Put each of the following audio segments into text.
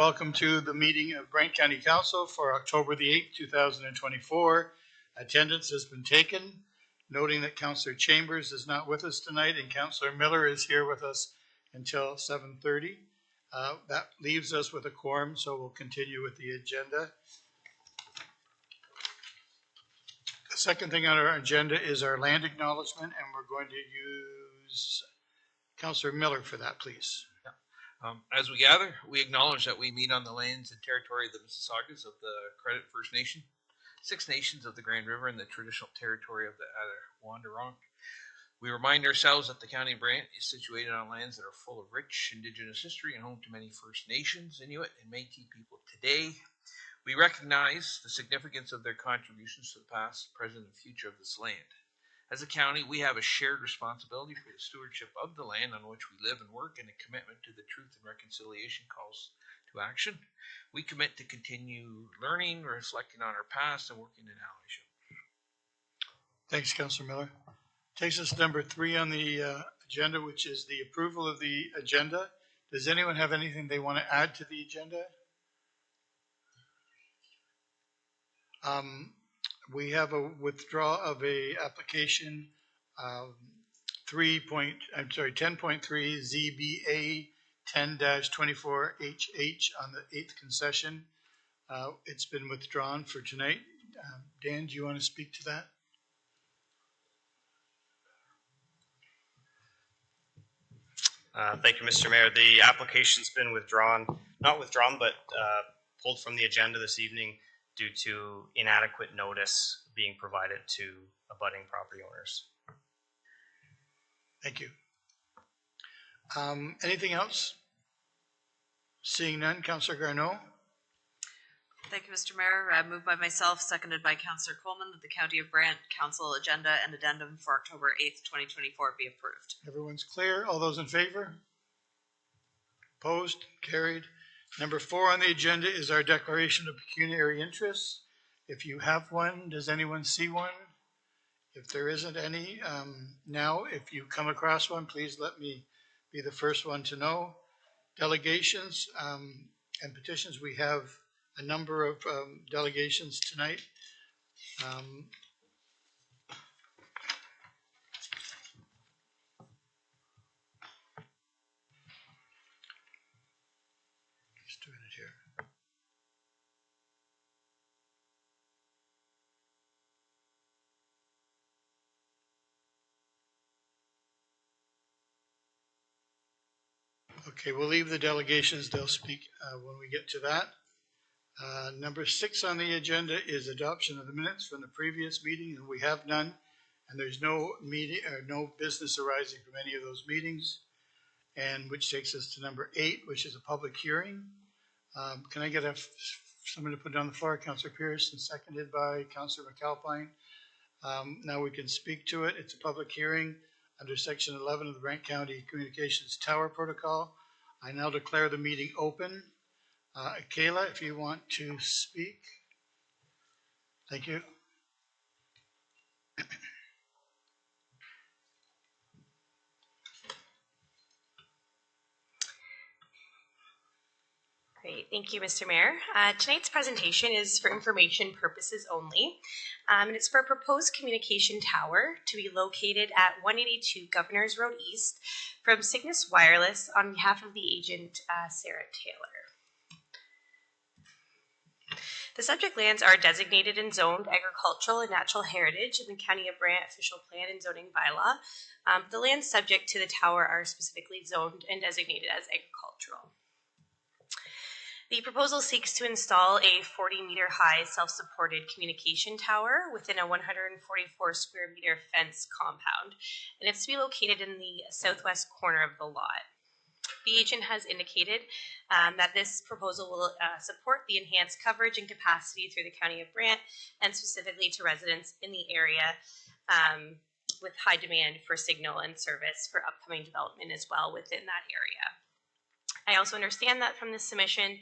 Welcome to the meeting of Brant County Council for October the 8th, 2024. Attendance has been taken, noting that Councillor Chambers is not with us tonight and Councillor Miller is here with us until 7:30. That leaves us with a quorum, so we'll continue with the agenda. The second thing on our agenda is our land acknowledgement, and we're going to use Councillor Miller for that, please. As we gather, we acknowledge that we meet on the lands and territory of the Mississaugas of the Credit First Nation, Six Nations of the Grand River, and the traditional territory of the Adirondack. We remind ourselves that the County of Brant is situated on lands that are full of rich Indigenous history and home to many First Nations, Inuit, and Métis people today. We recognize the significance of their contributions to the past, present, and future of this land. As a county, we have a shared responsibility for the stewardship of the land on which we live and work, and a commitment to the truth and reconciliation calls to action. We commit to continue learning, reflecting on our past, and working in allyship. Thanks, Councillor Miller. Takes us to number 3 on the agenda, which is the approval of the agenda. Does anyone have anything they want to add to the agenda? We have a withdrawal of a application 10.3 ZBA 10-24HH on the 8th concession. It's been withdrawn for tonight. Dan, do you want to speak to that? Thank you, Mr. Mayor. The application's been not withdrawn, but pulled from the agenda this evening due to inadequate notice being provided to abutting property owners. Thank you. Anything else? Seeing none, Councillor Garneau. Thank you, Mr. Mayor. Moved by myself, seconded by Councillor Coleman, that the County of Brant Council agenda and addendum for October 8th, 2024 be approved. Everyone's clear? All those in favor? Opposed? Carried. Number 4 on the agenda is our declaration of pecuniary interests. If you have one, does anyone see one? If there isn't any, now, if you come across one, please let me be the first one to know. Delegations and petitions, we have a number of delegations tonight. Just doing it here. Okay, we'll leave the delegations. They'll speak when we get to that. Number 6 on the agenda is adoption of the minutes from the previous meeting, and we have none, and there's no meeting or no business arising from any of those meetings, and which takes us to number 8, which is a public hearing. Can I get someone to put it on the floor? Councillor Pearce, and seconded by Councillor McAlpine. Now we can speak to it. It's a public hearing under Section 11 of the Brant County Communications Tower Protocol. I now declare the meeting open. Kayla, if you want to speak. Thank you. Great, thank you, Mr. Mayor. Tonight's presentation is for information purposes only, and it's for a proposed communication tower to be located at 182 Governors Road East from Cygnus Wireless on behalf of the agent, Sarah Taylor. The subject lands are designated and zoned agricultural and natural heritage in the County of Brant official plan and zoning bylaw. The lands subject to the tower are specifically zoned and designated as agricultural. The proposal seeks to install a 40-meter high self-supported communication tower within a 144 square meter fence compound, and it's to be located in the southwest corner of the lot. The agent has indicated that this proposal will support the enhanced coverage and capacity through the County of Brant, and specifically to residents in the area with high demand for signal and service for upcoming development as well within that area. I also understand that from this submission,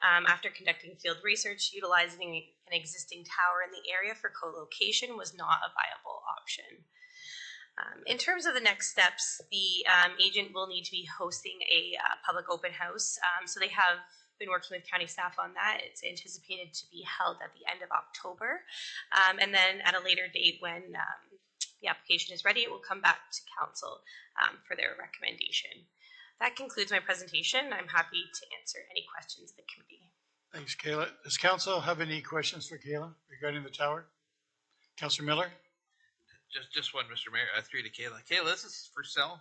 after conducting field research, utilizing an existing tower in the area for co-location was not a viable option. In terms of the next steps, the agent will need to be hosting a public open house. So they have been working with county staff on that. It's anticipated to be held at the end of October. And then at a later date when the application is ready, it will come back to council for their recommendation. That concludes my presentation. I'm happy to answer any questions of the committee. Thanks, Kayla. Does council have any questions for Kayla regarding the tower? Councillor Miller? Just one, Mr. Mayor, through to Kayla. Kayla, this is for cell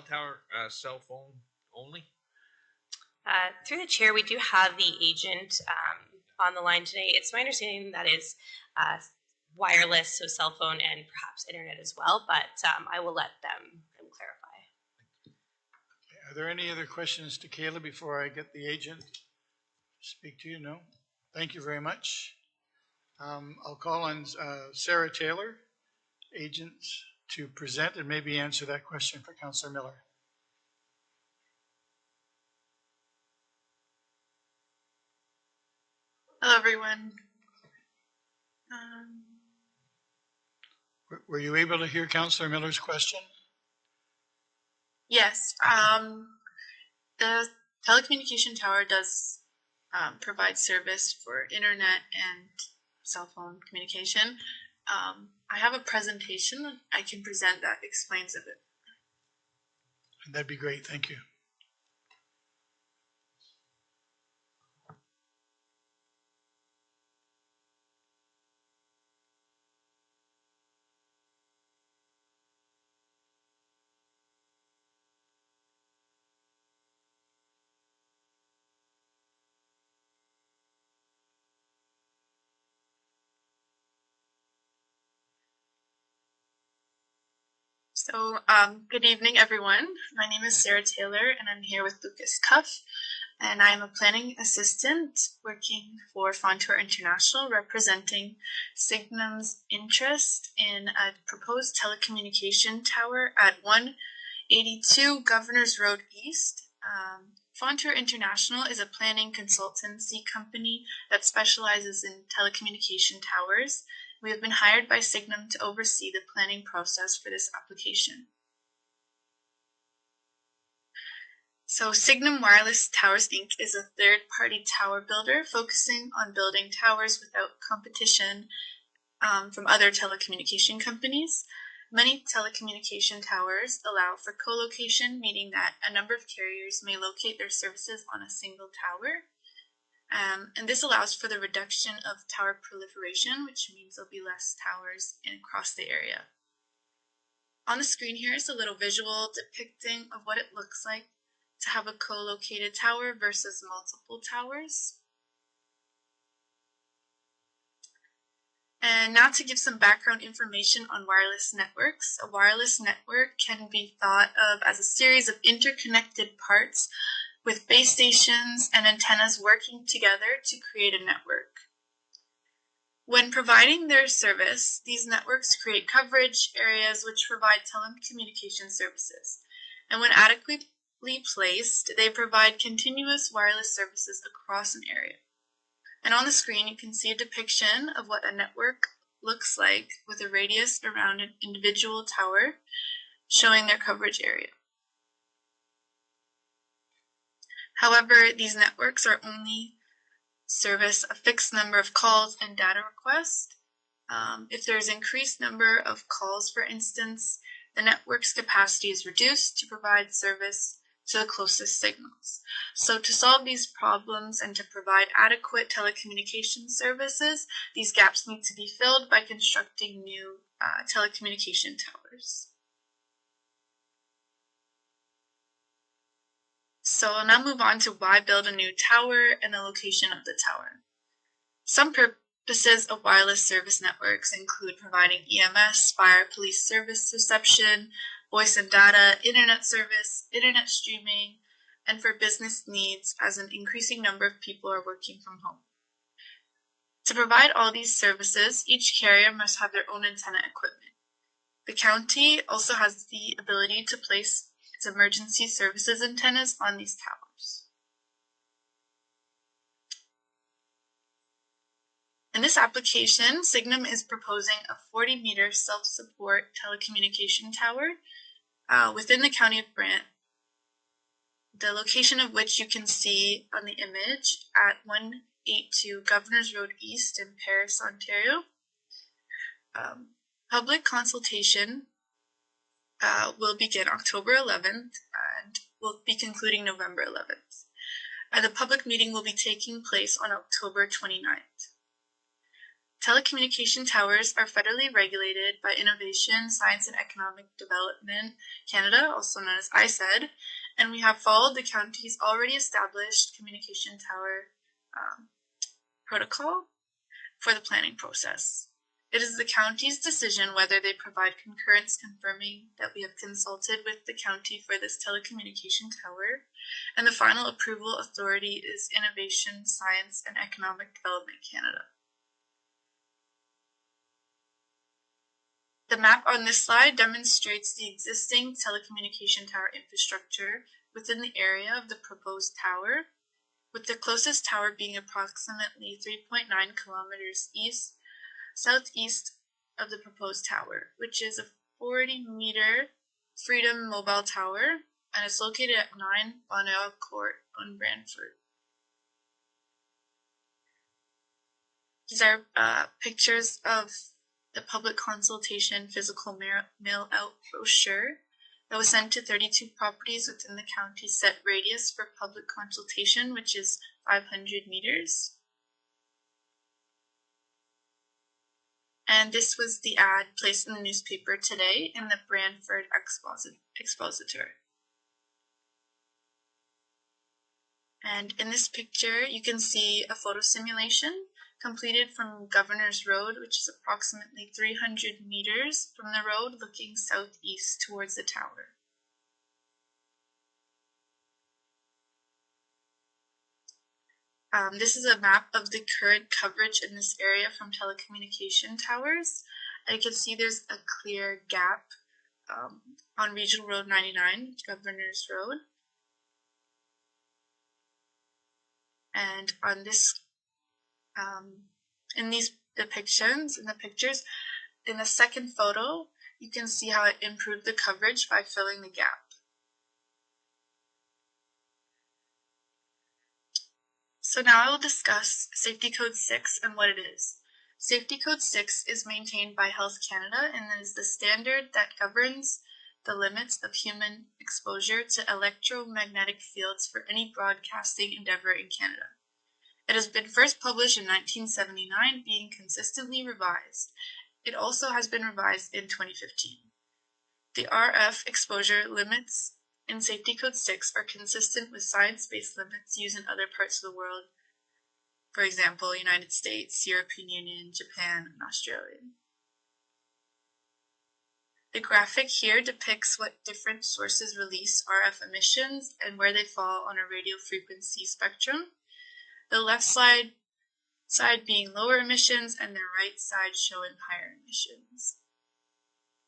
tower, cell phone only? Through the chair, we do have the agent on the line today. It's my understanding that is wireless, so cell phone and perhaps internet as well, but I will let them clarify. Are there any other questions to Kayla before I get the agent to speak to you? No? Thank you very much. I'll call on Sarah Taylor, agent, to present and maybe answer that question for Councillor Miller. Hello, everyone. Were you able to hear Councillor Miller's question? Yes, the telecommunication tower does provide service for internet and cell phone communication. I have a presentation I can present that explains it. That'd be great. Thank you. So, good evening, everyone. My name is Sarah Taylor, and I'm here with Lucas Cuff, and I'm a planning assistant working for Fontour International, representing Signum's interest in a proposed telecommunication tower at 182 Governors Road East. Fontour International is a planning consultancy company that specializes in telecommunication towers. We have been hired by Signum to oversee the planning process for this application. So Signum Wireless Towers Inc. is a third-party tower builder focusing on building towers without competition from other telecommunication companies. Many telecommunication towers allow for co-location, meaning that a number of carriers may locate their services on a single tower. And this allows for the reduction of tower proliferation, which means there'll be less towers across the area. On the screen here is a little visual depicting of what it looks like to have a co-located tower versus multiple towers. And now to give some background information on wireless networks. A wireless network can be thought of as a series of interconnected parts with base stations and antennas working together to create a network. When providing their service, these networks create coverage areas which provide telecommunication services. And when adequately placed, they provide continuous wireless services across an area. And on the screen, you can see a depiction of what a network looks like with a radius around an individual tower showing their coverage area. However, these networks are only service a fixed number of calls and data requests. If there's increased number of calls, for instance, the network's capacity is reduced to provide service to the closest signals. So to solve these problems and to provide adequate telecommunication services, these gaps need to be filled by constructing new telecommunication towers. So I'll now move on to why build a new tower and the location of the tower. Some purposes of wireless service networks include providing EMS, fire, police service reception, voice and data, internet service, internet streaming, and for business needs as an increasing number of people are working from home. To provide all these services, each carrier must have their own antenna equipment. The county also has the ability to place its emergency services antennas on these towers. In this application, Signum is proposing a 40-meter self-support telecommunication tower within the County of Brant the location of which you can see on the image at 182 Governors Road East in Paris, Ontario. Public consultation will begin October 11th and will be concluding November 11th. The public meeting will be taking place on October 29th. Telecommunication towers are federally regulated by Innovation, Science and Economic Development Canada, also known as ISED, and we have followed the county's already established communication tower protocol for the planning process. It is the county's decision whether they provide concurrence confirming that we have consulted with the county for this telecommunication tower, and the final approval authority is Innovation, Science and Economic Development Canada. The map on this slide demonstrates the existing telecommunication tower infrastructure within the area of the proposed tower, with the closest tower being approximately 3.9 kilometers southeast of the proposed tower, which is a 40-meter Freedom Mobile Tower, and it's located at 9 Bonheur Court on Brantford. These are pictures of the public consultation physical mail-out brochure that was sent to 32 properties within the county's set radius for public consultation, which is 500 meters. And this was the ad placed in the newspaper today in the Brantford Expositor. And in this picture, you can see a photo simulation completed from Governors Road, which is approximately 300 meters from the road looking southeast towards the tower. This is a map of the current coverage in this area from telecommunication towers. And you can see there's a clear gap on Regional Road 99, Governors Road. And on this, in the pictures, in the second photo, you can see how it improved the coverage by filling the gap. So now I will discuss Safety Code 6 and what it is. Safety Code 6 is maintained by Health Canada and is the standard that governs the limits of human exposure to electromagnetic fields for any broadcasting endeavor in Canada. It has been first published in 1979, being consistently revised. It also has been revised in 2015. The RF exposure limits in Safety Code 6 are consistent with science-based limits used in other parts of the world, for example, United States, European Union, Japan, and Australia. The graphic here depicts what different sources release RF emissions and where they fall on a radio frequency spectrum. The left side being lower emissions and the right side showing higher emissions.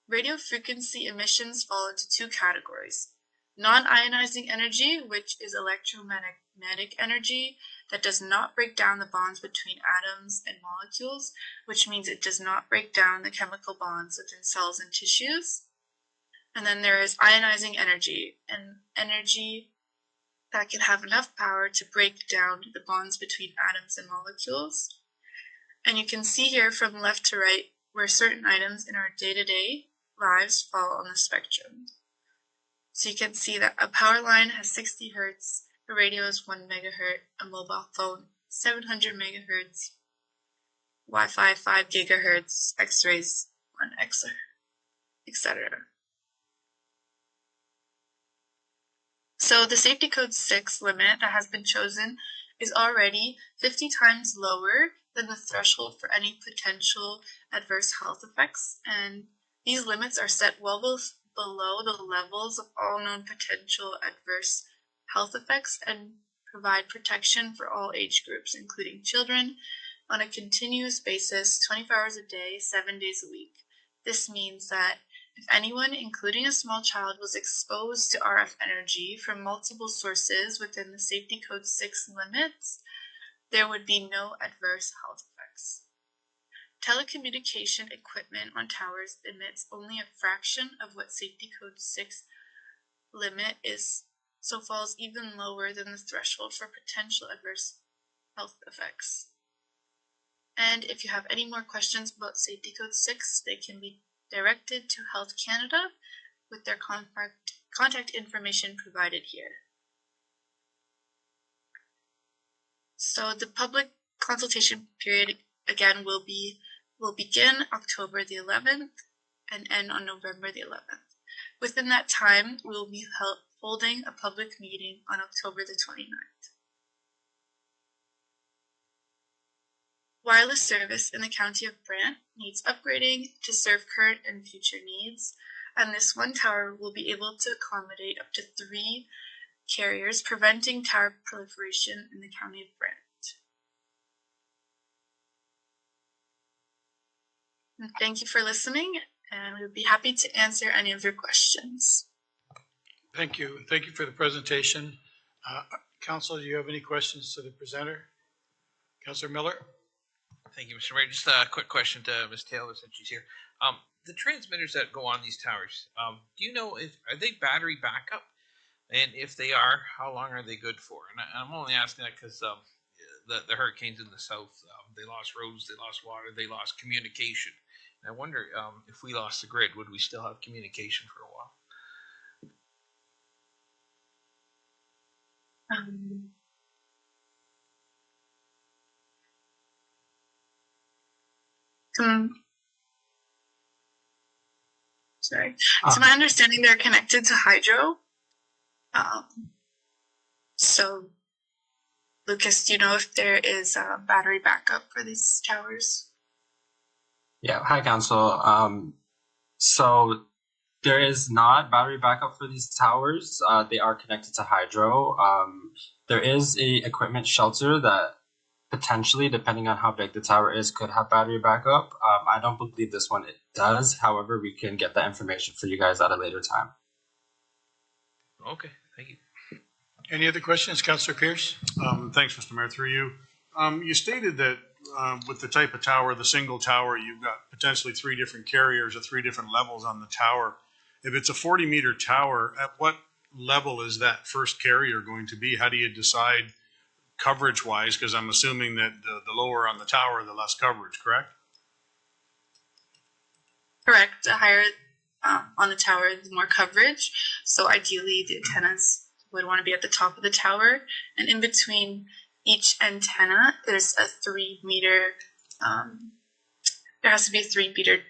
Radio frequency emissions fall into two categories. Non-ionizing energy, which is electromagnetic energy that does not break down the bonds between atoms and molecules, which means it does not break down the chemical bonds within cells and tissues. And then there is ionizing energy, an energy that can have enough power to break down the bonds between atoms and molecules. And you can see here from left to right where certain items in our day-to-day lives fall on the spectrum. So you can see that a power line has 60 Hertz, a radio is 1 megahertz, a mobile phone 700 megahertz, Wi-Fi 5 gigahertz, X-rays 1 exahertz, etc. So the Safety Code 6 limit that has been chosen is already 50 times lower than the threshold for any potential adverse health effects, and these limits are set well below the levels of all known potential adverse health effects and provide protection for all age groups, including children, on a continuous basis, 24 hours a day, 7 days a week. This means that if anyone, including a small child, was exposed to RF energy from multiple sources within the Safety Code 6 limits, there would be no adverse health effects. Telecommunication equipment on towers emits only a fraction of what Safety Code 6 limit is so falls even lower than the threshold for potential adverse health effects. And if you have any more questions about Safety Code 6, they can be directed to Health Canada with their contact information provided here. So the public consultation period again will begin October the 11th and end on November the 11th. Within that time, we will be holding a public meeting on October the 29th. Wireless service in the County of Brant needs upgrading to serve current and future needs, and this one tower will be able to accommodate up to 3 carriers, preventing tower proliferation in the County of Brant. And thank you for listening, and we would be happy to answer any of your questions. Thank you. Thank you for the presentation. Council, do you have any questions to the presenter? Councillor Miller? Thank you, Mr. Mayor. Just a quick question to Ms. Taylor since she's here. The transmitters that go on these towers, do you know are they battery backup? And if they are, how long are they good for? And I'm only asking that because the hurricanes in the south, they lost roads, they lost water, they lost communication. And I wonder if we lost the grid, would we still have communication for a while? Sorry. To my understanding, they're connected to hydro. So, Lucas, do you know if there is a battery backup for these towers? Yeah, hi, Council. So there is not battery backup for these towers. They are connected to hydro. There is a equipment shelter that potentially, depending on how big the tower is, could have battery backup. I don't believe this one it does. However, we can get that information for you guys at a later time. Okay, thank you. Any other questions, Councillor Pierce? Thanks, Mr. Mayor, through you. You stated that with the type of tower, the single tower, you've got potentially 3 different carriers at 3 different levels on the tower. If it's a 40-meter tower, at what level is that first carrier going to be? How do you decide coverage-wise? Because I'm assuming that the lower on the tower, the less coverage, correct? Correct. The higher on the tower, the more coverage. So ideally, the antennas would want to be at the top of the tower, and in between each antenna, there's a 3-meter. There has to be a 3-meter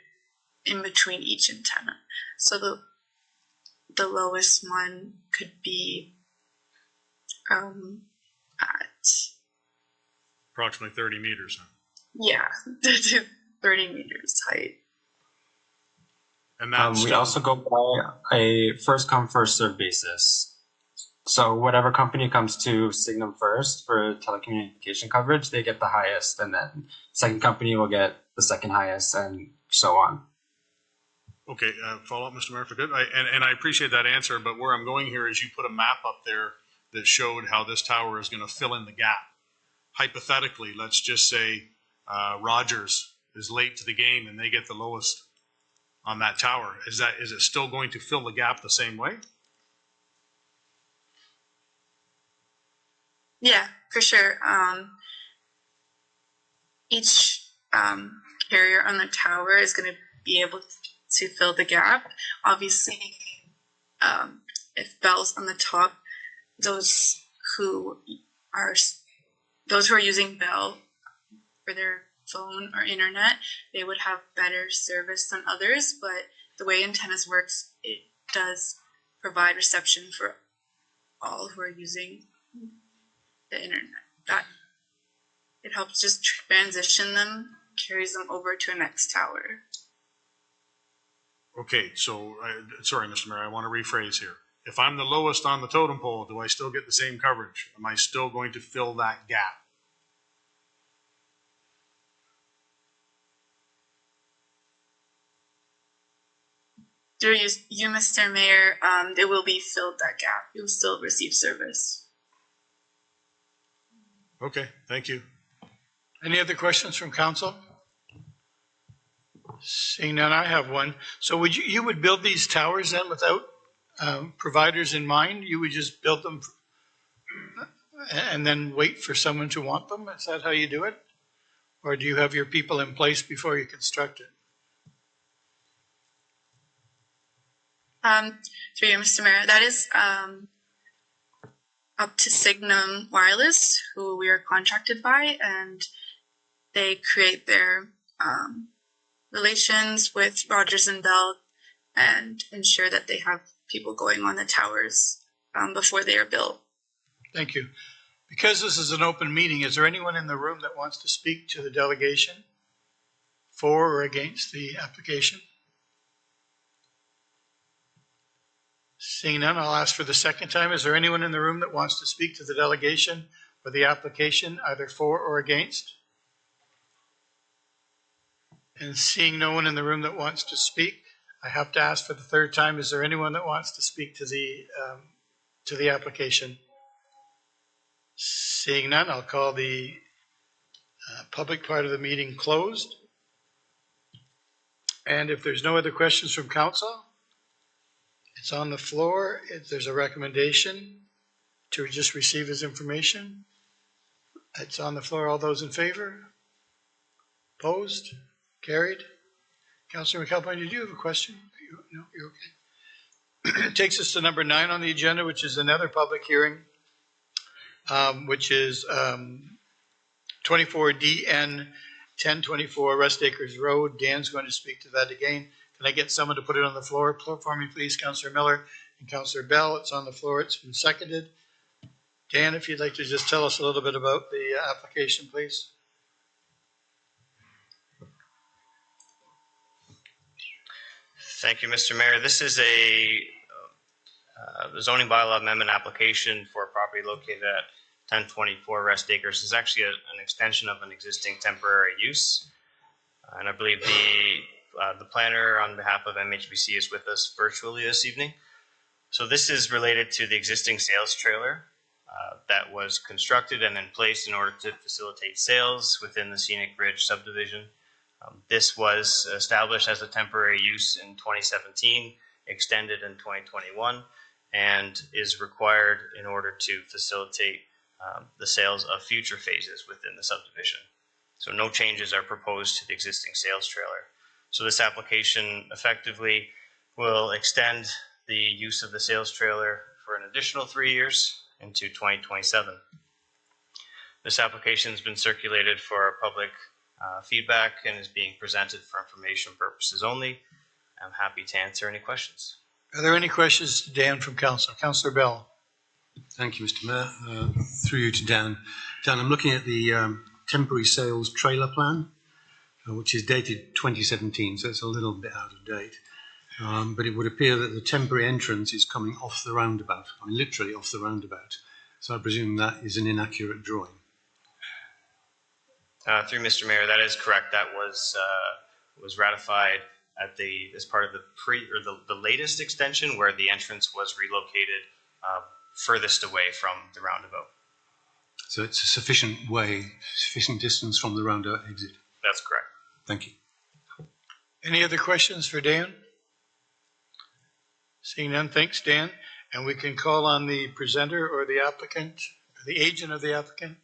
in between each antenna. So the lowest one could be at Approximately 30 meters. yeah, 30 meters height. And that's We also go by a first come, first served basis. So whatever company comes to Signum first for telecommunication coverage, they get the highest, and then second company will get the second highest, and so on. okay. Follow up, Mr. Mayor, for good. And I appreciate that answer, but where I'm going here is you put a map up there that showed how this tower is going to fill in the gap. Hypothetically, let's just say Rogers is late to the game and they get the lowest on that tower. Is it still going to fill the gap the same way? Yeah, for sure. Each carrier on the tower is going to be able to fill the gap. Obviously, if Bell's on the top, those who are using Bell for their phone or internet, they would have better service than others. But the way antennas works, it does provide reception for all who are using the internet. That it helps just transition them, carries them over to a next tower. Okay, so, sorry, Mr. Mayor, I want to rephrase here. If I'm the lowest on the totem pole, do I still get the same coverage? Am I still going to fill that gap? Through you, Mr. Mayor, it will be filled that gap. You'll still receive service. Okay, thank you. Any other questions from council? Seeing none, I have one. So you would build these towers then without providers in mind? You would just build them and then wait for someone to want them? Is that how you do it? Or do you have your people in place before you construct it? Through you, Mr. Mayor, that is up to Signum Wireless, who we are contracted by, and they create their relations with Rogers and Bell and ensure that they have people going on the towers before they are built. Thank you. Because this is an open meeting, is there anyone in the room that wants to speak to the delegation for or against the application? Seeing none, I'll ask for the second time. Is there anyone in the room that wants to speak to the delegation or the application, either for or against? And seeing no one in the room that wants to speak, I have to ask for the third time, is there anyone that wants to speak to the application? Seeing none, I'll call the public part of the meeting closed. And if there's no other questions from council, it's on the floor. If there's a recommendation to just receive his information, it's on the floor. All those in favor? Opposed? Carried? Councillor McAlpine, did you have a question? No, you're okay. It takes us to number 9 on the agenda, which is another public hearing, which is 24DN 1024 Rest Acres Road. Dan's going to speak to that again. Can I get someone to put it on the floor for me, please? Councillor Miller and Councillor Bell. It's on the floor. It's been seconded. Dan, if you'd like to just tell us a little bit about the application, please. Thank you, Mr. Mayor. This is a zoning bylaw amendment application for a property located at 1024 Rest Acres. This is actually an extension of an existing temporary use. And I believe the planner on behalf of MHBC is with us virtually this evening. So this is related to the existing sales trailer that was constructed and in place in order to facilitate sales within the Scenic Ridge subdivision. This was established as a temporary use in 2017, extended in 2021, and is required in order to facilitate the sales of future phases within the subdivision. So no changes are proposed to the existing sales trailer. So this application effectively will extend the use of the sales trailer for an additional 3 years into 2027. This application has been circulated for public feedback and is being presented for information purposes only. I'm happy to answer any questions. Are there any questions to Dan from council? Councillor Bell. Thank you, Mr. Mayor. Through you to Dan. Dan, I'm looking at the temporary sales trailer plan, which is dated 2017, so it's a little bit out of date. But it would appear that the temporary entrance is coming off the roundabout, I mean literally off the roundabout. So I presume that is an inaccurate drawing. Through Mr. Mayor, that is correct. That was ratified at as part of the latest extension, where the entrance was relocated furthest away from the roundabout. So it's a sufficient distance from the roundabout exit. That's correct. Thank you. Any other questions for Dan? Seeing none, thanks, Dan. And we can call on the presenter or the applicant, or the agent of the applicant.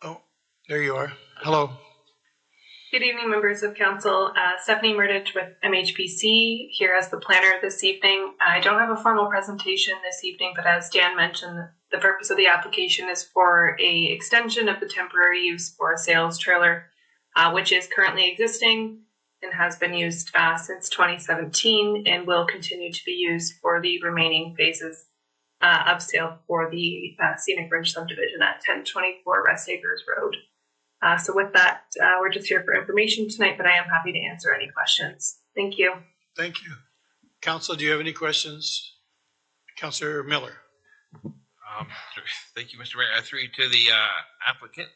Oh, there you are. Hello. Good evening, members of council. Stephanie Murdich with MHPC here as the planner this evening. I don't have a formal presentation this evening, but as Dan mentioned, the purpose of the application is for a extension of the temporary use for a sales trailer, which is currently existing and has been used since 2017 and will continue to be used for the remaining phases of sale for the Scenic Ridge subdivision at 1024 Rest Acres Road. So with that, we're just here for information tonight, but I am happy to answer any questions. Thank you. Thank you. Council, do you have any questions? Councillor Miller. Thank you, Mr. Mayor. Through to the applicant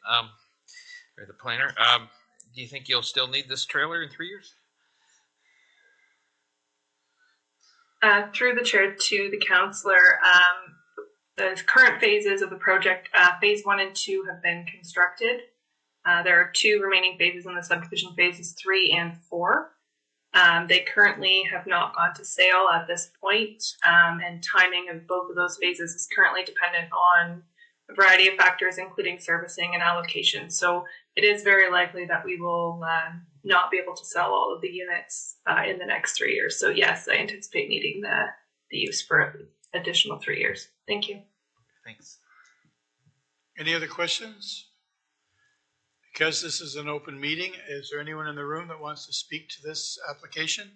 or the planner. Do you think you'll still need this trailer in 3 years? Through the chair to the councillor, the current phases of the project, phase 1 and 2 have been constructed. There are 2 remaining phases in the subdivision, phases 3 and 4. They currently have not gone to sale at this point, and timing of both of those phases is currently dependent on a variety of factors, including servicing and allocation. So it is very likely that we will not be able to sell all of the units in the next 3 years. So yes, I anticipate needing the use for an additional 3 years. Thank you. Thanks. Any other questions? Because this is an open meeting, is there anyone in the room that wants to speak to this application?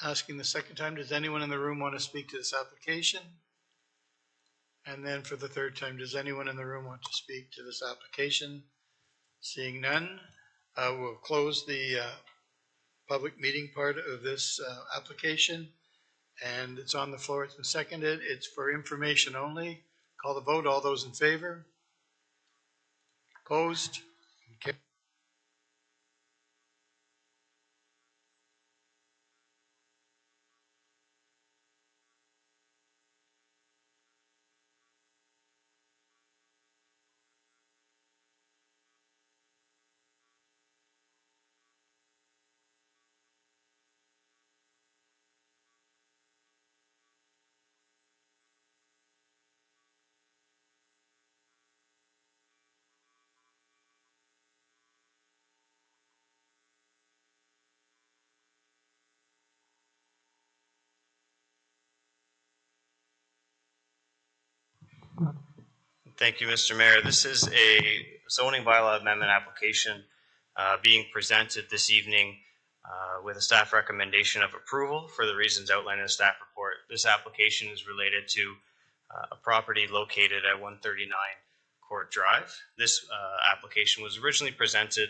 Asking the second time, does anyone in the room want to speak to this application? And then for the third time, does anyone in the room want to speak to this application? Seeing none, we'll close the public meeting part of this application. And it's on the floor. It's been seconded. It's for information only. Call the vote. All those in favor? Opposed? Okay. Thank you, Mr. Mayor. This is a zoning bylaw amendment application being presented this evening with a staff recommendation of approval for the reasons outlined in the staff report. This application is related to a property located at 139 Court Drive. This application was originally presented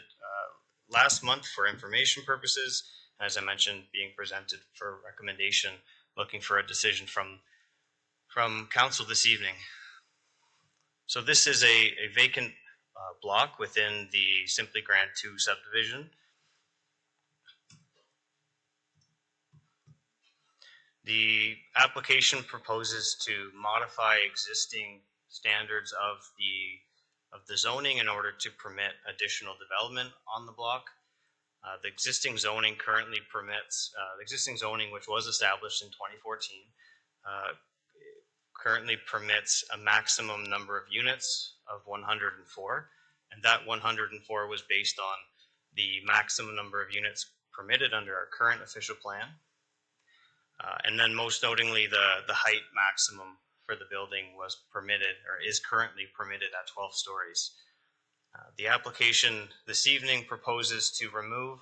last month for information purposes. As I mentioned, being presented for recommendation, looking for a decision from council this evening. So this is a vacant block within the Simply Grant 2 subdivision. The application proposes to modify existing standards of the zoning in order to permit additional development on the block. The existing zoning currently permits, the existing zoning, which was established in 2014, currently permits a maximum number of units of 104, and that 104 was based on the maximum number of units permitted under our current official plan. And then most notably, the height maximum for the building was permitted, or is currently permitted, at 12 stories. The application this evening proposes to remove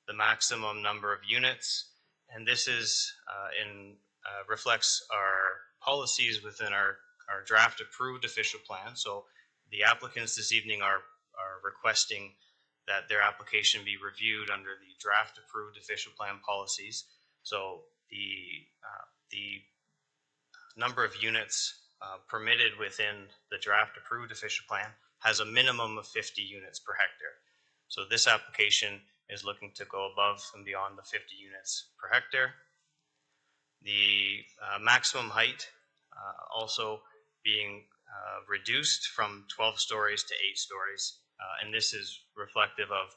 the maximum number of units, and this is reflects our policies within our draft approved official plan. So the applicants this evening are requesting that their application be reviewed under the draft approved official plan policies. So the number of units permitted within the draft approved official plan has a minimum of 50 units per hectare. So this application is looking to go above and beyond the 50 units per hectare. The maximum height also being reduced from 12 stories to 8 stories. And this is reflective of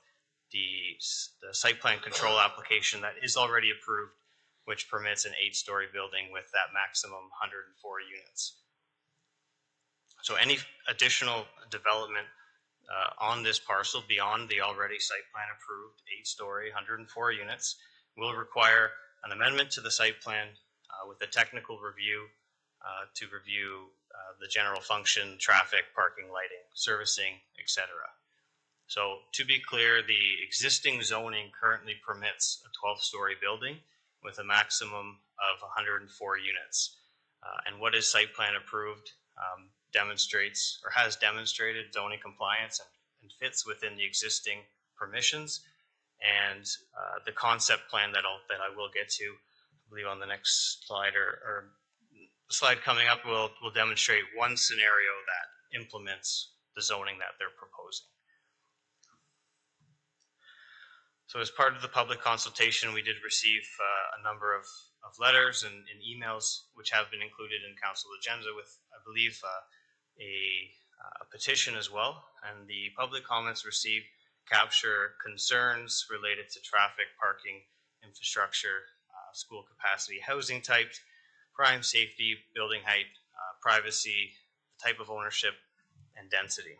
the site plan control application that is already approved, which permits an 8-story building with that maximum 104 units. So any additional development on this parcel beyond the already site plan approved 8-story, 104 units will require an amendment to the site plan with a technical review to review the general function, traffic, parking, lighting, servicing, etc. So to be clear, the existing zoning currently permits a 12-story building with a maximum of 104 units. And what is site plan approved demonstrates, or has demonstrated, zoning compliance and fits within the existing permissions. And the concept plan that I will get to, I believe on the next slide or slide coming up, will demonstrate one scenario that implements the zoning that they're proposing. So as part of the public consultation, we did receive a number of letters and emails, which have been included in council agenda with, I believe, a petition as well. And the public comments received capture concerns related to traffic, parking, infrastructure, school capacity, housing types, crime, safety, building height, privacy, type of ownership, and density.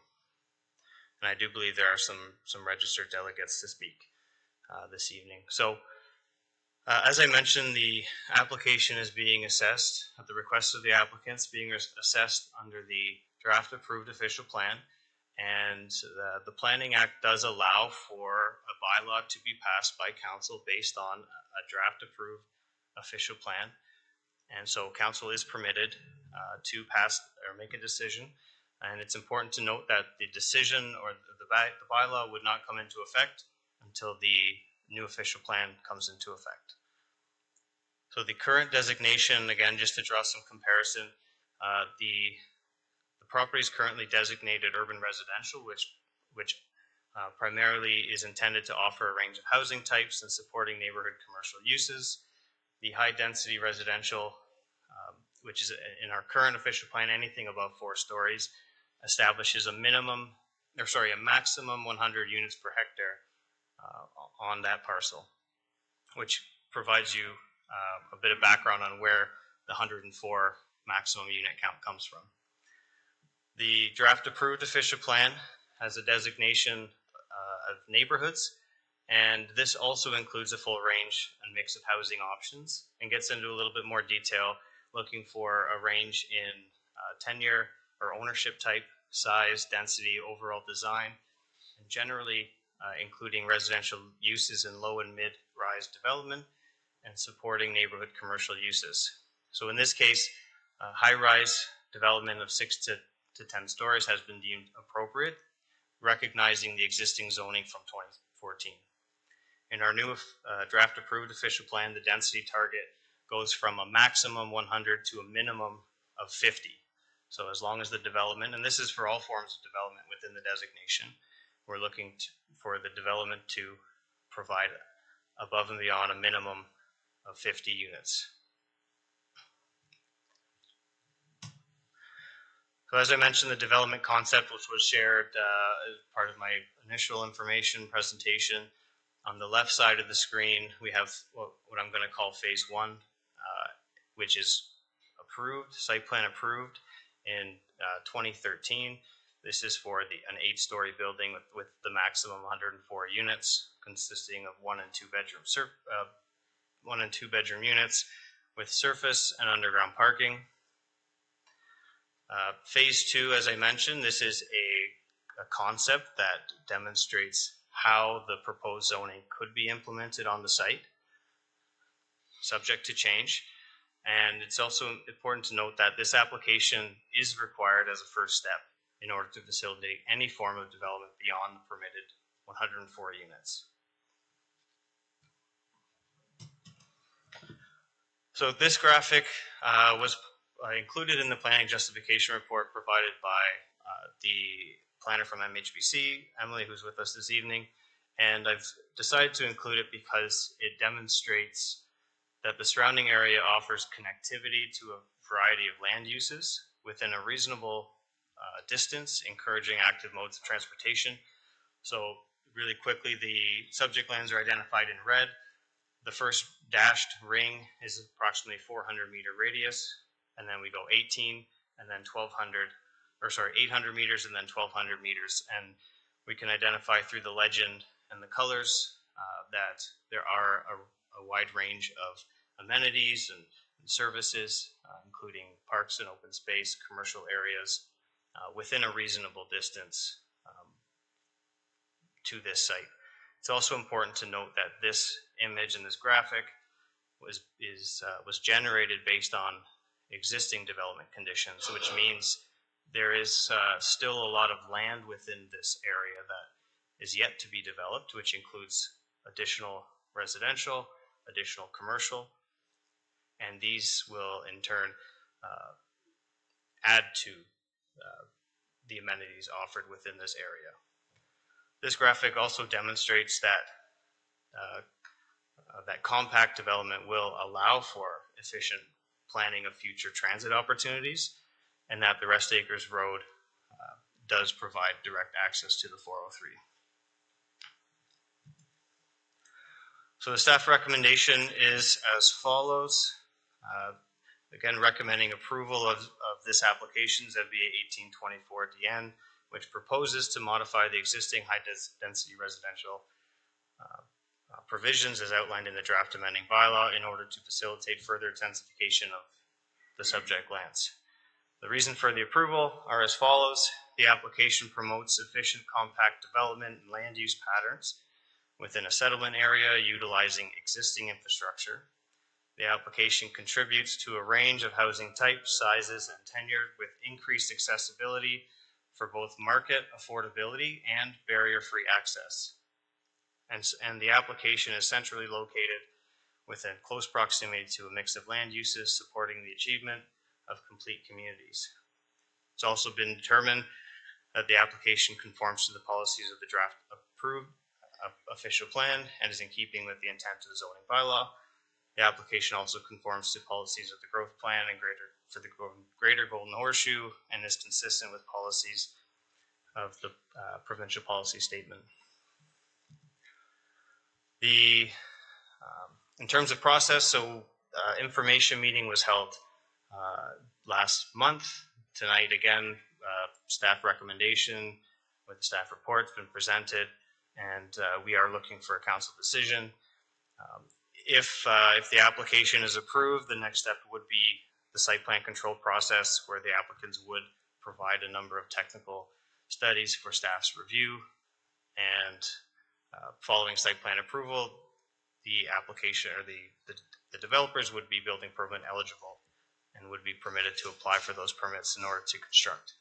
And I do believe there are some registered delegates to speak this evening. So as I mentioned, the application is being assessed at the request of the applicants, being assessed under the draft approved official plan. And the Planning Act does allow for a bylaw to be passed by council based on a draft approved official plan. And so council is permitted to pass or make a decision. And it's important to note that the decision or the bylaw would not come into effect until the new official plan comes into effect. So the current designation, again, just to draw some comparison, the property is currently designated urban residential, which primarily is intended to offer a range of housing types and supporting neighborhood commercial uses. The high density residential, which is in our current official plan, anything above 4 stories, establishes a maximum 100 units per hectare on that parcel, which provides you a bit of background on where the 104 maximum unit count comes from. The draft approved official plan has a designation of neighborhoods, and this also includes a full range and mix of housing options and gets into a little bit more detail, looking for a range in tenure or ownership type, size, density, overall design, and generally including residential uses in low and mid-rise development and supporting neighborhood commercial uses. So in this case, high-rise development of 6 to 10 stories has been deemed appropriate, recognizing the existing zoning from 2014. In our new draft approved official plan, the density target goes from a maximum 100 to a minimum of 50. So as long as the development, and this is for all forms of development within the designation, we're looking for the development to provide above and beyond a minimum of 50 units. So as I mentioned, the development concept, which was shared as part of my initial information presentation, on the left side of the screen, we have what I'm going to call phase 1, which is approved, site plan approved in 2013. This is for an 8-story building with the maximum 104 units, consisting of 1 and 2 bedroom units with surface and underground parking. Phase 2, as I mentioned, this is a concept that demonstrates how the proposed zoning could be implemented on the site, subject to change. And it's also important to note that this application is required as a first step in order to facilitate any form of development beyond the permitted 104 units. So this graphic was included in the planning justification report provided by the planner from MHBC, Emily, who's with us this evening. And I've decided to include it because it demonstrates that the surrounding area offers connectivity to a variety of land uses within a reasonable distance, encouraging active modes of transportation. So really quickly, the subject lands are identified in red. The first dashed ring is approximately 400-meter radius, and then we go 18, and then 800 meters, and then 1,200 meters. And we can identify through the legend and the colors that there are a wide range of amenities and services, including parks and open space, commercial areas, within a reasonable distance to this site. It's also important to note that this image and this graphic was generated based on existing development conditions, which means there is still a lot of land within this area that is yet to be developed, which includes additional residential, additional commercial, and these will in turn add to the amenities offered within this area. This graphic also demonstrates that that compact development will allow for efficient planning of future transit opportunities, and that the Rest Acres Road does provide direct access to the 403. So the staff recommendation is as follows. Again, recommending approval of this application, ZBA 1824 DN, which proposes to modify the existing high-density residential provisions as outlined in the draft amending bylaw in order to facilitate further intensification of the subject lands. The reason for the approval are as follows. The application promotes efficient compact development and land use patterns within a settlement area utilizing existing infrastructure. The application contributes to a range of housing types, sizes, and tenure with increased accessibility for both market affordability and barrier-free access. And the application is centrally located within close proximity to a mix of land uses supporting the achievement of complete communities. It's also been determined that the application conforms to the policies of the draft approved official plan and is in keeping with the intent of the zoning bylaw. The application also conforms to policies of the growth plan and for the greater Golden Horseshoe and is consistent with policies of the provincial policy statement. In terms of process, so information meeting was held last month. Tonight, again, staff recommendation with the staff report's been presented, and we are looking for a council decision. If the application is approved, the next step would be the site plan control process, where the applicants would provide a number of technical studies for staff's review, and following site plan approval, the application or the developers would be building permit eligible and would be permitted to apply for those permits in order to construct.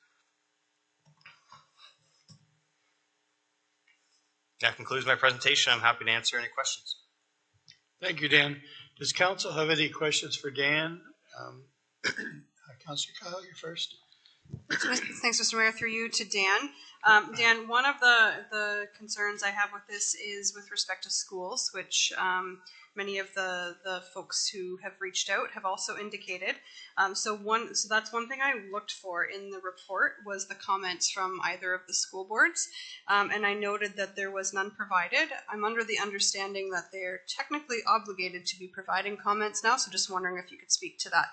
That concludes my presentation. I'm happy to answer any questions. Thank you, Dan. Does council have any questions for Dan? Councilor Kyle, you're first. Thanks, Mr. Mayor. Through you to Dan. Dan, one of the concerns I have with this is with respect to schools, which many of the folks who have reached out have also indicated. So that's one thing I looked for in the report was the comments from either of the school boards, and I noted that there was none provided. I'm under the understanding that they're technically obligated to be providing comments now, so just wondering if you could speak to that.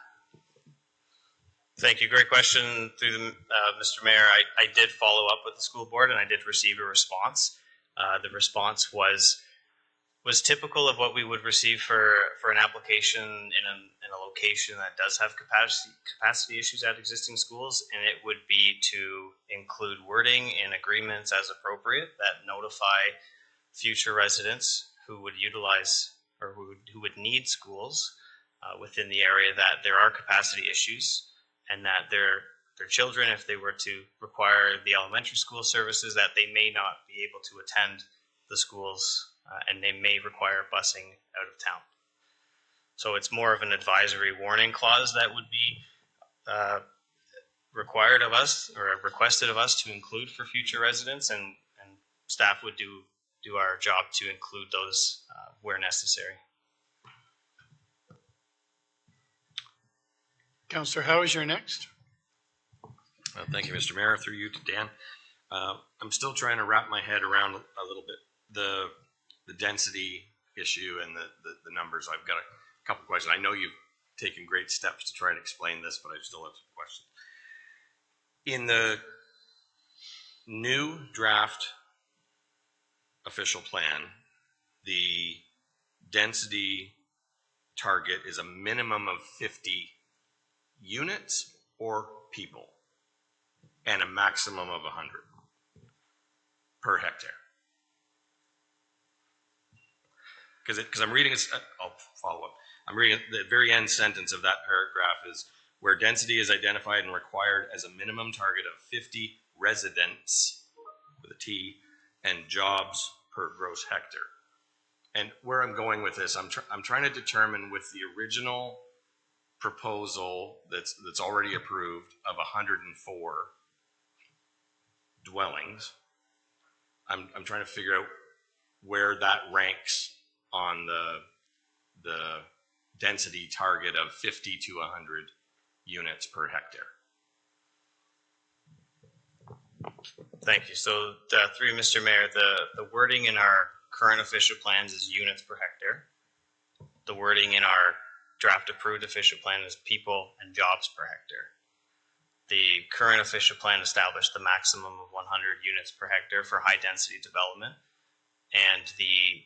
Thank you. Great question through the Mr. Mayor. I did follow up with the school board and I did receive a response. The response was typical of what we would receive for an application in a location that does have capacity issues at existing schools, and it would be to include wording in agreements as appropriate that notify future residents who would utilize or who would need schools within the area that there are capacity issues, and that their children, if they were to require the elementary school services, that they may not be able to attend the schools and they may require busing out of town. So it's more of an advisory warning clause that would be required of us or requested of us to include for future residents, and staff would do our job to include those where necessary. Councillor Howe is your next. Thank you, Mr. Mayor. Through you to Dan. I'm still trying to wrap my head around a little bit the density issue and the numbers. I've got a couple questions. I know you've taken great steps to try and explain this, but I still have some questions. In the new draft official plan, the density target is a minimum of 50 units or people, and a maximum of 100 per hectare. Because I'm reading, I'll follow up. I'm reading the very end sentence of that paragraph is where density is identified and required as a minimum target of 50 residents with a T and jobs per gross hectare. And where I'm going with this, I'm trying to determine with the original proposal that's already approved of 104 dwellings. I'm trying to figure out where that ranks on the density target of 50 to 100 units per hectare. Thank you. So through Mr. Mayor, the wording in our current official plans is units per hectare. The wording in our draft approved official plan is people and jobs per hectare. The current official plan established the maximum of 100 units per hectare for high density development, and the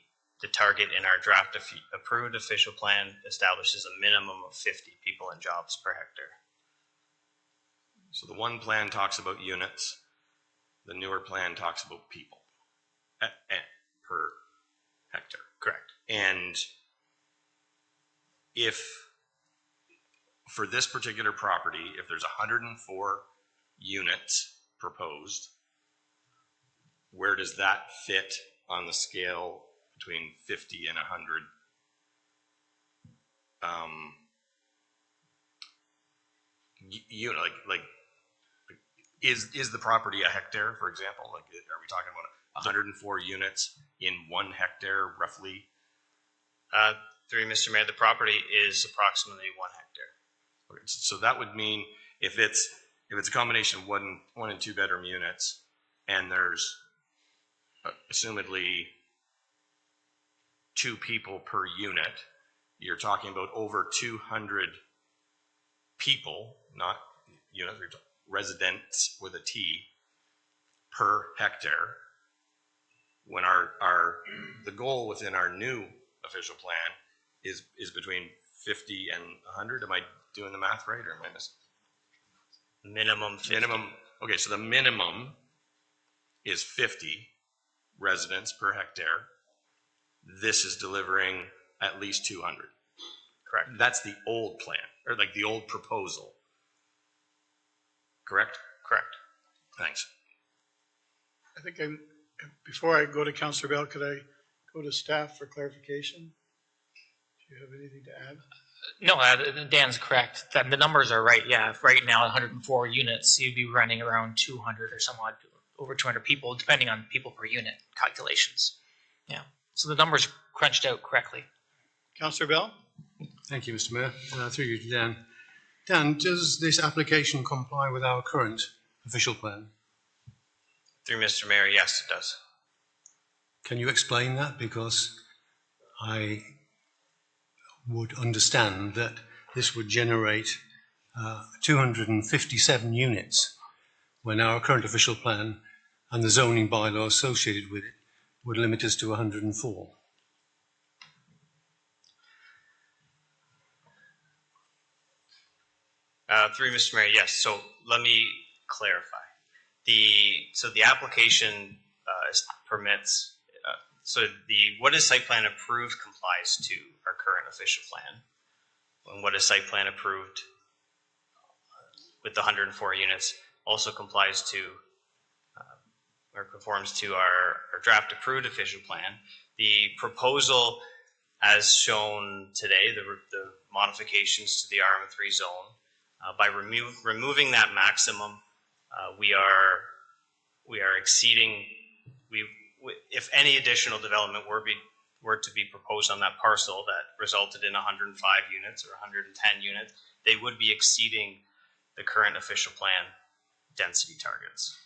target in our draft approved official plan establishes a minimum of 50 people and jobs per hectare. So the one plan talks about units, the newer plan talks about people per hectare. Correct. And if, for this particular property, if there's 104 units proposed, where does that fit on the scale between 50 and 100? Is the property a hectare, for example? Like, are we talking about 104 units in 1 hectare, roughly? Through Mr. Mayor, the property is approximately 1 hectare. Okay, so that would mean if it's a combination of one and 2 bedroom units, and there's assumedly 2 people per unit, you're talking about over 200 people, not units, residents with a T, per hectare. When the goal within our new official plan is between 50 and 100. Am I doing the math right, or am I missing? Minimum 50. Minimum. Okay, so the minimum is 50 residents per hectare. This is delivering at least 200. Correct. That's the old plan, or like the old proposal. Correct? Correct. Thanks. I think before I go to Councillor Bell, could I go to staff for clarification? Do you have anything to add? No, Dan's correct. The numbers are right. Yeah, right now 104 units, you'd be running around 200 or somewhat, over 200 people, depending on people per unit calculations. Yeah, so the numbers crunched out correctly. Councillor Bell? Thank you, Mr. Mayor. Through you to Dan. Dan, does this application comply with our current official plan? Through Mr. Mayor, yes, it does. Can you explain that? Because I would understand that this would generate 257 units when our current official plan and the zoning bylaw associated with it would limit us to 104. Through Mr. Mayor, yes. So let me clarify. The application permits. What is site plan approved complies to our current official plan, and what is site plan approved with the 104 units also complies to or conforms to our draft approved official plan. The proposal, as shown today, the modifications to the RM3 zone, by removing that maximum, we are exceeding. If any additional development were to be proposed on that parcel that resulted in 105 units or 110 units, they would be exceeding the current official plan density targets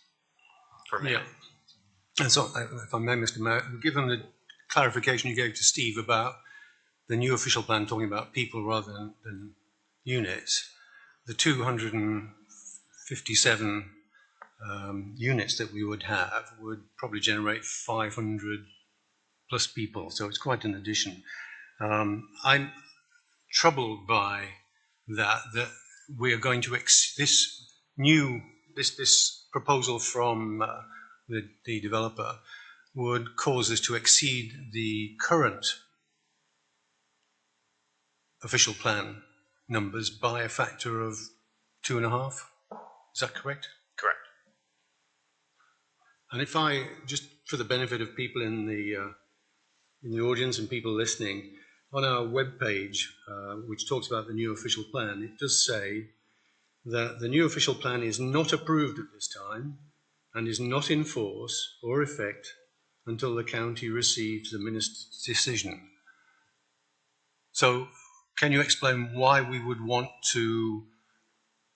per minute. Yeah. And so, if I may, Mr. Mayor, given the clarification you gave to Steve about the new official plan talking about people rather than units, the 257 units that we would have would probably generate 500 plus people, so it's quite an addition. I'm troubled by that we are going to this proposal from the developer would cause us to exceed the current official plan numbers by a factor of 2.5. Is that correct? Correct. And if I, just for the benefit of people in the audience and people listening, on our webpage, which talks about the new official plan, it does say that the new official plan is not approved at this time and is not in force or effect until the county receives the minister's decision. So, can you explain why we would want to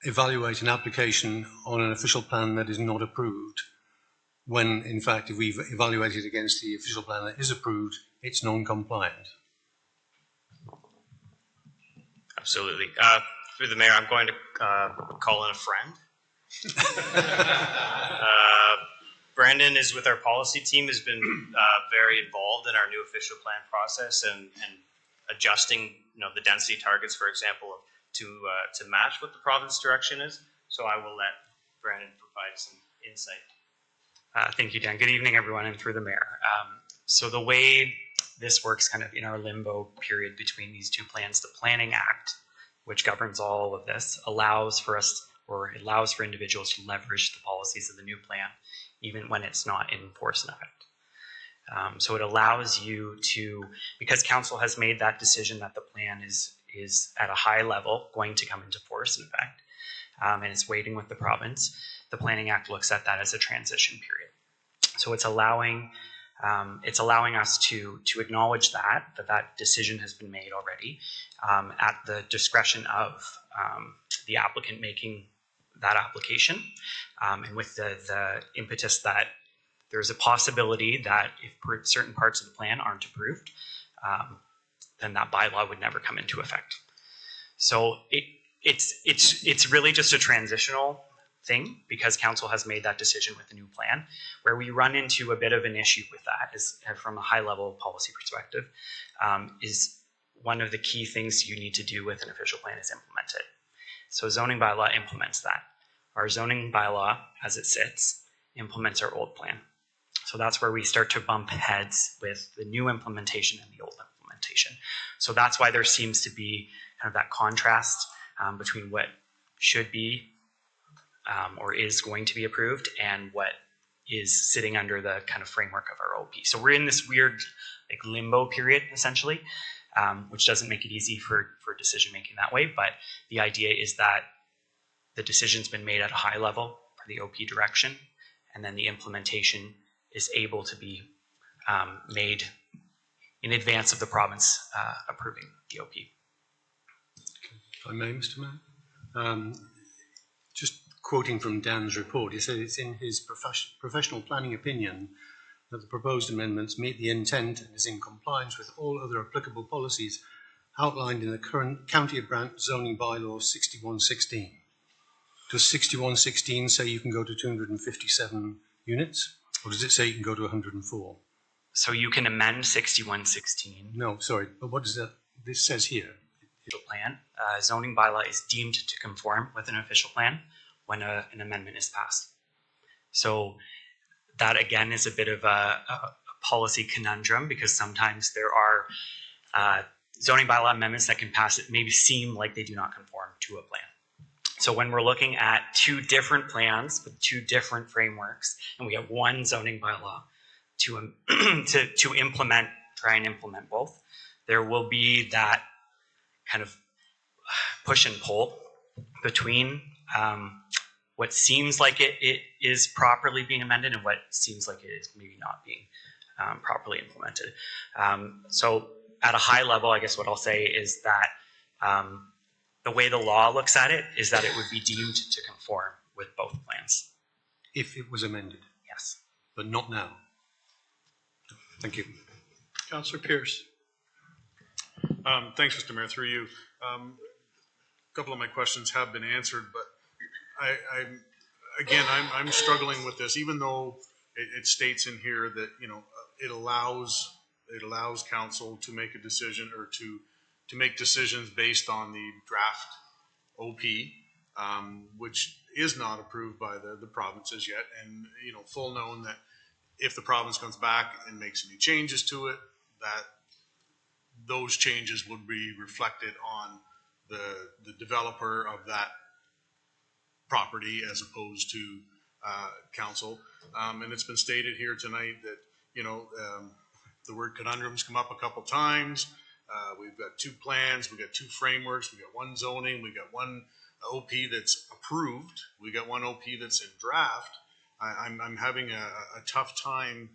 evaluate an application on an official plan that is not approved when in fact, if we've evaluated against the official plan that is approved, it's non-compliant? Absolutely. Through the mayor, I'm going to call in a friend. Brandon is with our policy team, has been very involved in our new official plan process and adjusting, the density targets, for example, to match what the province direction is. So I will let Brandon provide some insight. Thank you, Dan. Good evening, everyone, and through the mayor. So the way this works kind of in our limbo period between these two plans, the Planning Act, which governs all of this, allows for individuals to leverage the policies of the new plan, even when it's not in force and effect. So it allows you to, because council has made that decision that the plan is at a high level going to come into force and effect, and it's waiting with the province, the Planning Act looks at that as a transition period. So it's allowing us to acknowledge that decision has been made already at the discretion of the applicant making that application, and with the impetus that there's a possibility that if certain parts of the plan aren't approved, then that bylaw would never come into effect. So it's really just a transitional thing because council has made that decision with the new plan. Where we run into a bit of an issue with that is, from a high level policy perspective, is one of the key things you need to do with an official plan is implement it. So zoning bylaw implements that. Our zoning bylaw, as it sits, implements our old plan. So that's where we start to bump heads with the new implementation and the old implementation. So that's why there seems to be kind of that contrast between what should be or is going to be approved and what is sitting under the kind of framework of our OP. So we're in this weird limbo period, essentially, which doesn't make it easy for decision making that way. But the idea is that the decision's been made at a high level for the OP direction, and then the implementation is able to be made in advance of the province approving the OP. If I may, Mr. Mayor. Just quoting from Dan's report, he said it's in his professional planning opinion that the proposed amendments meet the intent and is in compliance with all other applicable policies outlined in the current County of Brant zoning bylaw 6116. Does 6116 say you can go to 257 units, or does it say you can go to 104? So you can amend 6116. No, sorry, but what does that, this says here? Plan. Zoning bylaw is deemed to conform with an official plan when an amendment is passed. So that again is a bit of a policy conundrum because sometimes there are zoning bylaw amendments that can pass it maybe seem like they do not conform to a plan. So when we're looking at two different plans with two different frameworks and we have one zoning bylaw to implement, try and implement both, there will be that kind of push and pull between what seems like it is properly being amended and what seems like it is maybe not being properly implemented. So at a high level, I guess what I'll say is that the way the law looks at it is that it would be deemed to conform with both plans. If it was amended? Yes. But not now? Thank you. Councillor Pierce. Thanks, Mr. Mayor. Through you. A couple of my questions have been answered, but I'm struggling with this, even though it states in here that it allows council to make a decision or to make decisions based on the draft OP, which is not approved by the provinces yet, and full known that if the province comes back and makes any changes to it, that those changes would be reflected on the developer of that property as opposed to council. And it's been stated here tonight that the word conundrums come up a couple times. We've got two plans, we've got two frameworks, we've got one zoning, we've got one OP that's approved, we got one OP that's in draft. I'm having a tough time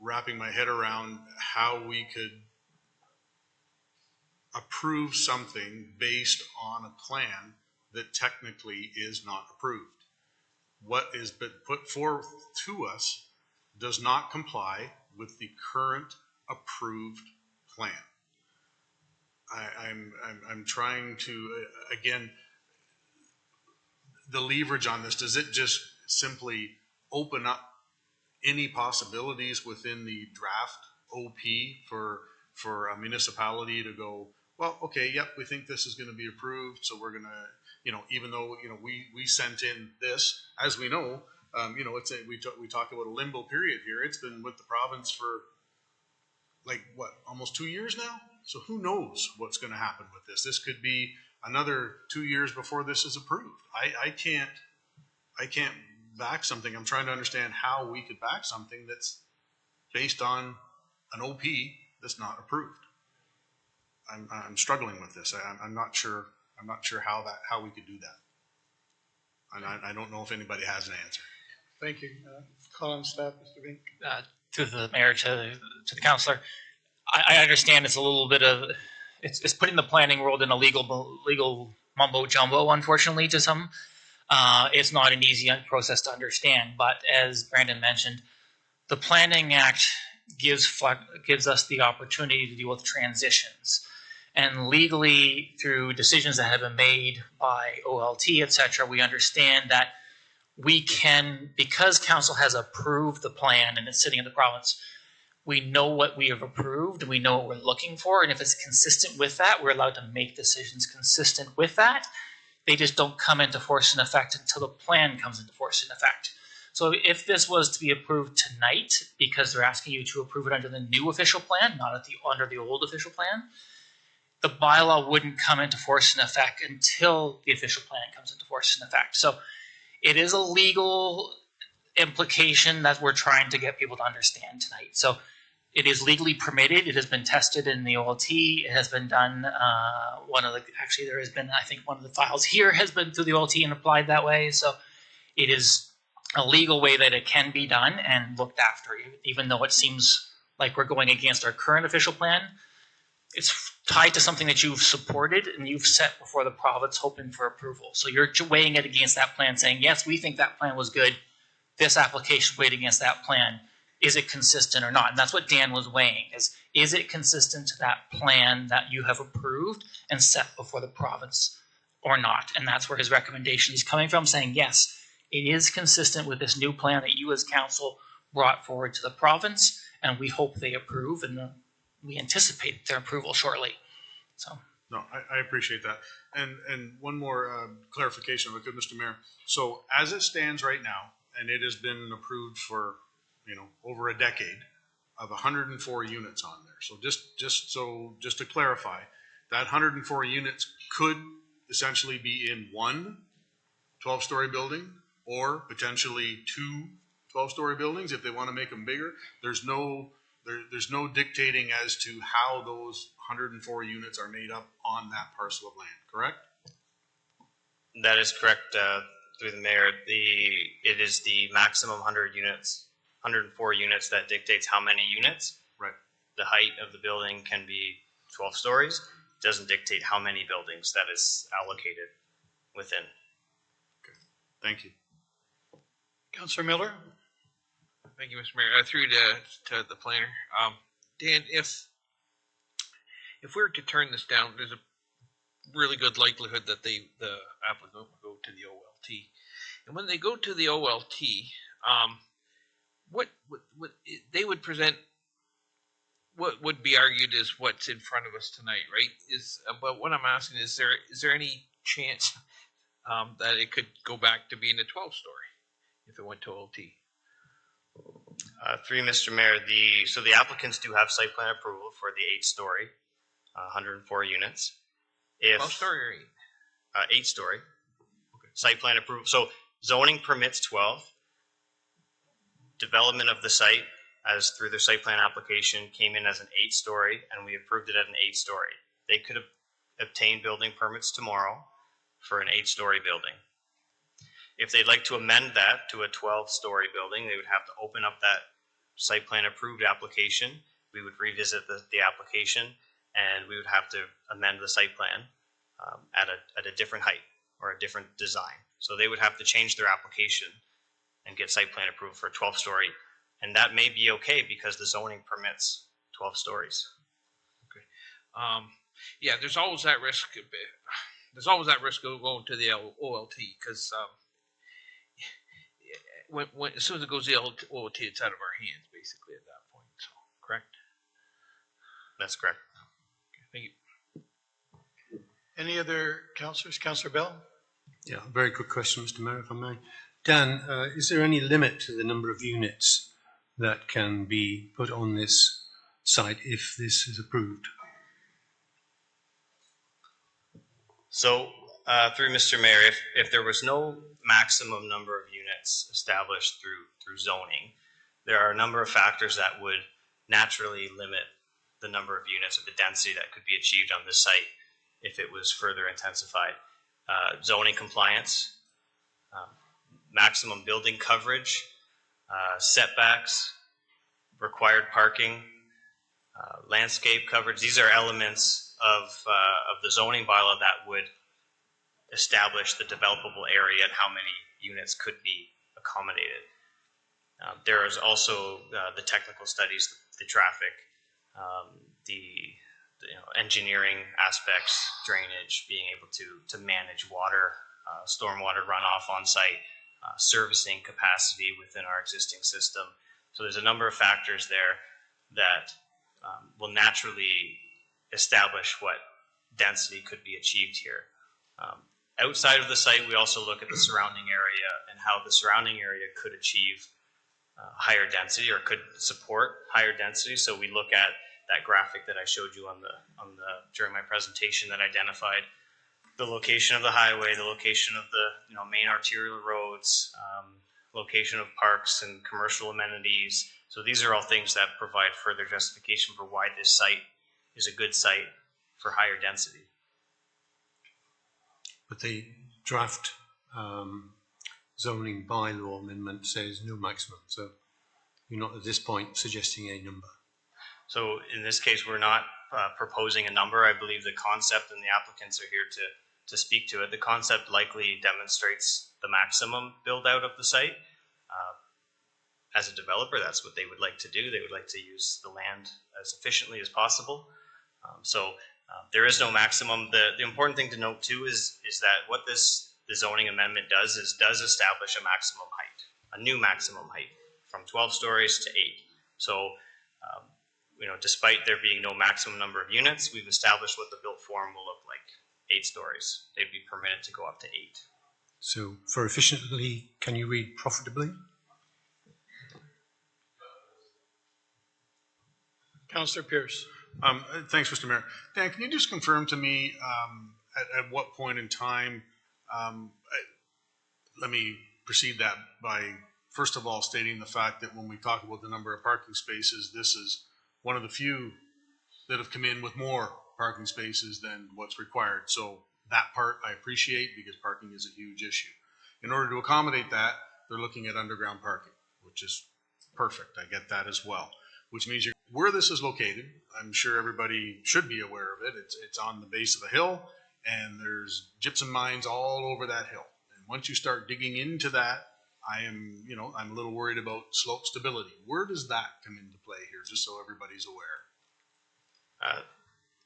wrapping my head around how we could approve something based on a plan that technically is not approved. What is been put forth to us does not comply with the current approved plan. I'm trying to, again, the leverage on this, does it just simply open up any possibilities within the draft OP for a municipality to go, well, okay, yep, we think this is going to be approved, so we're going to, you know, even though, you know, we sent in this, as we know, you know, it's we talk about a limbo period here. It's been with the province for like what, almost 2 years now. So who knows what's going to happen with this? This could be another 2 years before this is approved. I can't back something. I'm trying to understand how we could back something that's based on an OP that's not approved. I'm struggling with this. I'm not sure how we could do that. And I don't know if anybody has an answer. Thank you. Call on staff, Mr. Vink. To the mayor, to the councillor, I understand it's a little bit of, it's putting the planning world in a legal mumbo jumbo, unfortunately, to some. It's not an easy process to understand, but as Brandon mentioned, the Planning Act gives us the opportunity to deal with transitions. And legally, through decisions that have been made by OLT, et cetera, we understand that we can, because council has approved the plan and it's sitting in the province, we know what we have approved and we know what we're looking for. And if it's consistent with that, we're allowed to make decisions consistent with that. They just don't come into force and effect until the plan comes into force and effect. So if this was to be approved tonight, because they're asking you to approve it under the new official plan, not under the old official plan, the bylaw wouldn't come into force and effect until the official plan comes into force and effect. So it is a legal implication that we're trying to get people to understand tonight. So it is legally permitted. It has been tested in the OLT. It has been done. There has been, I think, one of the files here has been through the OLT and applied that way. So it is a legal way that it can be done and looked after, even though it seems like we're going against our current official plan. It's tied to something that you've supported and you've set before the province hoping for approval. So you're weighing it against that plan saying, yes, we think that plan was good. This application weighed against that plan. Is it consistent or not? And that's what Dan was weighing, is it consistent to that plan that you have approved and set before the province or not? And that's where his recommendation is coming from, saying, yes, it is consistent with this new plan that you as council brought forward to the province, and we hope they approve, and we anticipate their approval shortly. So. No, I appreciate that. And one more clarification, if I could, Mr. Mayor. So as it stands right now, and it has been approved for, you know, over a decade, of 104 units on there. So just to clarify, that 104 units could essentially be in one 12-story building or potentially two 12-story buildings if they want to make them bigger. There's no dictating as to how those 104 units are made up on that parcel of land, correct? That is correct, through the mayor. It is the maximum 104 units that dictates how many units. Right. The height of the building can be 12 stories. It doesn't dictate how many buildings that is allocated within. Okay, thank you. Councillor Miller? Thank you, Mr. Mayor. Through to the planner. Dan, if we were to turn this down, there's a really good likelihood that the applicant will go to the OLT. And when they go to the OLT, what they would present, what would be argued is what's in front of us tonight, right? But what I'm asking is there any chance that it could go back to being a 12-story if it went to OLT? Through Mr. Mayor, the applicants do have site plan approval for the 8-story, 104 units. 12-story or 8? 8-story. Okay. Site plan approval. So zoning permits 12. Development of the site, as through their site plan application, came in as an 8-story, and we approved it at an 8-story. They could have obtained building permits tomorrow for an 8-story building. If they'd like to amend that to a 12-story building, they would have to open up that site plan approved application. We would revisit the application, and we would have to amend the site plan at a different height or a different design. So they would have to change their application and get site plan approval for a 12-story And that may be okay because the zoning permits 12 stories. Yeah, there's always that risk. There's always that risk of going to the OLT because when as soon as it goes to the OLT, it's out of our hands basically at that point. So, correct? That's correct. Okay, thank you. Any other councillors? Councillor Bell? Yeah, very good question, Mr. Mayor, if I may. Dan, is there any limit to the number of units that can be put on this site if this is approved? So, through Mr. Mayor, if there was no maximum number of units established through zoning, there are a number of factors that would naturally limit the number of units or the density that could be achieved on this site if it was further intensified. Zoning compliance, maximum building coverage, setbacks, required parking, landscape coverage. These are elements of the zoning bylaw that would establish the developable area and how many units could be accommodated. There is also the technical studies, the traffic, the engineering aspects, drainage, being able to manage water, stormwater runoff on site, servicing capacity within our existing system. So there's a number of factors there that will naturally establish what density could be achieved here. Outside of the site, we also look at the surrounding area and how the surrounding area could achieve higher density or could support higher density. So we look at that graphic that I showed you during my presentation that identified the location of the highway, the location of the main arterial roads, location of parks and commercial amenities. So these are all things that provide further justification for why this site is a good site for higher density. But the draft zoning bylaw amendment says no maximum, so you're not at this point suggesting a number. So in this case, we're not proposing a number. I believe the concept, and the applicants are here to speak to it, the concept likely demonstrates the maximum build out of the site. As a developer, that's what they would like to do. They would like to use the land as efficiently as possible. There is no maximum. The important thing to note too is that what the zoning amendment does establish a maximum height, a new maximum height from 12 stories to 8. So, despite there being no maximum number of units, we've established what the built form will look like, 8 stories. They'd be permitted to go up to 8. So for efficiently, can you read profitably? Councillor Pierce. Thanks, Mr. Mayor. Dan, can you just confirm to me at what point in time, let me precede that by first of all stating the fact that when we talk about the number of parking spaces, this is one of the few that have come in with more parking spaces than what's required. So that part I appreciate because parking is a huge issue. In order to accommodate that, they're looking at underground parking, which is perfect. I get that as well, which means where this is located, I'm sure everybody should be aware of it. It's on the base of a hill, and there's gypsum mines all over that hill. And once you start digging into that, I'm a little worried about slope stability. Where does that come into play here, just so everybody's aware?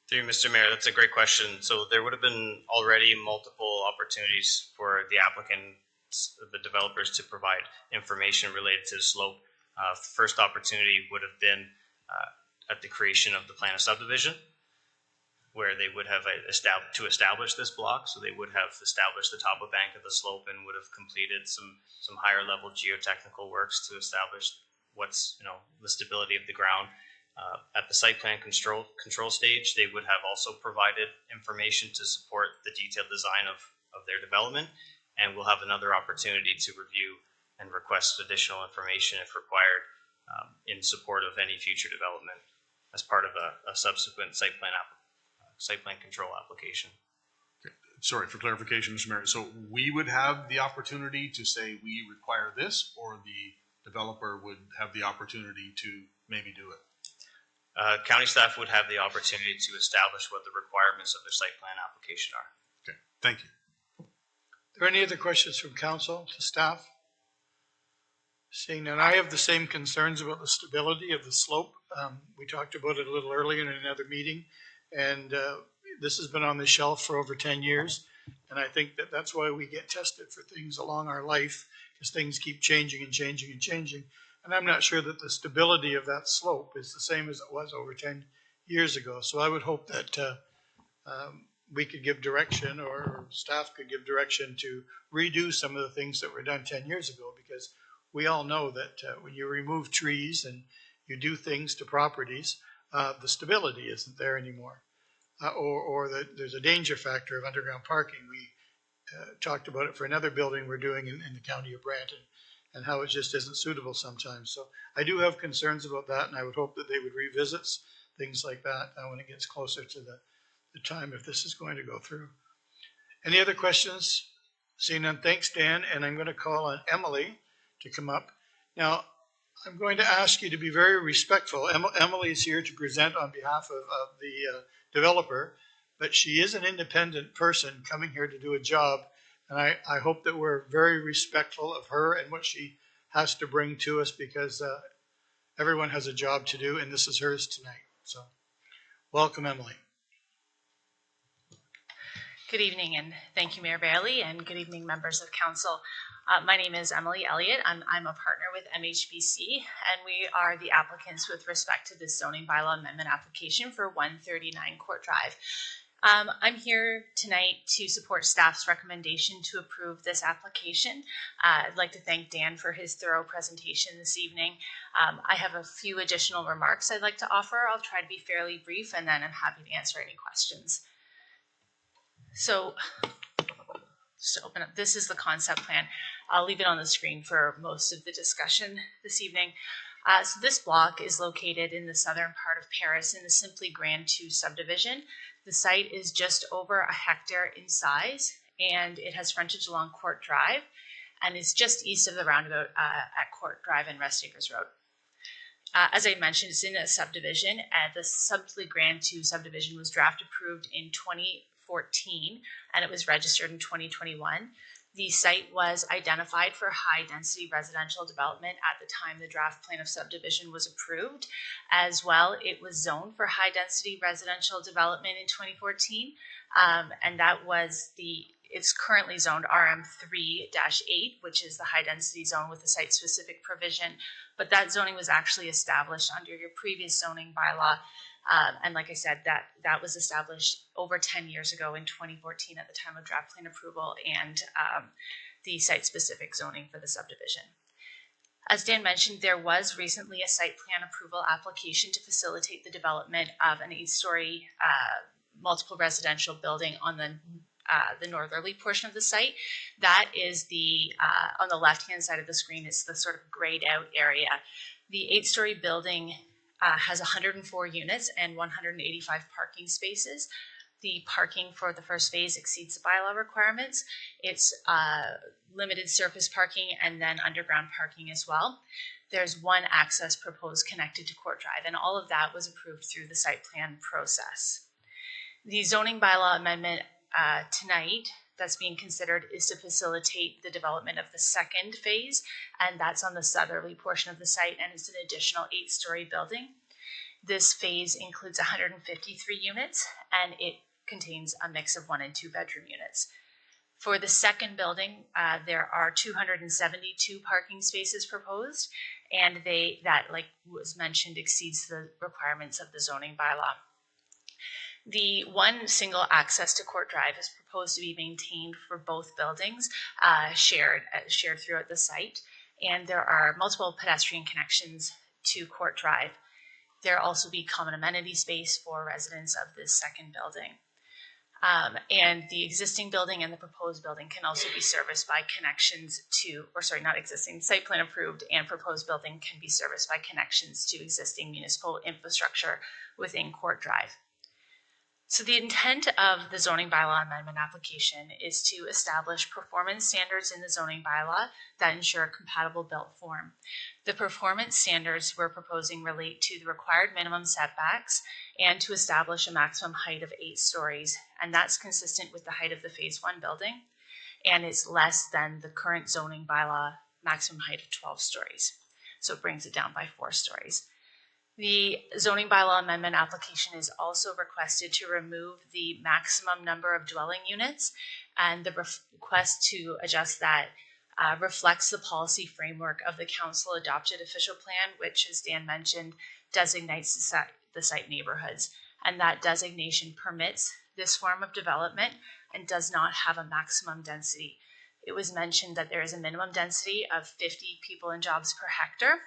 Through Mr. Mayor, that's a great question. So there would have been already multiple opportunities for the applicants, the developers, to provide information related to the slope. First opportunity would have been at the creation of the plan of subdivision, where they would have established this block. So they would have established the top of bank of the slope and would have completed some higher level geotechnical works to establish what's the stability of the ground. At the site plan control stage, they would have also provided information to support the detailed design of their development, and we'll have another opportunity to review and request additional information if required in support of any future development as part of a subsequent site plan control application. Okay. Sorry for clarification, Mr. Mayor. So we would have the opportunity to say we require this, or the developer would have the opportunity to maybe do it? County staff would have the opportunity to establish what the requirements of their site plan application are. Okay, thank you. Are there any other questions from council to staff? Seeing none, I have the same concerns about the stability of the slope. We talked about it a little earlier in another meeting, and this has been on the shelf for over 10 years. And I think that that's why we get tested for things along our life, because things keep changing and changing and changing. And I'm not sure that the stability of that slope is the same as it was over 10 years ago. So I would hope that we could give direction, or staff could give direction to redo some of the things that were done 10 years ago, because we all know that when you remove trees and you do things to properties, the stability isn't there anymore. Or that there's a danger factor of underground parking. We talked about it for another building we're doing in the county of Brant, and how it just isn't suitable sometimes. So I do have concerns about that, and I would hope that they would revisit things like that when it gets closer to the time if this is going to go through. Any other questions? Seeing none, thanks, Dan, and I'm going to call on Emily to come up. Now, I'm going to ask you to be very respectful. Emily is here to present on behalf of the developer, but she is an independent person coming here to do a job, and I hope that we're very respectful of her and what she has to bring to us, because everyone has a job to do, and this is hers tonight. So, welcome, Emily. Good evening, and thank you, Mayor Bailey, and good evening, members of council. My name is Emily Elliott. I'm a partner with MHBC, and we are the applicants with respect to this zoning bylaw amendment application for 139 Court Drive. I'm here tonight to support staff's recommendation to approve this application. I'd like to thank Dan for his thorough presentation this evening. I have a few additional remarks I'd like to offer. I'll try to be fairly brief, and then I'm happy to answer any questions. So, just to open up, this is the concept plan. I'll leave it on the screen for most of the discussion this evening. So this block is located in the southern part of Paris in the Simply Grand 2 subdivision. The site is just over a hectare in size, and it has frontage along Court Drive, and is just east of the roundabout at Court Drive and Rest Acres Road. As I mentioned, it's in a subdivision. The Simply Grand 2 subdivision was draft approved in 2014, and it was registered in 2021. The site was identified for high-density residential development at the time the draft plan of subdivision was approved. As well, it was zoned for high-density residential development in 2014, and that was it's currently zoned RM3-8, which is the high-density zone with a site-specific provision, but that zoning was actually established under your previous zoning bylaw. And like I said, that was established over 10 years ago in 2014 at the time of draft plan approval and the site-specific zoning for the subdivision. As Dan mentioned, there was recently a site plan approval application to facilitate the development of an 8-story multiple residential building on the northerly portion of the site. That is on the left-hand side of the screen, it's the sort of grayed out area. The 8-story building has 104 units and 185 parking spaces. The parking for the first phase exceeds the bylaw requirements. It's limited surface parking and then underground parking as well. There's one access proposed connected to Court Drive, and all of that was approved through the site plan process. The zoning bylaw amendment tonight that's being considered is to facilitate the development of the second phase, and that's on the southerly portion of the site, and it's an additional 8-story building. This phase includes 153 units, and it contains a mix of 1 and 2 bedroom units. For the second building, there are 272 parking spaces proposed, and that, like was mentioned, exceeds the requirements of the zoning bylaw. The one single access to Court Drive is proposed to be maintained for both buildings, shared throughout the site, and there are multiple pedestrian connections to Court Drive. There will also be common amenity space for residents of this second building. And the existing building and the proposed building can also be serviced by connections to, or sorry, not existing, site plan approved and proposed building can be serviced by connections to existing municipal infrastructure within Court Drive. So the intent of the zoning bylaw amendment application is to establish performance standards in the zoning bylaw that ensure a compatible built form. The performance standards we're proposing relate to the required minimum setbacks and to establish a maximum height of 8 stories, and that's consistent with the height of the Phase 1 building, and it's less than the current zoning bylaw maximum height of 12 stories. So it brings it down by 4 stories. The zoning bylaw amendment application is also requested to remove the maximum number of dwelling units, and the request to adjust that reflects the policy framework of the council adopted official plan, which, as Dan mentioned, designates the site neighborhoods. And that designation permits this form of development and does not have a maximum density. It was mentioned that there is a minimum density of 50 people and jobs per hectare.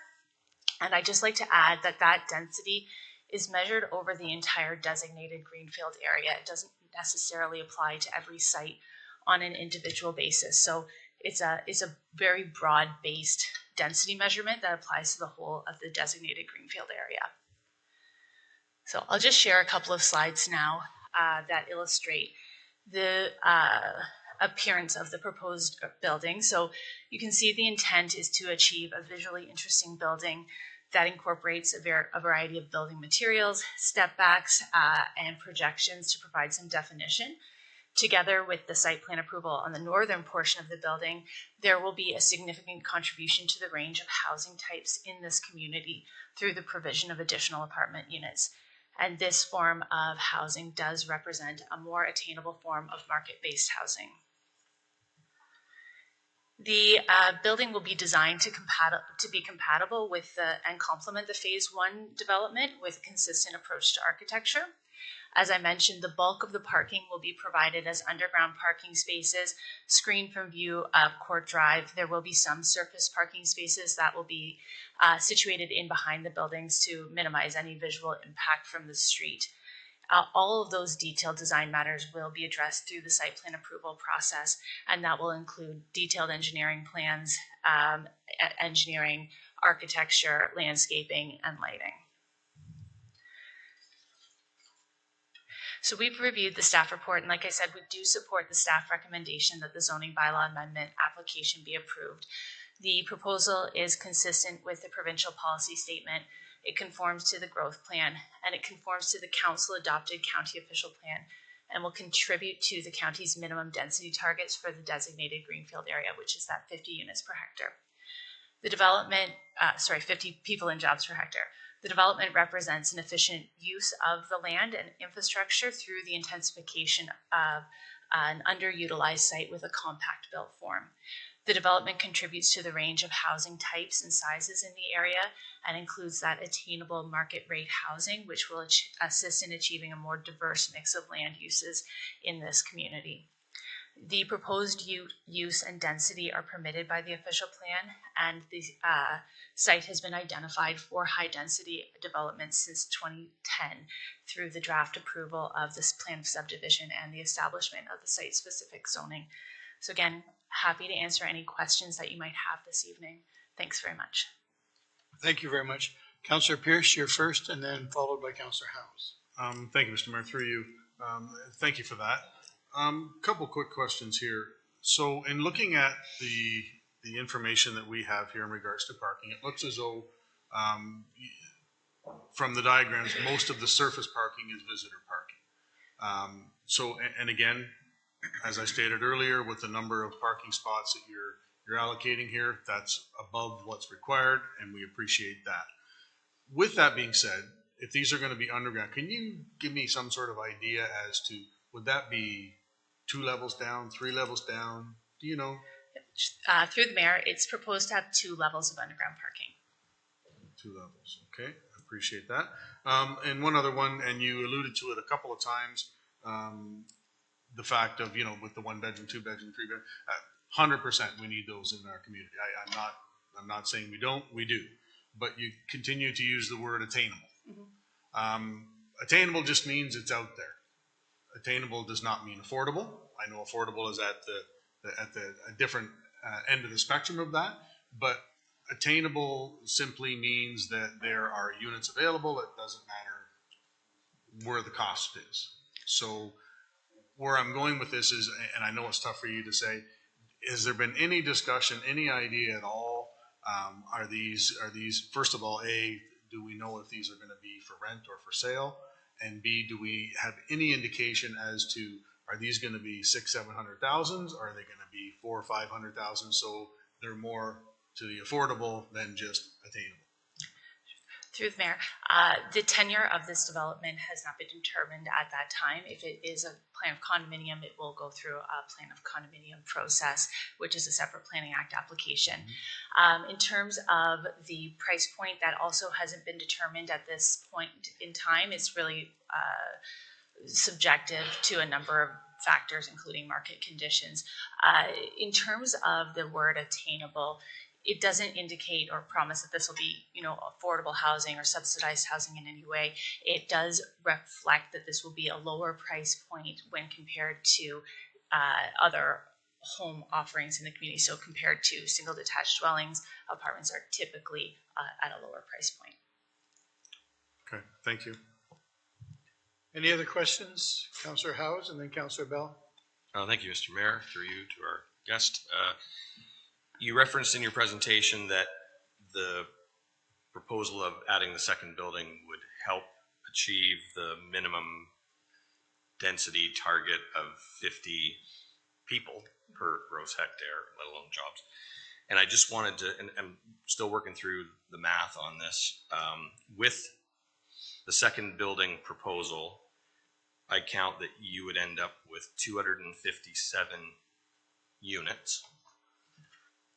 And I'd just like to add that that density is measured over the entire designated greenfield area. It doesn't necessarily apply to every site on an individual basis. So it's a very broad-based density measurement that applies to the whole of the designated greenfield area. So I'll just share a couple of slides now that illustrate the appearance of the proposed building. So you can see the intent is to achieve a visually interesting building that incorporates a variety of building materials, step backs, and projections to provide some definition. Together with the site plan approval on the northern portion of the building, there will be a significant contribution to the range of housing types in this community through the provision of additional apartment units. And this form of housing does represent a more attainable form of market-based housing. The building will be designed to be compatible with and complement the Phase 1 development with a consistent approach to architecture. As I mentioned, the bulk of the parking will be provided as underground parking spaces, screened from view of Court Drive. There will be some surface parking spaces that will be situated in behind the buildings to minimize any visual impact from the street. All of those detailed design matters will be addressed through the site plan approval process, and that will include detailed engineering plans, engineering, architecture, landscaping, and lighting. So we've reviewed the staff report, and like I said, we do support the staff recommendation that the zoning bylaw amendment application be approved. The proposal is consistent with the provincial policy statement. It conforms to the growth plan, and it conforms to the council adopted county official plan, and will contribute to the county's minimum density targets for the designated greenfield area, which is that 50 units per hectare. The development, 50 people and jobs per hectare. The development represents an efficient use of the land and infrastructure through the intensification of an underutilized site with a compact built form. The development contributes to the range of housing types and sizes in the area and includes that attainable market rate housing, which will assist in achieving a more diverse mix of land uses in this community. The proposed use and density are permitted by the official plan, and the site has been identified for high density development since 2010 through the draft approval of this plan of subdivision and the establishment of the site specific zoning. So again, happy to answer any questions that you might have this evening. Thanks very much. Thank you very much. Councillor Pierce, you're first, and then followed by Councillor House. Thank you, Mr. Mayor, through you. Thank you for that. Couple quick questions here. So in looking at the information that we have here in regards to parking, it looks as though from the diagrams, most of the surface parking is visitor parking. And again, as I stated earlier, with the number of parking spots that you're allocating here, that's above what's required, and we appreciate that. With that being said, if these are going to be underground, can you give me some sort of idea as to, would that be 2 levels down, 3 levels down? Do you know? Through the mayor, it's proposed to have 2 levels of underground parking. 2 levels, okay, I appreciate that. And one other one, and you alluded to it a couple of times, the fact of, with the 1 bedroom, 2 bedroom, 3 bedroom, 100% we need those in our community. I'm not saying we don't, we do, but you continue to use the word attainable. Mm-hmm. Attainable just means it's out there. Attainable does not mean affordable. I know affordable is at a different end of the spectrum of that, but attainable simply means that there are units available. It doesn't matter where the cost is. So where I'm going with this is, and I know it's tough for you to say, has there been any discussion, any idea at all? Are these, first of all, A, do we know if these are going to be for rent or for sale? And B, do we have any indication as to, are these going to be 600,000, 700,000? Are they going to be 400,000 or 500,000? So they're more to the affordable than just attainable. Through the mayor, the tenure of this development has not been determined at that time. If it is a plan of condominium, it will go through a plan of condominium process, which is a separate Planning Act application. In terms of the price point, that also hasn't been determined at this point in time. It's really subjective to a number of factors, including market conditions. In terms of the word attainable, it doesn't indicate or promise that this will be, affordable housing or subsidized housing in any way. It does reflect that this will be a lower price point when compared to other home offerings in the community. So compared to single detached dwellings, apartments are typically at a lower price point. Okay, thank you. Any other questions? Councillor Howes and then Councillor Bell. Thank you, Mr. Mayor. Through you to our guest. You referenced in your presentation that the proposal of adding the second building would help achieve the minimum density target of 50 people per gross hectare, let alone jobs. And I just wanted to, and I'm still working through the math on this, with the second building proposal, I count that you would end up with 257 units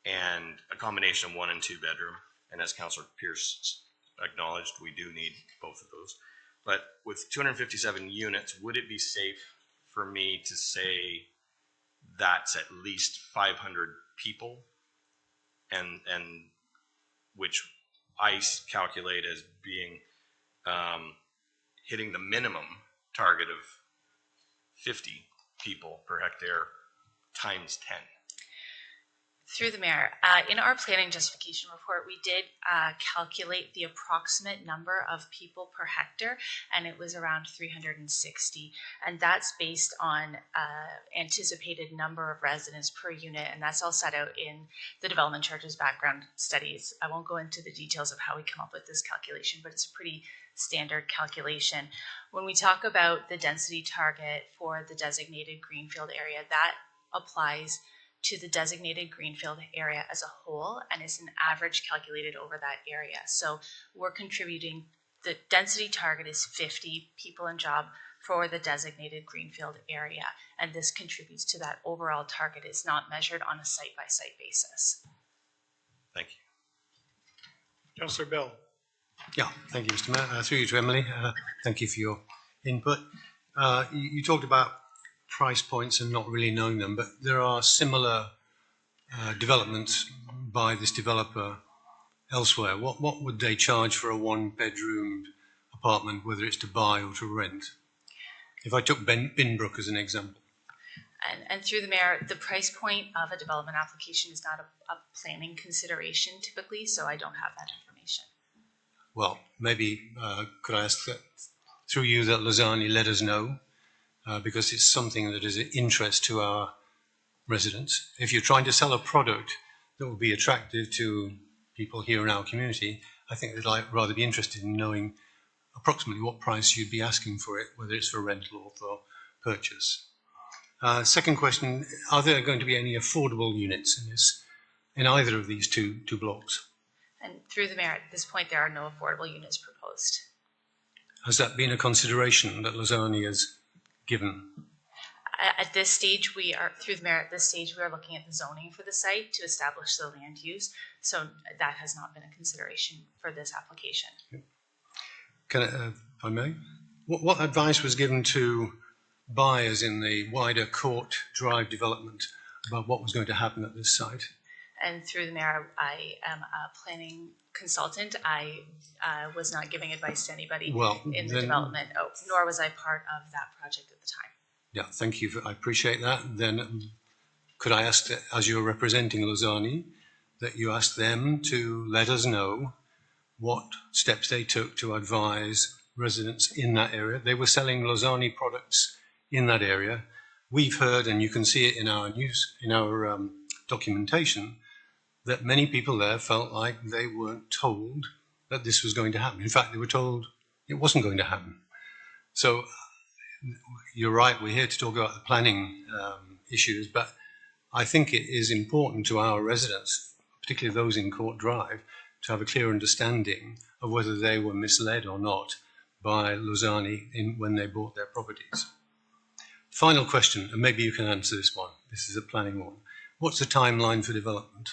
and a combination of 1 and 2 bedroom. And as Councillor Pierce acknowledged, we do need both of those. But with 257 units, would it be safe for me to say that's at least 500 people, and which I calculate as being hitting the minimum target of 50 people per hectare times 10? Through the mayor, in our planning justification report, we did calculate the approximate number of people per hectare, and it was around 360. And that's based on anticipated number of residents per unit, and that's all set out in the development charges background studies. I won't go into the details of how we come up with this calculation, but it's a pretty standard calculation. When we talk about the density target for the designated greenfield area, that applies to the designated greenfield area as a whole, and it's an average calculated over that area. So we're contributing, the density target is 50 people and job for the designated greenfield area, and this contributes to that overall target. It's not measured on a site-by-site basis. Thank you. Councillor Bell. Yeah, thank you, Mr. Mayor. Through you to Emily, thank you for your input. You talked about price points and not really knowing them, but there are similar developments by this developer elsewhere. What would they charge for a 1-bedroom apartment, whether it's to buy or to rent? If I took Binbrook as an example. And through the mayor, the price point of a development application is not a planning consideration typically, so I don't have that information. Well, maybe could I ask that through you that Lozani let us know, because it's something that is of interest to our residents. If you're trying to sell a product that will be attractive to people here in our community, I think they'd rather be interested in knowing approximately what price you'd be asking for it, whether it's for rental or for purchase. Second question, are there going to be any affordable units in either of these two blocks? And through the mayor, at this point, there are no affordable units proposed. Has that been a consideration that Lozani has given? At this stage, through the mayor, at this stage, we are looking at the zoning for the site to establish the land use. So that has not been a consideration for this application. Can I, if I may? What advice was given to buyers in the wider Court Drive development about what was going to happen at this site? And through the mayor, I am a planning consultant. I was not giving advice to anybody in the development, nor was I part of that project at the time. Yeah, thank you. I appreciate that. Then could I ask that, as you're representing Lozani, that you ask them to let us know what steps they took to advise residents in that area? They were selling Lozani products in that area. We've heard, and you can see it in our documentation, that many people there felt like they weren't told that this was going to happen. In fact, they were told it wasn't going to happen. So you're right, we're here to talk about the planning issues, but I think it is important to our residents, particularly those in Court Drive, to have a clear understanding of whether they were misled or not by Lozani when they bought their properties. Final question, and maybe you can answer this one. This is a planning one. What's the timeline for development?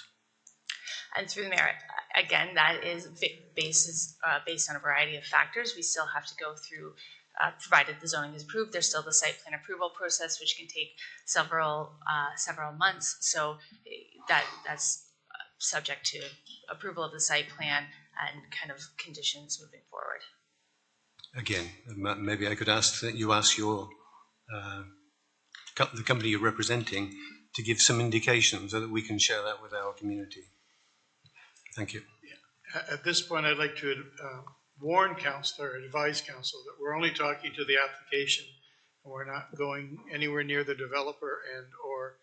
And through the mayor, again, that is based on a variety of factors. We still have to go through, provided the zoning is approved, there's still the site plan approval process, which can take several months. So that's subject to approval of the site plan and kind of conditions moving forward. Again, maybe I could ask that you ask your the company you're representing to give some indication so that we can share that with our community. Thank you. Yeah. At this point, I'd like to warn council or advise council that we're only talking to the application and we're not going anywhere near the developer and or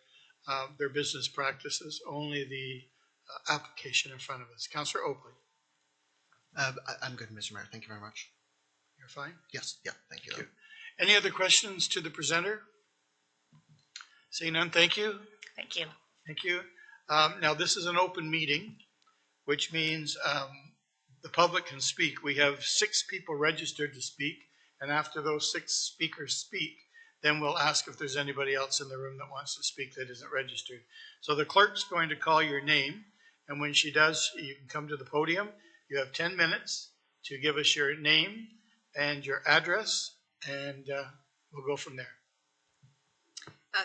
their business practices, only the application in front of us. Councillor Oakley. I'm good, Mr. Mayor. Thank you very much. You're fine? Yes. Yeah. Thank you. Thank you. Any other questions to the presenter? Seeing none, thank you. Thank you. Thank you. Now, this is an open meeting, which means the public can speak. We have 6 people registered to speak, and after those 6 speakers speak, then we'll ask if there's anybody else in the room that wants to speak that isn't registered. So the clerk's going to call your name, and when she does, you can come to the podium. You have 10 minutes to give us your name and your address, and we'll go from there.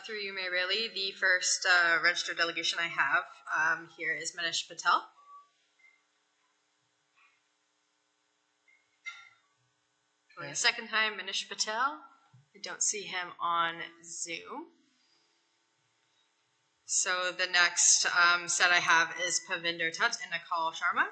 Through you, Mayor Bailey, the first registered delegation I have here is Manish Patel. Going a second time, Manish Patel. I don't see him on Zoom. So the next set I have is Pavinder Tut and Nakal Sharma.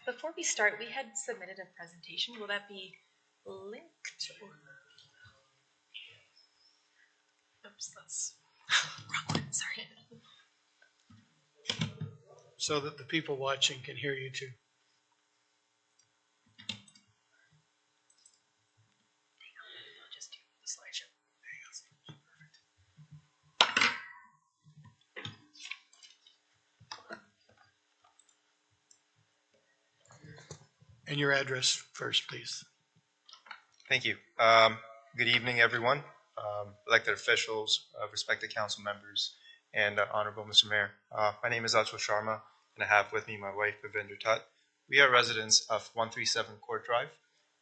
Before we start, we had submitted a presentation. Will that be linked? Or... Oops, that's wrong one. Sorry. So that the people watching can hear you too. I'll just do the slideshow. And your address first, please. Thank you. Good evening, everyone. Elected officials, respected council members, and Honorable Mr. Mayor. My name is Achal Sharma, and I have with me my wife, Pavinder Tut. We are residents of 137 Court Drive,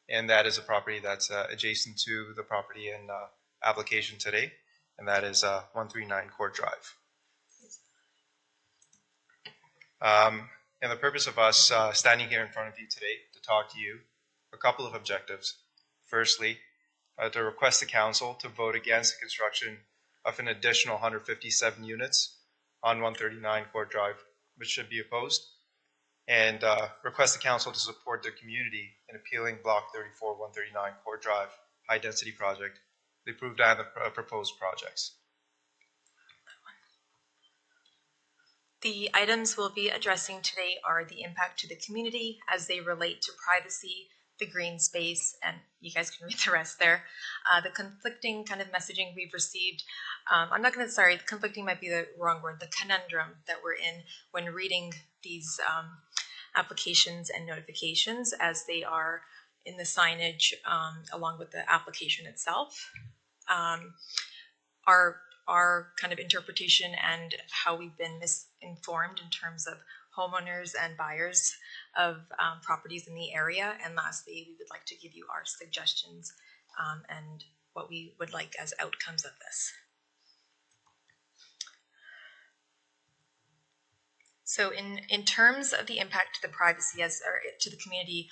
and that is a property that's adjacent to the property in application today, and that is 139 Court Drive. And the purpose of us standing here in front of you today to talk to you, a couple of objectives. Firstly, to request the council to vote against the construction of an additional 157 units on 139 Court Drive, which should be opposed, and request the council to support the community in appealing Block 34, 139 Court Drive High Density Project, the approved and the proposed projects. The items we'll be addressing today are the impact to the community as they relate to privacy, the green space, and you guys can read the rest there. The conflicting kind of messaging we've received. Conflicting might be the wrong word, the conundrum that we're in when reading these applications and notifications as they are in the signage along with the application itself. Our kind of interpretation and how we've been misinformed in terms of homeowners and buyers of properties in the area. And lastly, we would like to give you our suggestions and what we would like as outcomes of this. So in terms of the impact to the privacy or to the community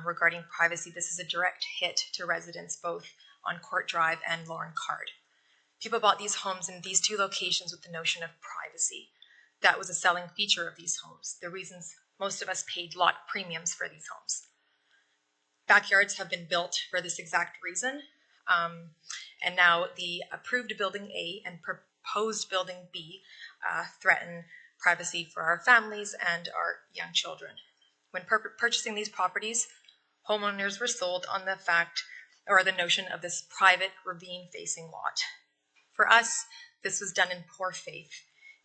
regarding privacy, this is a direct hit to residents both on Court Drive and Lauren Card. People bought these homes in these 2 locations with the notion of privacy. That was a selling feature of these homes, the reasons most of us paid lot premiums for these homes. Backyards have been built for this exact reason. And now the approved building A and proposed building B threaten privacy for our families and our young children. When purchasing these properties, homeowners were sold on the fact or the notion of this private ravine-facing lot. For us, this was done in poor faith.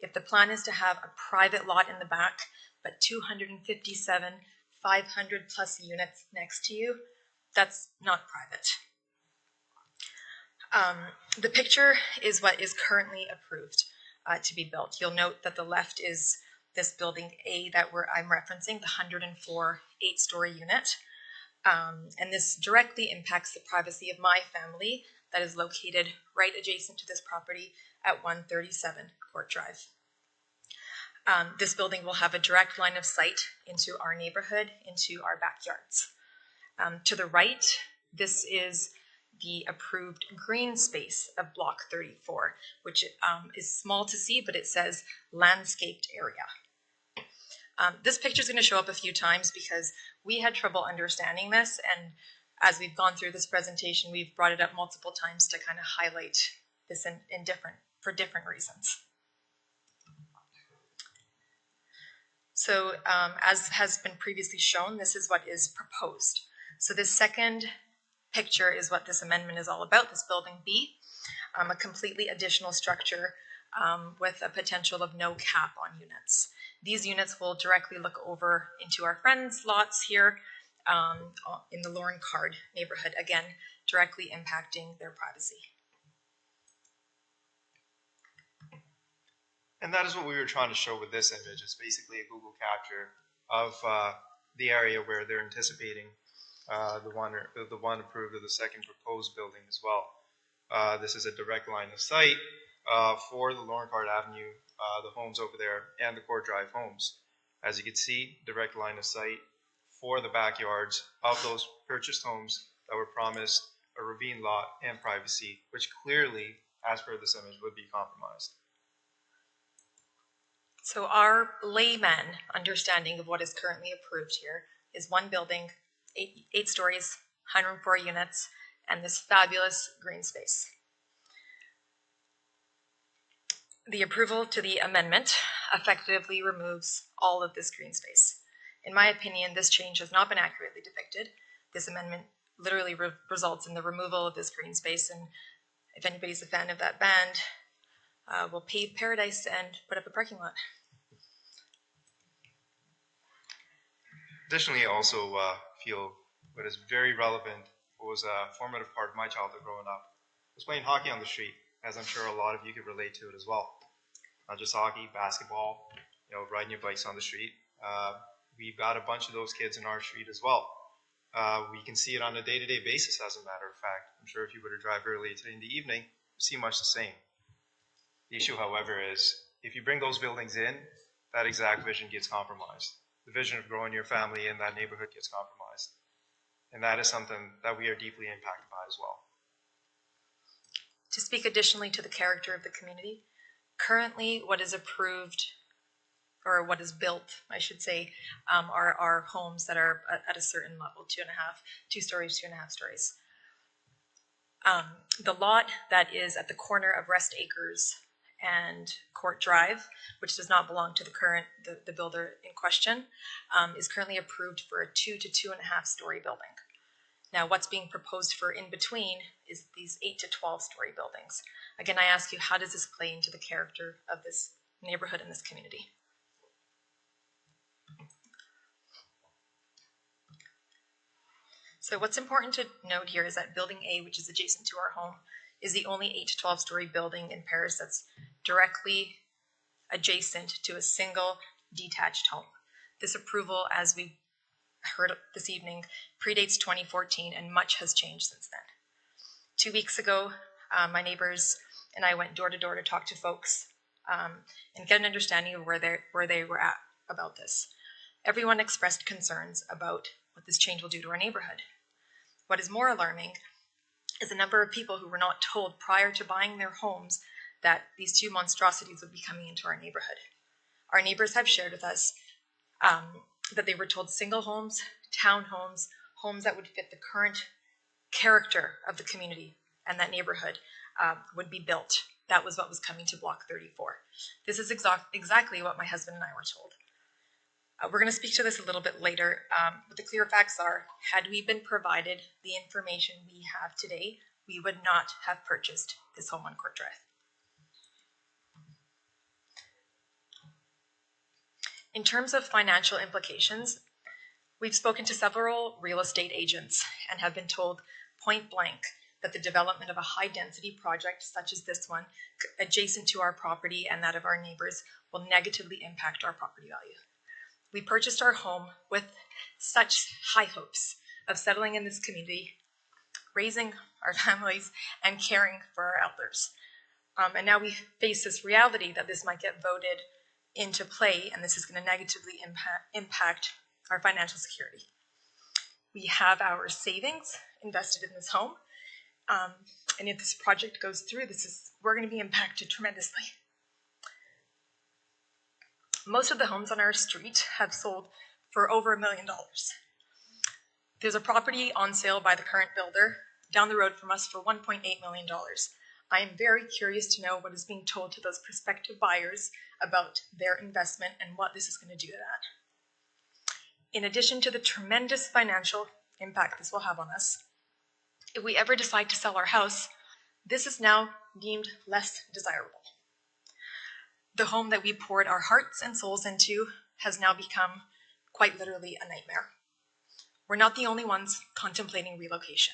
If the plan is to have a private lot in the back, but 257, 500 plus units next to you, that's not private. The picture is what is currently approved to be built. You'll note that the left is this building A that I'm referencing, the 104 8-story unit. And this directly impacts the privacy of my family that is located right adjacent to this property at 137 Court Drive. This building will have a direct line of sight into our neighborhood, into our backyards. To the right, this is the approved green space of Block 34, which is small to see, but it says landscaped area. This picture is going to show up a few times because we had trouble understanding this, and as we've gone through this presentation, we've brought it up multiple times to kind of highlight this for different reasons. So as has been previously shown, this is what is proposed. So this second picture is what this amendment is all about, this building B, a completely additional structure with a potential of no cap on units. These units will directly look over into our friends' lots here in the Lauren Card neighborhood, again, directly impacting their privacy. And that is what we were trying to show with this image. It's basically a Google capture of the area where they're anticipating the one approved of the second proposed building as well. This is a direct line of sight for the Lauren Card Avenue, the homes over there, and the Court Drive homes. As you can see, direct line of sight for the backyards of those purchased homes that were promised a ravine lot and privacy, which clearly, as per this image, would be compromised. So our layman understanding of what is currently approved here is one building, eight stories, 104 units, and this fabulous green space. The approval to the amendment effectively removes all of this green space. In my opinion, this change has not been accurately depicted. This amendment literally results in the removal of this green space, and if anybody's a fan of that band, we'll pave paradise and put up a parking lot. Additionally, I also feel what is very relevant, what was a formative part of my childhood growing up, was playing hockey on the street, as I'm sure a lot of you could relate to it as well. Not just hockey, basketball, riding your bikes on the street. We've got a bunch of those kids in our street as well. We can see it on a day-to-day basis, as a matter of fact. I'm sure if you were to drive early today in the evening, you see much the same. The issue, however, is if you bring those buildings in, that exact vision gets compromised. The vision of growing your family in that neighborhood gets compromised. And that is something that we are deeply impacted by as well. To speak additionally to the character of the community, currently what is approved, or what is built, I should say, are homes that are at a certain level, 2 stories, 2.5 stories. The lot that is at the corner of Rest Acres and Court Drive, which does not belong to the builder in question, is currently approved for a 2 to 2.5 story building. Now, what's being proposed for in between is these 8 to 12 story buildings. Again, I ask you, how does this play into the character of this neighborhood and this community? So what's important to note here is that Building A, which is adjacent to our home, is the only 8 to 12 story building in Paris that's directly adjacent to a single detached home. This approval, as we heard this evening, predates 2014, and much has changed since then. 2 weeks ago, my neighbors and I went door to door to talk to folks and get an understanding of where they were at about this. Everyone expressed concerns about what this change will do to our neighborhood. What is more alarming is the number of people who were not told prior to buying their homes that these two monstrosities would be coming into our neighborhood. Our neighbors have shared with us that they were told single homes, townhomes, homes that would fit the current character of the community and that neighborhood would be built. That was what was coming to Block 34. This is exactly what my husband and I were told. We're going to speak to this a little bit later, but the clear facts are, had we been provided the information we have today, we would not have purchased this home on Court Drive. In terms of financial implications, we've spoken to several real estate agents and have been told point blank that the development of a high density project such as this one, adjacent to our property and that of our neighbors, will negatively impact our property value. We purchased our home with such high hopes of settling in this community, raising our families, and caring for our elders. And now we face this reality that this might get voted into play, and this is going to negatively impact our financial security. We have our savings invested in this home, and if this project goes through, we're going to be impacted tremendously. Most of the homes on our street have sold for over $1 million. There's a property on sale by the current builder down the road from us for $1.8 million. I am very curious to know what is being told to those prospective buyers about their investment and what this is going to do to that. In addition to the tremendous financial impact this will have on us, if we ever decide to sell our house, this is now deemed less desirable. The home that we poured our hearts and souls into has now become quite literally a nightmare. We're not the only ones contemplating relocation.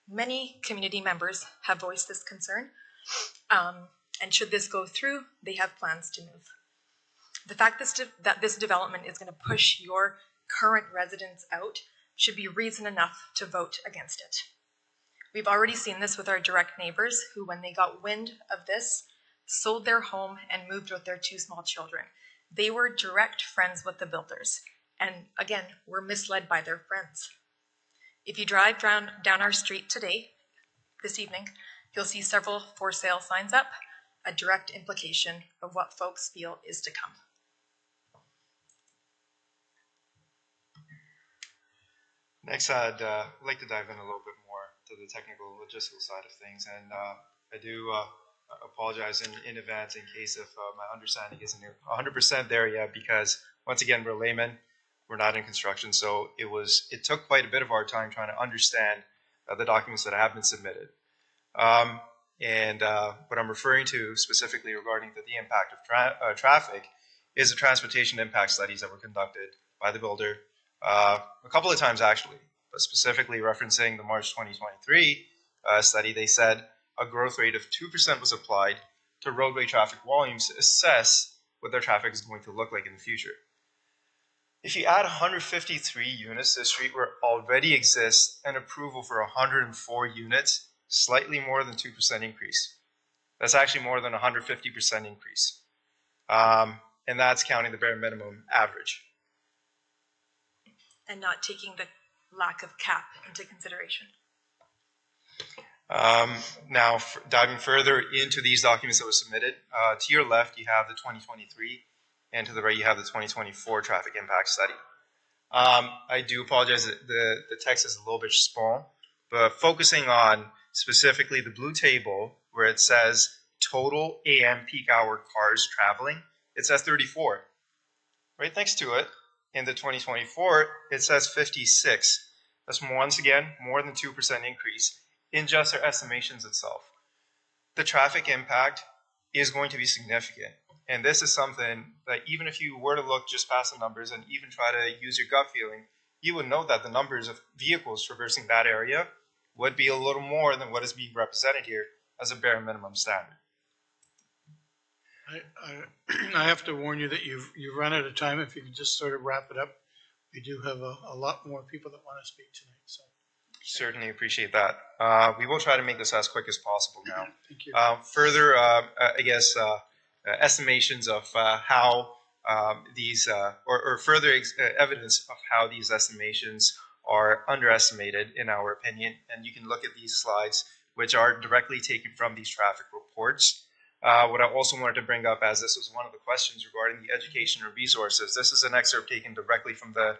Many community members have voiced this concern, and should this go through, they have plans to move. The fact that this development is going to push your current residents out should be reason enough to vote against it. We've already seen this with our direct neighbors who, when they got wind of this, sold their home and moved with their 2 small children. They were direct friends with the builders, and again, were misled by their friends. If you drive down our street today, this evening, you'll see several for sale signs up, a direct implication of what folks feel is to come. Next, I'd like to dive in a little bit more to the technical logistical side of things, and I do apologize in advance in case if my understanding isn't 100% there yet, because once again, we're laymen, we're not in construction, so it took quite a bit of our time trying to understand the documents that have been submitted. And what I'm referring to specifically regarding the impact of traffic is the transportation impact studies that were conducted by the builder a couple of times actually, but specifically referencing the March 2023 study. They said a growth rate of 2% was applied to roadway traffic volumes to assess what their traffic is going to look like in the future. If you add 153 units to the street where already exists an approval for 104 units, slightly more than 2% increase. That's actually more than 150% increase. And that's counting the bare minimum average. And not taking the lack of cap into consideration. Now, diving further into these documents that were submitted, to your left you have the 2023, and to the right you have the 2024 traffic impact study. I do apologize that the text is a little bit small, but focusing on specifically the blue table where it says total AM peak hour cars traveling, it says 34. Right next to it, in the 2024, it says 56. That's once again more than 2% increase in just their estimations itself. The traffic impact is going to be significant. And this is something that even if you were to look just past the numbers and even try to use your gut feeling, you would know that the numbers of vehicles traversing that area would be a little more than what is being represented here as a bare minimum standard. I have to warn you that you've run out of time. If you can just sort of wrap it up. We do have a lot more people that want to speak tonight. So certainly appreciate that. We will try to make this as quick as possible now. Thank you. Further, I guess, estimations of how these, or further evidence of how these estimations are underestimated in our opinion. And you can look at these slides, which are directly taken from these traffic reports. What I also wanted to bring up, as this was one of the questions regarding the education and resources, this is an excerpt taken directly from the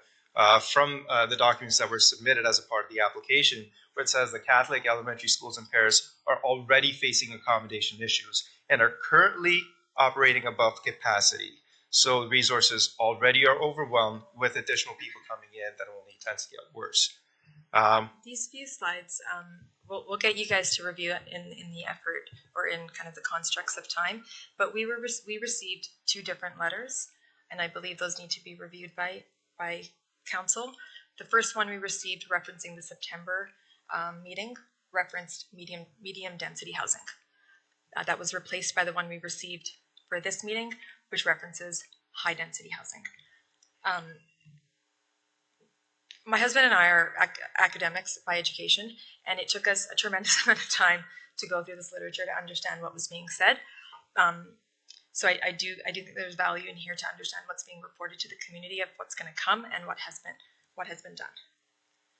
from the documents that were submitted as a part of the application, where it says the Catholic elementary schools in Paris are already facing accommodation issues and are currently operating above capacity. So resources already are overwhelmed with additional people coming in that only tends to get worse. These few slides, we'll get you guys to review it in the effort or in kind of the constructs of time. But we received 2 different letters, and I believe those need to be reviewed by council. The first one we received referencing the September meeting referenced medium density housing. That was replaced by the one we received for this meeting, which references high density housing. My husband and I are academics by education, and it took us a tremendous amount of time to go through this literature to understand what was being said. So I do think there's value in here to understand what's being reported to the community of what's going to come and what has been done.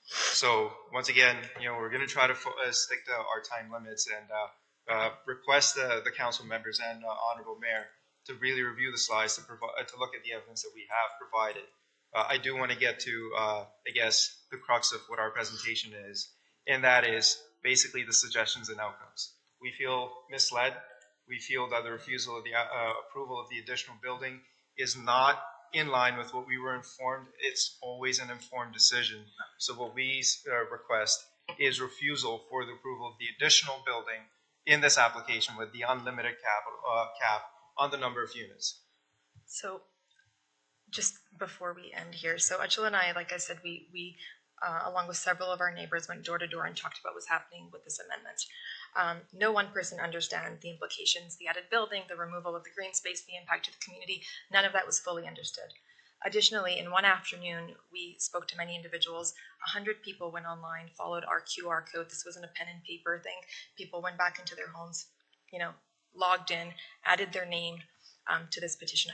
So once again, we're going to try to stick to our time limits and request the council members and honorable mayor to really review the slides to look at the evidence that we have provided. I do want to get to, I guess, the crux of what our presentation is, and that is basically the suggestions and outcomes. We feel misled. We feel that the refusal of the approval of the additional building is not in line with what we were informed. It's always an informed decision. So what we request is refusal for the approval of the additional building in this application with the unlimited cap on the number of units. So just before we end here, so Achal and I, like I said, we along with several of our neighbors, went door to door and talked about what's happening with this amendment. No one person understands the implications, the added building, the removal of the green space, the impact to the community. None of that was fully understood. Additionally, in one afternoon, we spoke to many individuals. 100 people went online, followed our QR code. This wasn't a pen and paper thing. People went back into their homes, logged in, added their name to this petition.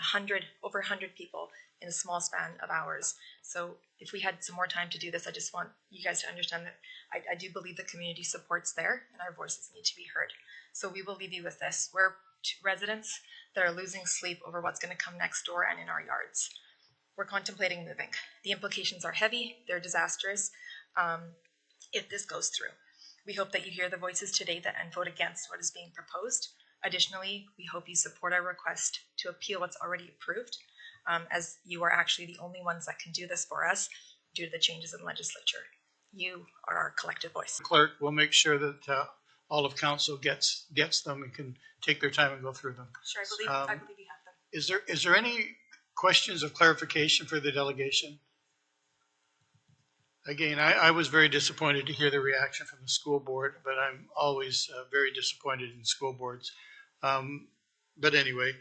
Over 100 people in a small span of hours. So if we had some more time to do this, I just want you guys to understand that I do believe the community support's there and our voices need to be heard. So we will leave you with this. We're residents that are losing sleep over what's going to come next door and in our yards. We're contemplating moving. The implications are heavy, they're disastrous if this goes through. We hope that you hear the voices today and vote against what is being proposed. Additionally, we hope you support our request to appeal what's already approved, as you are actually the only ones that can do this for us due to the changes in legislature. You are our collective voice. Clerk will make sure that all of council gets them and can take their time and go through them. Sure, I believe you have them. Is there any questions of clarification for the delegation? Again, I was very disappointed to hear the reaction from the school board, but I'm always very disappointed in school boards. But anyway,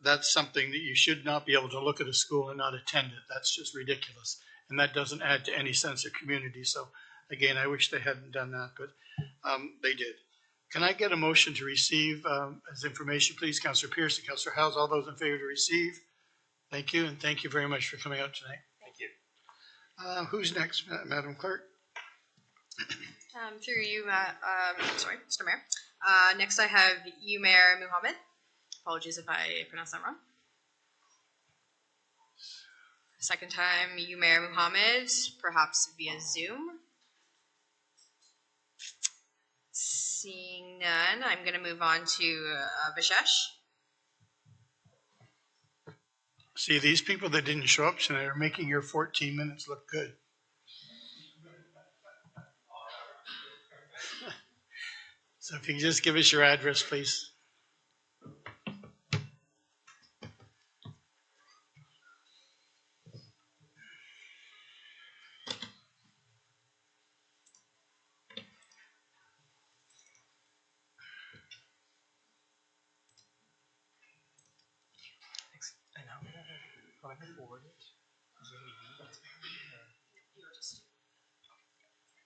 that's something that you should not be able to look at a school and not attend it. That's just ridiculous. And that doesn't add to any sense of community. So again, I wish they hadn't done that, but they did. Can I get a motion to receive as information, please? Councillor Pierce and Councillor Howes, all those in favor to receive? Thank you, and thank you very much for coming out tonight. Thank you. Who's next, Madam Clerk? Through you, Mr. Mayor. Next I have Umair Muhammad. Apologies if I pronounced that wrong. Second time, Umair Muhammad, perhaps via Zoom. Seeing none, I'm going to move on to Vishesh. See, these people that didn't show up tonight are making your 14 minutes look good. So if you can just give us your address, please.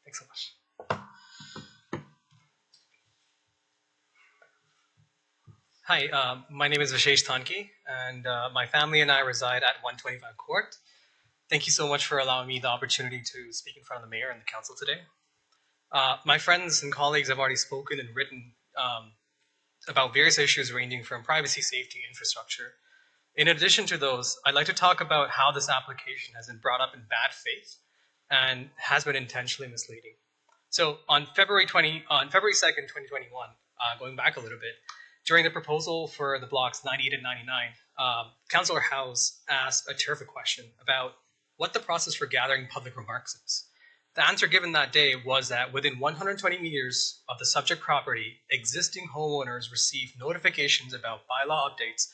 Thanks so much. Hi, my name is Vishesh Thanki, and my family and I reside at 125 Court. Thank you so much for allowing me the opportunity to speak in front of the mayor and the council today. My friends and colleagues have already spoken and written about various issues ranging from privacy, safety, infrastructure. In addition to those, I'd like to talk about how this application has been brought up in bad faith and has been intentionally misleading. So on February 2nd, 2021, going back a little bit, during the proposal for the blocks 98 and 99, Councillor House asked a terrific question about what the process for gathering public remarks is. The answer given that day was that within 120 meters of the subject property, existing homeowners receive notifications about bylaw updates,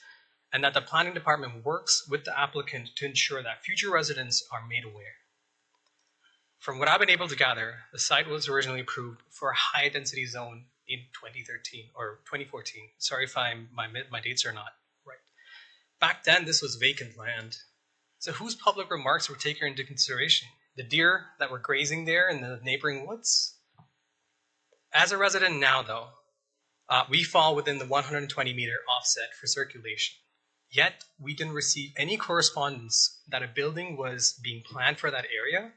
and that the planning department works with the applicant to ensure that future residents are made aware. From what I've been able to gather, the site was originally approved for a high density zone in 2013 or 2014. Sorry if my dates are not right. Back then, this was vacant land. So whose public remarks were taken into consideration? The deer that were grazing there in the neighboring woods? As a resident now, though, we fall within the 120-meter offset for circulation. Yet, we didn't receive any correspondence that a building was being planned for that area.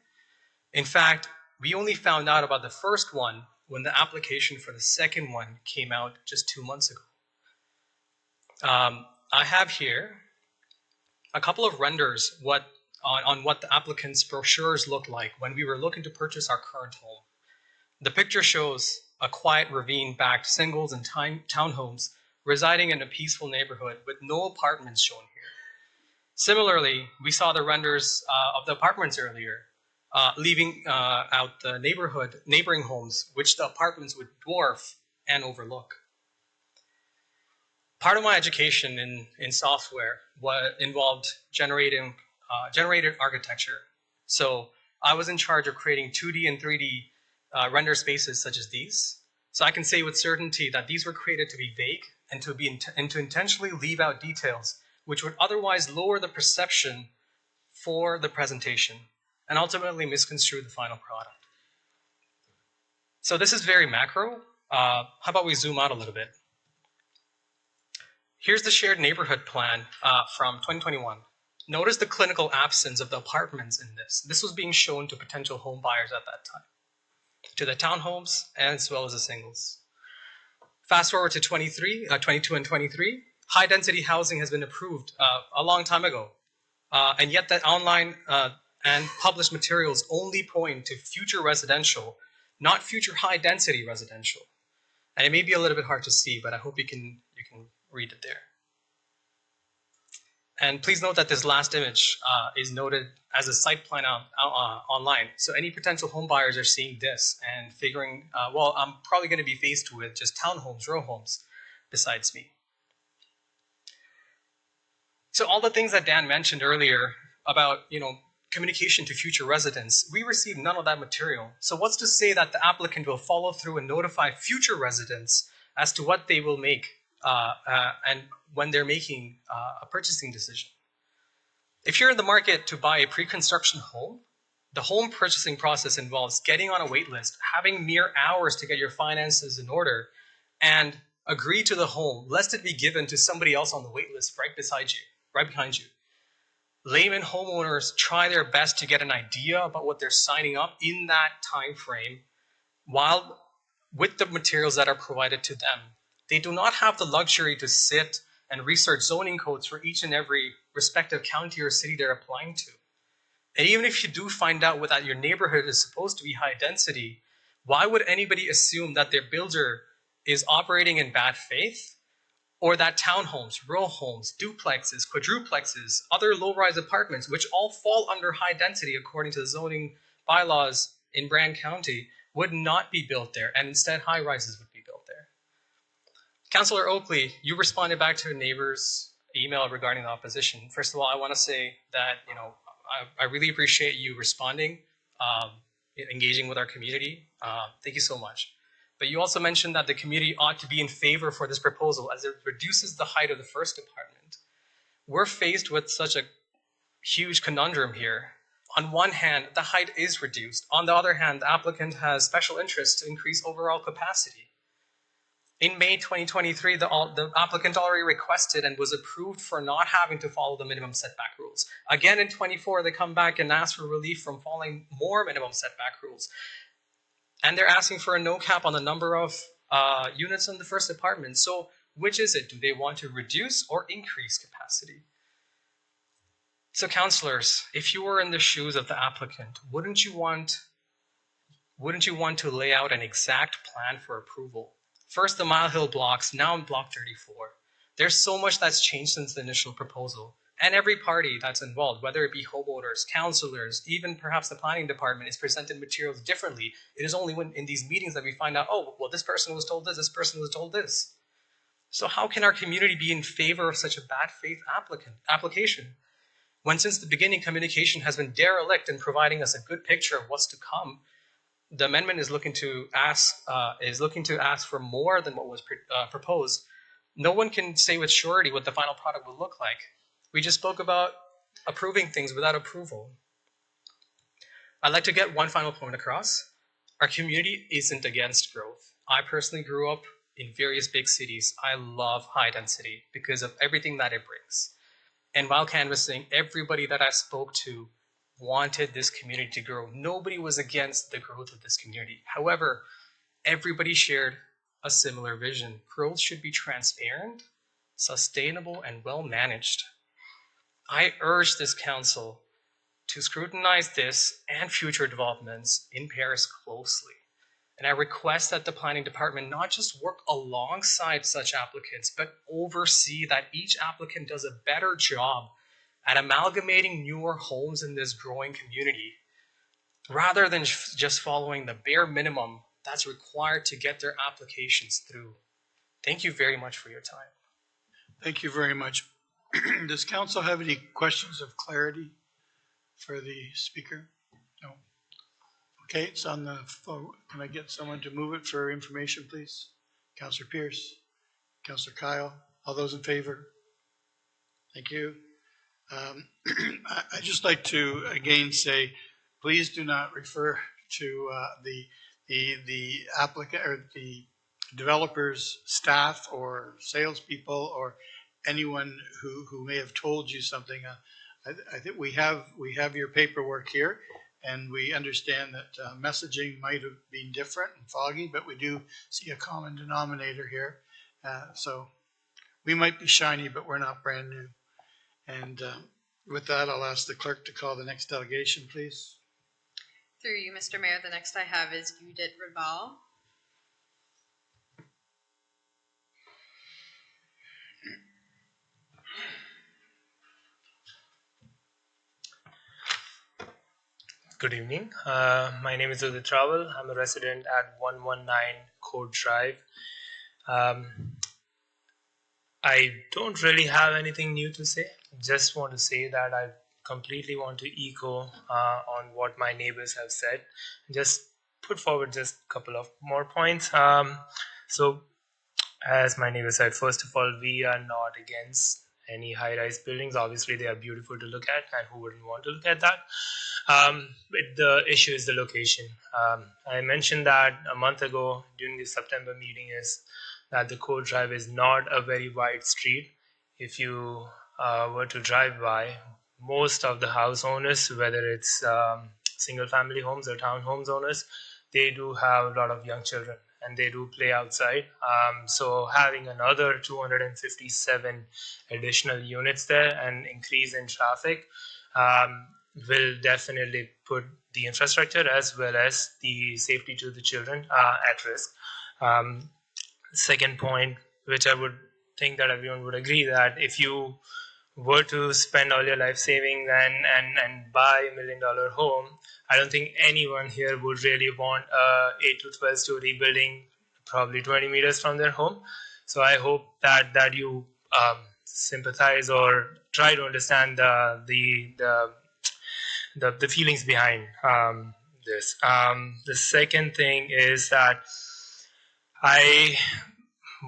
In fact, we only found out about the first one when the application for the second one came out just 2 months ago. I have here a couple of renders on what the applicant's brochures looked like when we were looking to purchase our current home. The picture shows a quiet ravine-backed singles and townhomes residing in a peaceful neighborhood with no apartments shown here. Similarly, we saw the renders of the apartments earlier, leaving out the neighboring homes, which the apartments would dwarf and overlook. Part of my education in software involved generated architecture. So I was in charge of creating 2D and 3D render spaces such as these. So I can say with certainty that these were created to be vague and to intentionally leave out details which would otherwise lower the perception for the presentation and ultimately misconstrue the final product. So this is very macro. How about we zoom out a little bit? Here's the shared neighborhood plan from 2021. Notice the clinical absence of the apartments in this. This was being shown to potential home buyers at that time, to the townhomes as well as the singles. Fast forward to 22 and 23, high density housing has been approved a long time ago. And yet that online and published materials only point to future residential, not future high density residential. And it may be a little bit hard to see, but I hope you can read it there. And please note that this last image is noted as a site plan online. So any potential home buyers are seeing this and figuring, well, I'm probably going to be faced with just townhomes, row homes, besides me. So all the things that Dan mentioned earlier about, communication to future residents, we received none of that material. So what's to say that the applicant will follow through and notify future residents as to what they will make and when they're making a purchasing decision? If you're in the market to buy a pre-construction home, the home purchasing process involves getting on a wait list, having mere hours to get your finances in order, and agree to the home, lest it be given to somebody else on the wait list right behind you. Layman homeowners try their best to get an idea about what they're signing up in that time frame, while with the materials that are provided to them. They do not have the luxury to sit and research zoning codes for each and every respective county or city they're applying to. And even if you do find out that your neighborhood is supposed to be high density, why would anybody assume that their builder is operating in bad faith? Or that townhomes, row homes, duplexes, quadruplexes, other low-rise apartments, which all fall under high density according to the zoning bylaws in Brant County, would not be built there, and instead high-rises would be built there. Councillor Oakley, you responded back to a neighbor's email regarding the opposition. First of all, I want to say that I really appreciate you responding, engaging with our community. Thank you so much. But you also mentioned that the community ought to be in favor for this proposal as it reduces the height of the first apartment. We're faced with such a huge conundrum here. On one hand, the height is reduced. On the other hand, the applicant has special interest to increase overall capacity. In May 2023, the applicant already requested and was approved for not having to follow the minimum setback rules. Again, in 24, they come back and ask for relief from following more minimum setback rules. And they're asking for a no cap on the number of units in the first apartment. So which is it? Do they want to reduce or increase capacity? So councillors, if you were in the shoes of the applicant, wouldn't you want to lay out an exact plan for approval? First, the Mile Hill blocks, now in block 34. There's so much that's changed since the initial proposal. And every party that's involved, whether it be homeowners, councillors, even perhaps the planning department, is presented materials differently. It is only when in these meetings that we find out, oh, well, this person was told this person was told this. So how can our community be in favor of such a bad faith application? When since the beginning communication has been derelict in providing us a good picture of what's to come, the amendment is looking to ask for more than what was proposed. No one can say with surety what the final product will look like. We just spoke about approving things without approval. I'd like to get one final point across. Our community isn't against growth. I personally grew up in various big cities. I love high density because of everything that it brings. And while canvassing, everybody that I spoke to wanted this community to grow. Nobody was against the growth of this community. However, everybody shared a similar vision. Growth should be transparent, sustainable, and well managed. I urge this council to scrutinize this and future developments in Paris closely. And I request that the planning department not just work alongside such applicants, but oversee that each applicant does a better job at amalgamating newer homes in this growing community, rather than just following the bare minimum that's required to get their applications through. Thank you very much for your time. Thank you very much. Does council have any questions of clarity for the speaker? No. Okay, it's on the phone. Can I get someone to move it for information, please? Councillor Pierce, Councillor Kyle, all those in favor? Thank you. I'd just like to again say, please do not refer to the applicant or the developer's staff or salespeople or anyone who may have told you something. I think we have your paperwork here, and we understand that messaging might have been different and foggy, but we do see a common denominator here. So we might be shiny, but we're not brand new. And with that, I'll ask the clerk to call the next delegation, please. Through you, Mr. Mayor, the next I have is Judith Raval. Good evening. My name is Udit Rawal. I'm a resident at 119 Court Drive. I don't really have anything new to say. Just want to say that I completely want to echo on what my neighbors have said. Just put forward just a couple of more points. So, as my neighbor said, first of all, we are not against any high-rise buildings. Obviously, they are beautiful to look at, and who wouldn't want to look at that? But the issue is the location. I mentioned that a month ago during the September meeting is that the Court Drive is not a very wide street. If you were to drive by, most of the house owners, whether it's single family homes or townhomes owners, they do have a lot of young children and they do play outside. So having another 257 additional units there and increase in traffic will definitely put the infrastructure as well as the safety to the children at risk. Second point, which I would think that everyone would agree, that if you were to spend all your life savings and buy $1 million home, I don't think anyone here would really want a 8 to 12 story building probably 20 meters from their home. So I hope that you sympathize or try to understand the feelings behind this. The second thing is that I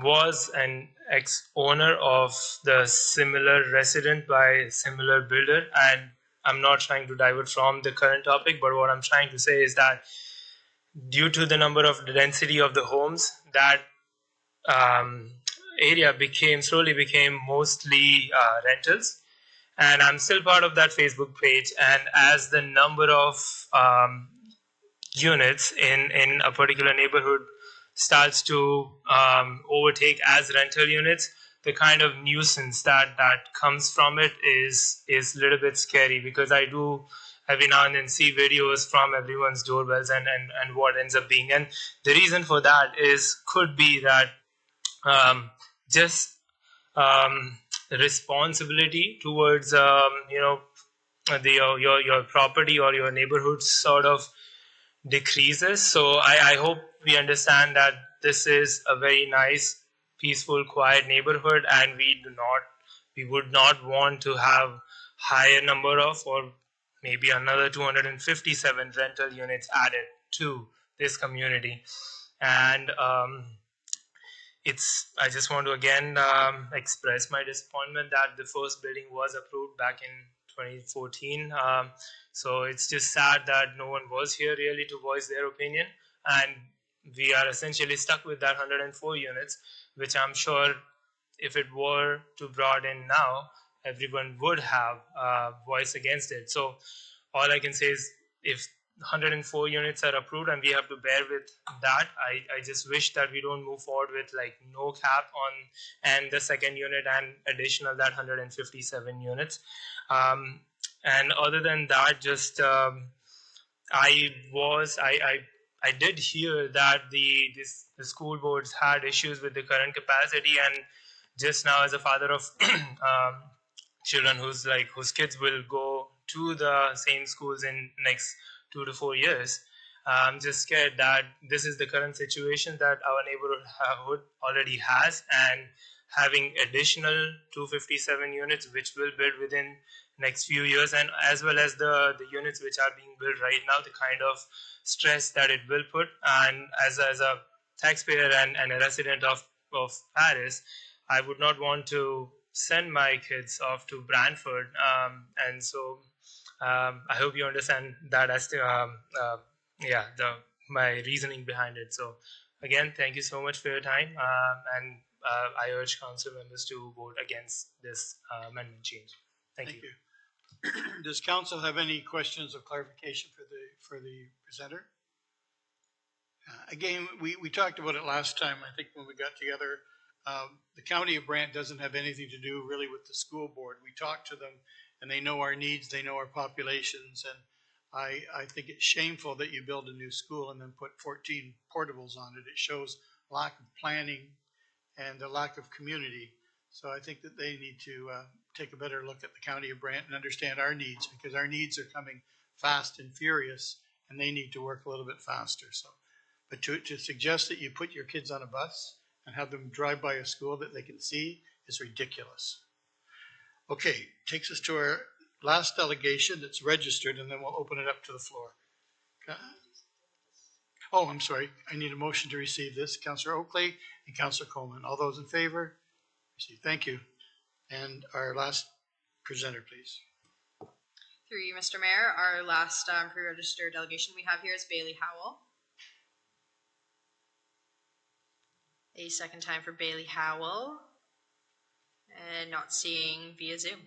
was an ex-owner of the similar resident by a similar builder, and I'm not trying to divert from the current topic, but what I'm trying to say is that due to the number of the density of the homes, that area slowly became mostly rentals. And I'm still part of that Facebook page, and as the number of units in a particular neighborhood starts to overtake as rental units, the kind of nuisance that comes from it is a little bit scary, because I do every now and then see videos from everyone's doorbells and what ends up being. And the reason for that could be that just responsibility towards your property or your neighborhood sort of decreases. So I hope we understand that this is a very nice, peaceful, quiet neighborhood, and we would not want to have higher number of, or maybe another 257 rental units added to this community. And I just want to again express my disappointment that the first building was approved back in 2014. So it's just sad that no one was here really to voice their opinion, and we are essentially stuck with that 104 units, which I'm sure if it were to brought in now, everyone would have voice against it. So all I can say is, if 104 units are approved and we have to bear with that, I just wish that we don't move forward with like no cap on and the second unit and additional that 157 units. And other than that, just I did hear that the school boards had issues with the current capacity, and just now, as a father of children whose kids will go to the same schools in next 2 to 4 years, I'm just scared that this is the current situation that our neighborhood already has, and having additional 257 units which will build within next few years, and as well as the units which are being built right now, the kind of stress that it will put. And as a taxpayer and a resident of Paris, I would not want to send my kids off to Brantford, and so I hope you understand that as to my reasoning behind it. So again, thank you so much for your time, and I urge council members to vote against this amendment change. Thank you. Does council have any questions of clarification for the presenter? Again, we talked about it last time, I think, when we got together. The County of Brant doesn't have anything to do really with the school board. We talked to them, and they know our needs, they know our populations, and I think it's shameful that you build a new school and then put 14 portables on it. It shows lack of planning and a lack of community. So I think that they need to take a better look at the County of Brant and understand our needs, because our needs are coming fast and furious, and they need to work a little bit faster. So, but to suggest that you put your kids on a bus and have them drive by a school that they can see is ridiculous. Okay, takes us to our last delegation that's registered, and then we'll open it up to the floor. Oh, I'm sorry. I need a motion to receive this. Councillor Oakley and Councillor Coleman. All those in favor? Receive. Thank you. And our last presenter, please. Through you, Mr. Mayor, our last pre-registered delegation we have here is Bailey Howell. A second time for Bailey Howell. And not seeing via Zoom.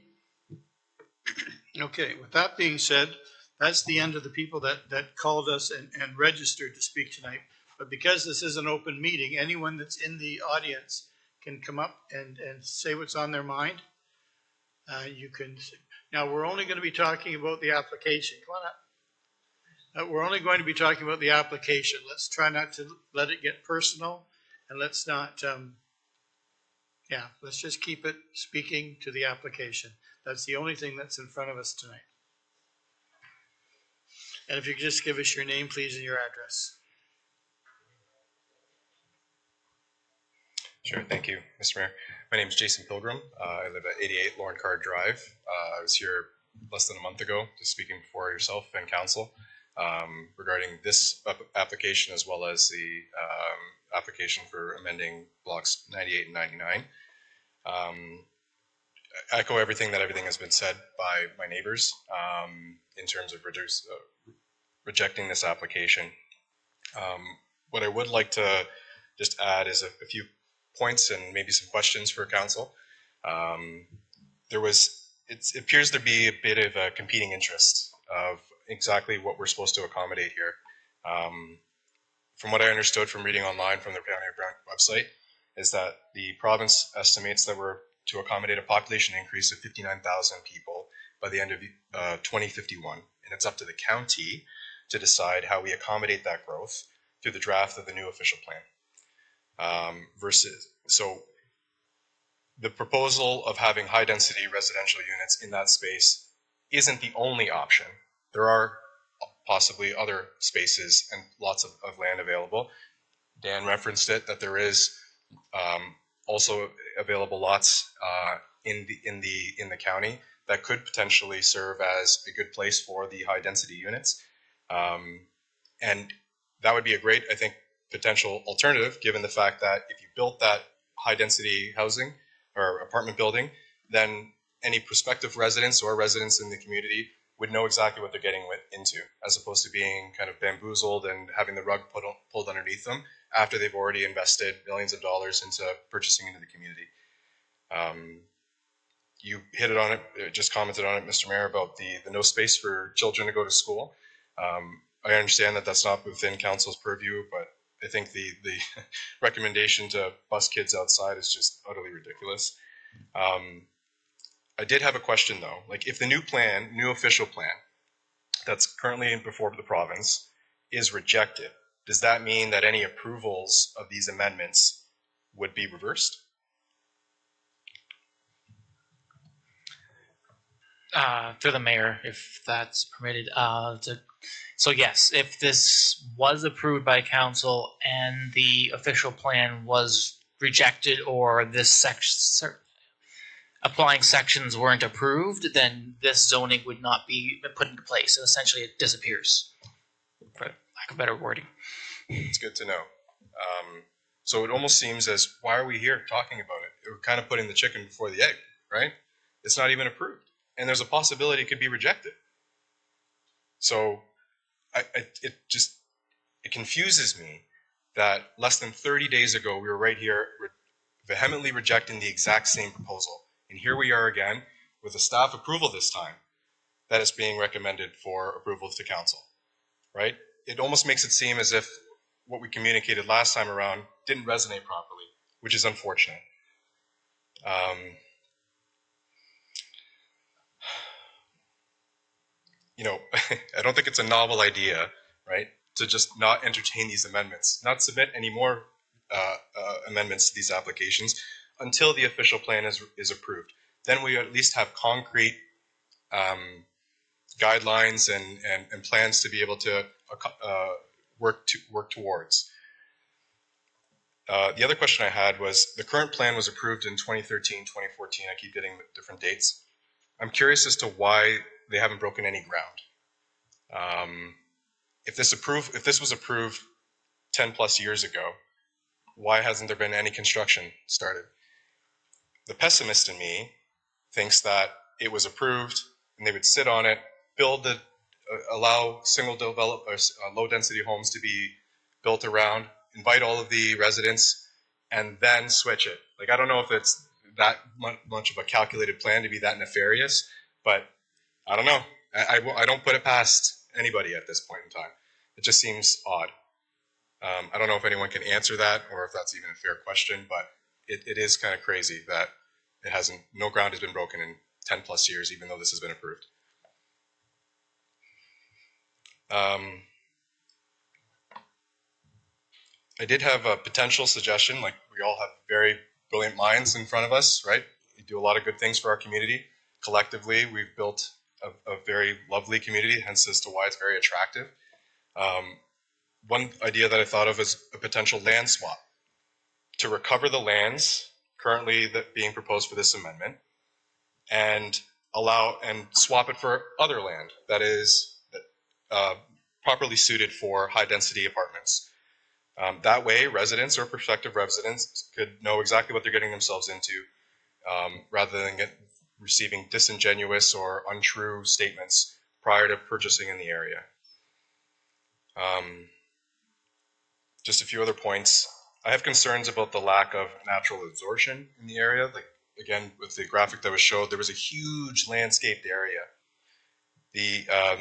Okay, with that being said, that's the end of the people that called us and registered to speak tonight. But because this is an open meeting, anyone that's in the audience can come up and say what's on their mind. You can. Now, we're only going to be talking about the application. Come on up. We're only going to be talking about the application. Let's try not to let it get personal, and let's not, let's just keep it speaking to the application. That's the only thing that's in front of us tonight. And if you could just give us your name, please, and your address. Sure, thank you, Mr. Mayor. My name is Jason Pilgrim. I live at 88 Lauren Card Drive. I was here less than a month ago, just speaking before yourself and council regarding this application, as well as the application for amending blocks 98 and 99. Echo everything that has been said by my neighbors in terms of rejecting this application. What I would like to just add is a few points and maybe some questions for council. It appears to be a bit of a competing interest of exactly what we're supposed to accommodate here. From what I understood from reading online from the County of Brant website, is that the province estimates that we're to accommodate a population increase of 59,000 people by the end of 2051. And it's up to the county to decide how we accommodate that growth through the draft of the new official plan. So the proposal of having high density residential units in that space isn't the only option. There are possibly other spaces and lots of land available. Dan referenced it, that there is also available lots in the county that could potentially serve as a good place for the high density units. And that would be a great, I think, potential alternative, given the fact that if you built that high density housing or apartment building, then any prospective residents or residents in the community would know exactly what they're getting into, as opposed to being kind of bamboozled and having the rug pulled underneath them after they've already invested millions of dollars into purchasing into the community. You hit it on it, just commented on it, Mr. Mayor, about the no space for children to go to school. I understand that that's not within council's purview, but I think the recommendation to bus kids outside is just utterly ridiculous. I did have a question though, like if the new official plan that's currently before the province is rejected, does that mean that any approvals of these amendments would be reversed? Through the mayor, if that's permitted. So yes, if this was approved by council and the official plan was rejected, or this section applying sections weren't approved, then this zoning would not be put into place. So essentially, it disappears, for lack of better wording. It's good to know. So it almost seems as, why are we here talking about it? We're kind of putting the chicken before the egg, right? It's not even approved. And there's a possibility it could be rejected. So it confuses me that less than 30 days ago, we were right here vehemently rejecting the exact same proposal. And here we are again with a staff approval this time that is being recommended for approval to council, right? It almost makes it seem as if what we communicated last time around didn't resonate properly, which is unfortunate. You know, I don't think it's a novel idea, right, to just not entertain these amendments, not submit any more amendments to these applications until the official plan is approved. Then we at least have concrete guidelines and plans to be able to work towards. The other question I had was, the current plan was approved in 2013, 2014. I keep getting different dates. I'm curious as to why they haven't broken any ground. If this was approved 10 plus years ago, why hasn't there been any construction started? The pessimist in me thinks that it was approved and they would sit on it, allow single develop or low density homes to be built around, invite all of the residents, and then switch it. Like, I don't know if it's that much of a calculated plan to be that nefarious, but I don't know. I don't put it past anybody at this point in time. It just seems odd. I don't know if anyone can answer that or if that's even a fair question, but it is kind of crazy that no ground has been broken in 10 plus years, even though this has been approved. I did have a potential suggestion. Like, we all have very brilliant minds in front of us, right? We do a lot of good things for our community. Collectively, we've built a very lovely community, hence as to why it's very attractive. One idea that I thought of is a potential land swap to recover the lands currently that being proposed for this amendment and swap it for other land that is properly suited for high density apartments. That way, residents or prospective residents could know exactly what they're getting themselves into, rather than receiving disingenuous or untrue statements prior to purchasing in the area. Just a few other points. I have concerns about the lack of natural absorption in the area. Like, again, with the graphic that was showed, there was a huge landscaped area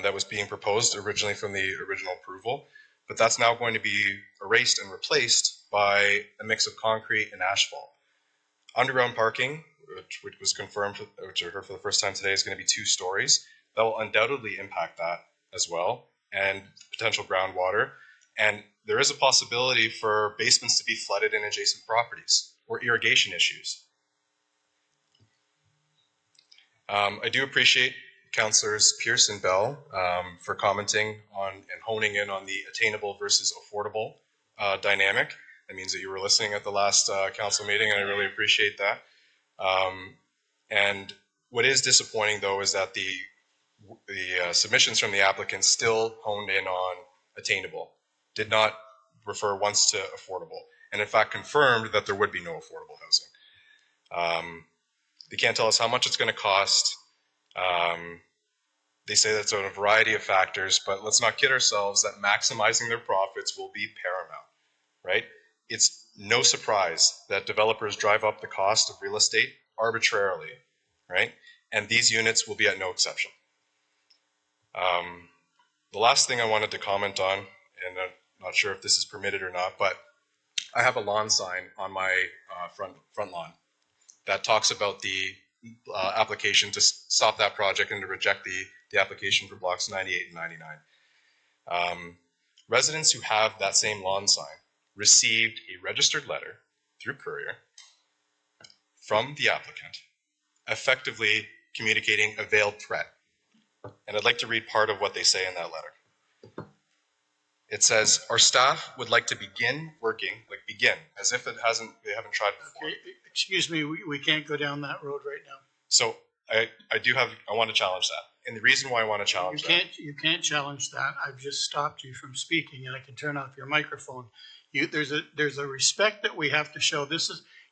that was being proposed originally from the original approval. but that's now going to be erased and replaced by a mix of concrete and asphalt. Underground parking, which was confirmed, which I heard for the first time today, is going to be 2 stories. That will undoubtedly impact that as well, and potential groundwater. And there is a possibility for basements to be flooded in adjacent properties or irrigation issues. I do appreciate Councillors Pierce and Bell for commenting on and honing in on the attainable versus affordable dynamic. That means that you were listening at the last council meeting, and I really appreciate that. And what is disappointing, though, is that the submissions from the applicants still honed in on attainable, did not refer once to affordable, and in fact confirmed that there would be no affordable housing. They can't tell us how much it's going to cost. They say that's on a variety of factors, but let's not kid ourselves that maximizing their profits will be paramount, right? It's no surprise that developers drive up the cost of real estate arbitrarily, right? And these units will be at no exception. The last thing I wanted to comment on, and I'm not sure if this is permitted or not, but I have a lawn sign on my front lawn that talks about the application to stop that project and to reject the application for blocks 98 and 99. Residents who have that same lawn sign received a registered letter through courier from the applicant, effectively communicating a veiled threat. And I'd like to read part of what they say in that letter. It says, our staff would like to begin working, like begin, as if they haven't tried before. Okay, excuse me, we can't go down that road right now. So I want to challenge that. And the reason why I want to challenge You can't challenge that. I've just stopped you from speaking, and I can turn off your microphone. There's a respect that we have to show.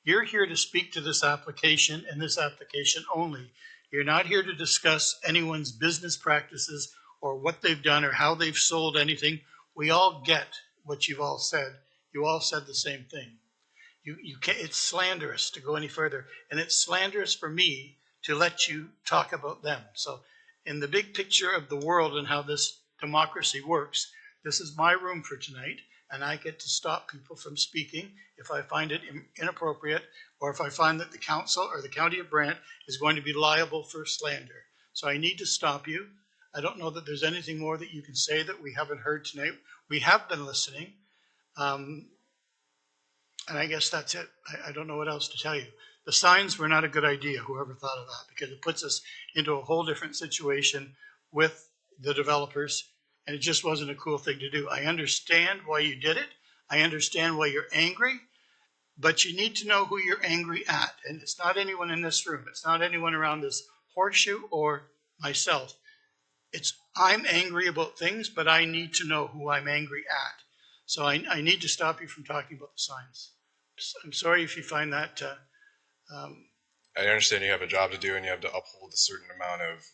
You're here to speak to this application and this application only. You're not here to discuss anyone's business practices or what they've done or how they've sold anything. We all get what you've all said. You all said the same thing. You can't, it's slanderous to go any further, and it's slanderous for me to let you talk about them. So in the big picture of the world and how this democracy works, this is my room for tonight, and I get to stop people from speaking if I find it inappropriate, or if I find that the council or the county of Brant is going to be liable for slander. So I need to stop you. I don't know that there's anything more that you can say that we haven't heard tonight. We have been listening, and I guess that's it. I don't know what else to tell you. The signs were not a good idea, whoever thought of that, because it puts us into a whole different situation with the developers, and it just wasn't a cool thing to do. I understand why you did it. I understand why you're angry, but you need to know who you're angry at, and it's not anyone in this room. It's not anyone around this horseshoe or myself. I'm angry about things, but I need to know who I'm angry at. So I need to stop you from talking about the signs. I'm sorry if you find that. I understand you have a job to do and you have to uphold a certain amount of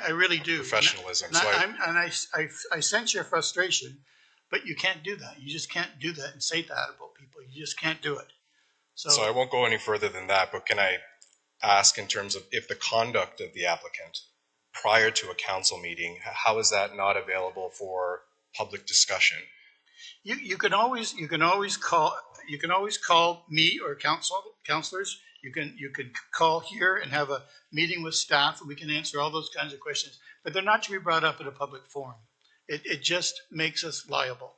I really do. professionalism. I sense your frustration, but you can't do that. You just can't do that and say that about people. You just can't do it. So I won't go any further than that, but can I ask in terms of if the conduct of the applicant prior to a council meeting, how is that not available for public discussion? You can always call me or councilors. You can call here and have a meeting with staff, and we can answer all those kinds of questions. But they're not to be brought up at a public forum. It just makes us liable.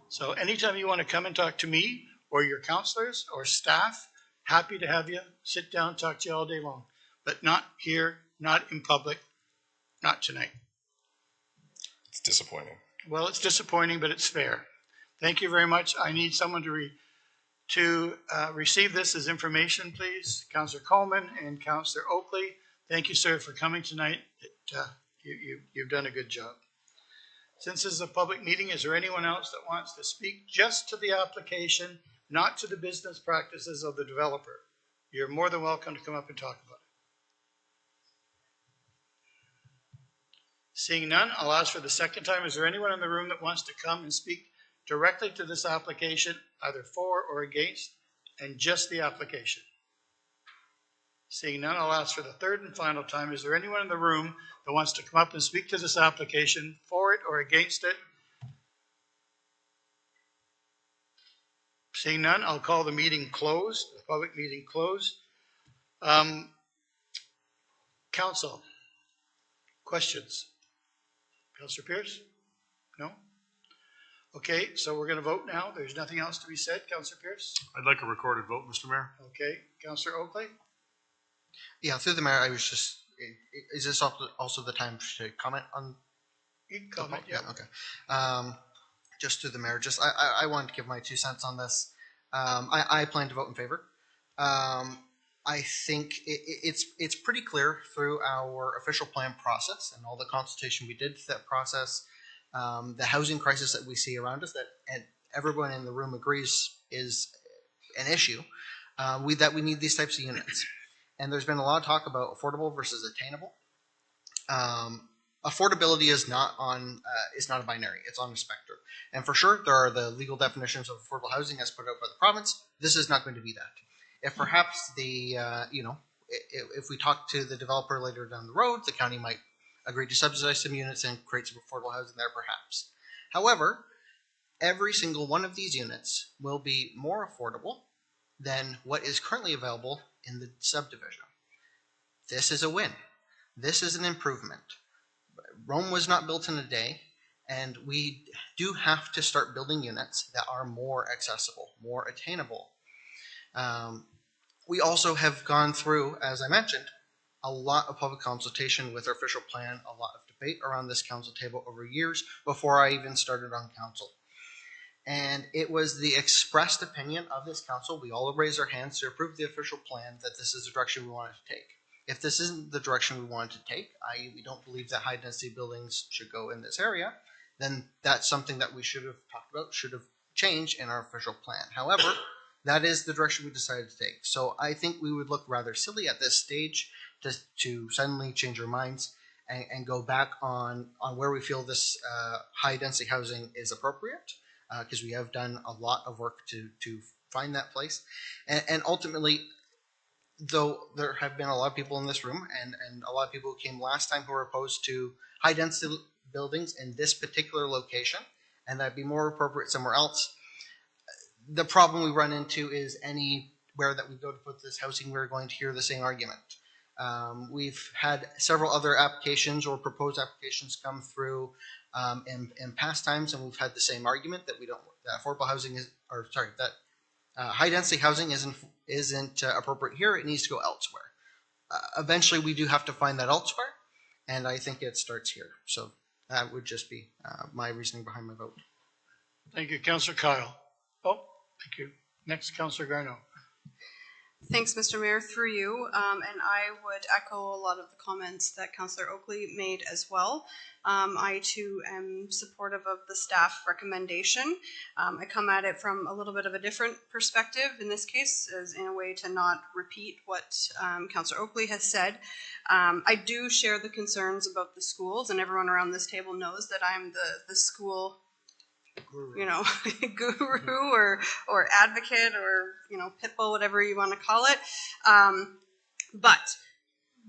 So anytime you want to come and talk to me or your councilors or staff, happy to have you sit down and talk to you all day long. But not here, not in public, not tonight. It's disappointing. Well, it's disappointing, but it's fair. Thank you very much. I need someone to receive this as information, please. Councillor Coleman and Councillor Oakley. Thank you, sir, for coming tonight. You've done a good job. Since this is a public meeting, is there anyone else that wants to speak just to the application, not to the business practices of the developer? You're more than welcome to come up and talk about it. Seeing none, I'll ask for the second time. Is there anyone in the room that wants to come and speak directly to this application, either for or against, and just the application? Seeing none, I'll ask for the third and final time. Is there anyone in the room that wants to come up and speak to this application, for it or against it, Seeing none, I'll call the meeting closed, the public meeting closed. Council, questions? Councillor Pierce? No? Okay, so we're going to vote now. There's nothing else to be said. Councillor Pierce? I'd like a recorded vote, Mr. Mayor. Okay. Councillor Oakley? Yeah, through the mayor, I was just, is this also the time to comment on? You can comment, yeah. Okay. Just through the mayor, just, I wanted to give my 2 cents on this. I plan to vote in favor. I think it's pretty clear through our official plan process and all the consultation we did through that process, the housing crisis that we see around us, that and everyone in the room agrees is an issue, that we need these types of units. And there's been a lot of talk about affordable versus attainable. Affordability is not a binary; it's on a spectrum. And for sure, there are the legal definitions of affordable housing as put out by the province. This is not going to be that. If perhaps if we talk to the developer later down the road, the county might agree to subsidize some units and create some affordable housing there, perhaps. However, every single one of these units will be more affordable than what is currently available in the subdivision. This is a win. This is an improvement. Rome was not built in a day, and we do have to start building units that are more accessible, more attainable. We also have gone through, as I mentioned, a lot of public consultation with our official plan, a lot of debate around this council table over years before I even started on council. And it was the expressed opinion of this council, we all raised our hands to approve the official plan, that this is the direction we wanted to take. If this isn't the direction we wanted to take, i.e. we don't believe that high density buildings should go in this area, then that's something that we should have talked about, should have changed in our official plan. However, that is the direction we decided to take. So I think we would look rather silly at this stage to suddenly change our minds and go back on where we feel this high density housing is appropriate, because we have done a lot of work to find that place. And ultimately, though there have been a lot of people in this room and a lot of people who came last time who were opposed to high density buildings in this particular location, and that'd be more appropriate somewhere else. The problem we run into is anywhere that we go to put this housing, we're going to hear the same argument. We've had several other applications or proposed applications come through in past times, and we've had the same argument that that affordable housing that high density housing isn't appropriate here. It needs to go elsewhere. Eventually, we do have to find that elsewhere, and I think it starts here. So that would just be my reasoning behind my vote. Thank you, Councillor Kyle. Oh, thank you. Next, Councillor Garneau. Thanks, Mr. Mayor, through you. And I would echo a lot of the comments that Councillor Oakley made as well. I too am supportive of the staff recommendation. I come at it from a little bit of a different perspective in this case, as in a way to not repeat what Councillor Oakley has said. I do share the concerns about the schools, and everyone around this table knows that I'm the school guru or advocate or pitbull, whatever you want to call it. But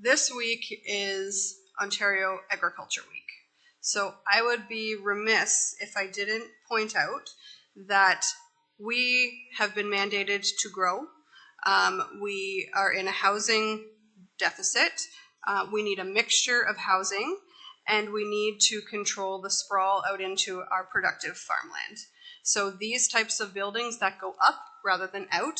this week is Ontario Agriculture Week. So I would be remiss if I didn't point out that we have been mandated to grow. We are in a housing deficit. We need a mixture of housing, and we need to control the sprawl out into our productive farmland. So these types of buildings that go up rather than out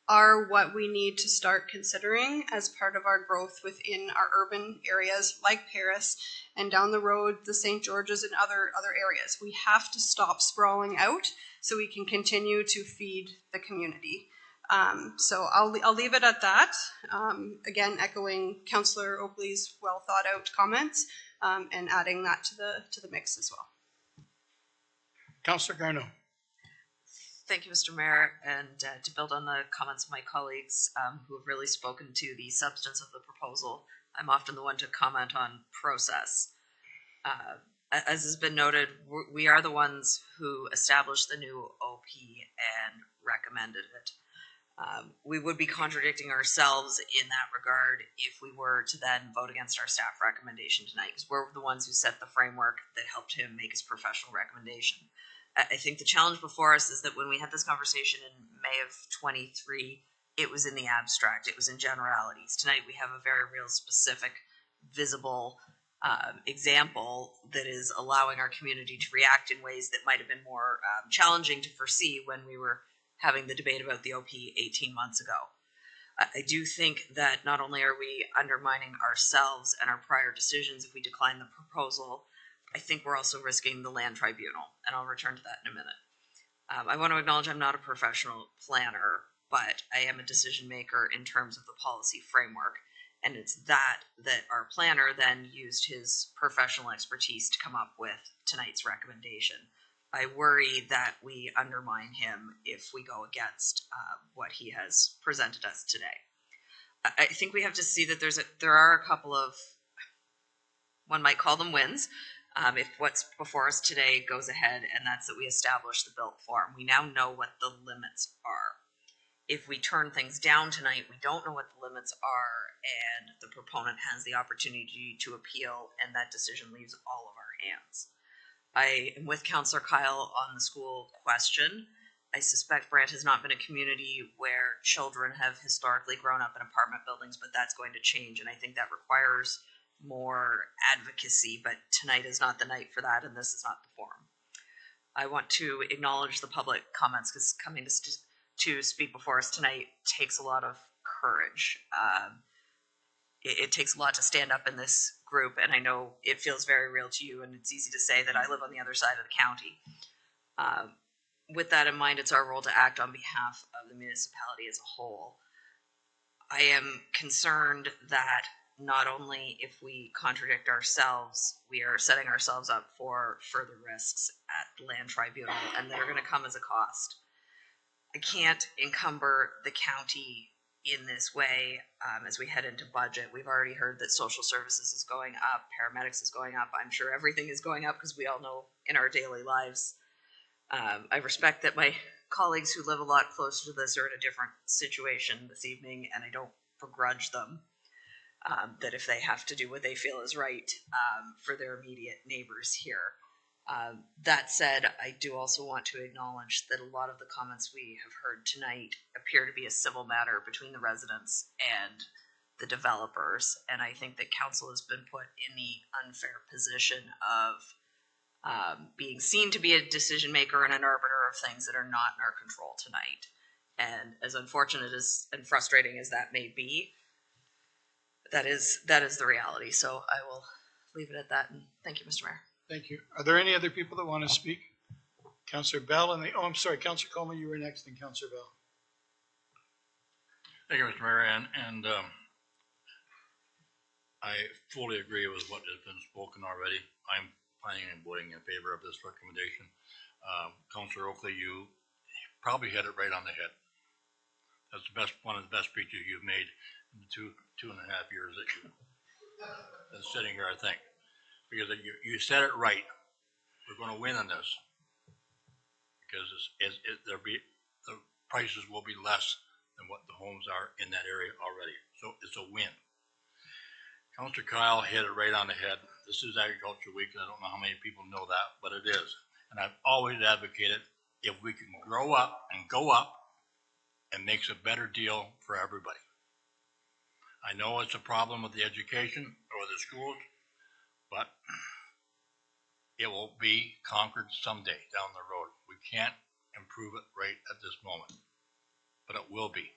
are what we need to start considering as part of our growth within our urban areas like Paris, and down the road the St. George's and other areas. We have to stop sprawling out so we can continue to feed the community. So I'll leave it at that. Again, echoing Councillor Oakley's well thought out comments, and adding that to the mix as well. Councillor Garneau. Thank you, Mr. Mayor, and to build on the comments of my colleagues who have really spoken to the substance of the proposal, I'm often the one to comment on process. As has been noted, we are the ones who established the new OP and recommended it. We would be contradicting ourselves in that regard if we were to then vote against our staff recommendation tonight, because we're the ones who set the framework that helped him make his professional recommendation. I think the challenge before us is that when we had this conversation in May of 23, it was in the abstract, it was in generalities. Tonight we have a very real specific, visible example that is allowing our community to react in ways that might have been more challenging to foresee when we were having the debate about the OP 18 months ago. I do think that not only are we undermining ourselves and our prior decisions if we decline the proposal, I think we're also risking the land tribunal, and I'll return to that in a minute. I want to acknowledge I'm not a professional planner, but I am a decision maker in terms of the policy framework, and it's that our planner then used his professional expertise to come up with tonight's recommendation. I worry that we undermine him if we go against what he has presented us today. I think we have to see that there are a couple of, one might call them wins, if what's before us today goes ahead, and that's that we establish the built form. We now know what the limits are. If we turn things down tonight, we don't know what the limits are, and the proponent has the opportunity to appeal, and that decision leaves all of our hands. I am with Councillor Kyle on the school question. I suspect Brant has not been a community where children have historically grown up in apartment buildings, but that's going to change, and I think that requires more advocacy, but tonight is not the night for that, and this is not the forum. I want to acknowledge the public comments, because coming to speak before us tonight takes a lot of courage. It takes a lot to stand up in this group, and I know it feels very real to you, and it's easy to say that I live on the other side of the county. With that in mind, it's our role to act on behalf of the municipality as a whole. I am concerned that not only if we contradict ourselves, we are setting ourselves up for further risks at the land tribunal, and that are going to come as a cost. I can't encumber the county in this way as we head into budget. We've already heard that social services is going up, paramedics is going up. I'm sure everything is going up because we all know in our daily lives. I respect that my colleagues who live a lot closer to this are in a different situation this evening, and I don't begrudge them that if they have to do what they feel is right for their immediate neighbors here. That said, I do also want to acknowledge that a lot of the comments we have heard tonight appear to be a civil matter between the residents and the developers, and I think that council has been put in the unfair position of being seen to be a decision maker and an arbiter of things that are not in our control tonight. And as unfortunate as and frustrating as that may be, that is the reality. So I will leave it at that, and thank you, Mr. Mayor. Thank you. Are there any other people that want to speak? Councillor Bell and I'm sorry, Councillor Coleman, you were next, and Councillor Bell. Thank you, Mr. Mayor, and I fully agree with what has been spoken already. I'm planning on voting in favor of this recommendation. Councillor Oakley, you probably hit it right on the head. That's one of the best speeches you've made in the two and a half years that you've been sitting here, I think. Because you said it right. We're going to win on this because the prices will be less than what the homes are in that area already. So it's a win. Councillor Kyle hit it right on the head. This is Agriculture Week, and I don't know how many people know that, but it is. And I've always advocated if we can grow up and go up, it makes a better deal for everybody. I know it's a problem with the education or the schools, but it will be conquered someday down the road. We can't improve it right at this moment, but it will be.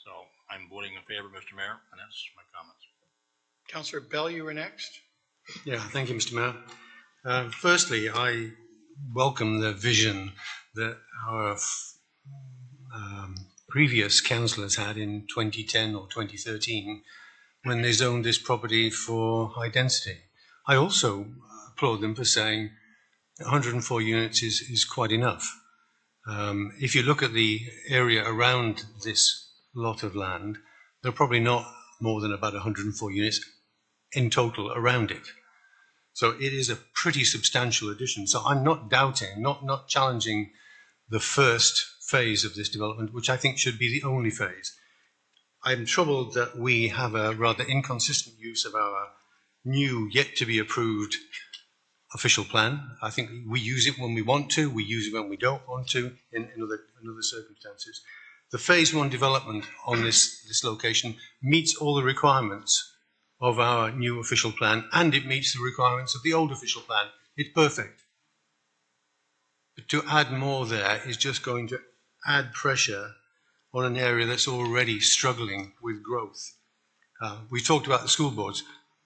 So I'm voting in favor, Mr. Mayor, and that's my comments. Councillor Bell, you were next. Yeah, thank you, Mr. Mayor. Firstly, I welcome the vision that our previous councillors had in 2010 or 2013 when they zoned this property for high density. I also applaud them for saying 104 units is quite enough. If you look at the area around this lot of land, there are probably not more than about 104 units in total around it. So it is a pretty substantial addition. So I'm not doubting, not challenging the first phase of this development, which I think should be the only phase. I'm troubled that we have a rather inconsistent use of our new, yet to be approved official plan. I think we use it when we want to, we use it when we don't want to in other circumstances. The phase 1 development on this location meets all the requirements of our new official plan, and it meets the requirements of the old official plan. It's perfect. But to add more there is just going to add pressure on an area that's already struggling with growth. We talked about the school boards.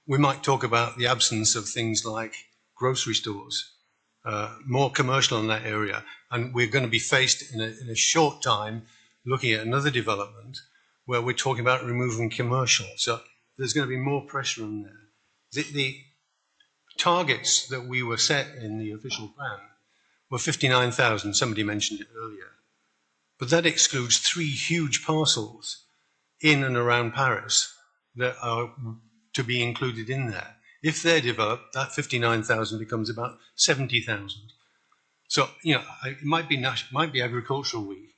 We might talk about the absence of things like grocery stores, more commercial in that area, and we're going to be faced in a short time looking at another development where we're talking about removing commercial. So there's going to be more pressure on there. The targets that we were set in the official plan were 59,000, somebody mentioned it earlier. But that excludes 3 huge parcels in and around Paris that are to be included in there. If they're developed, that 59,000 becomes about 70,000. So, you know, it might be Agricultural Week,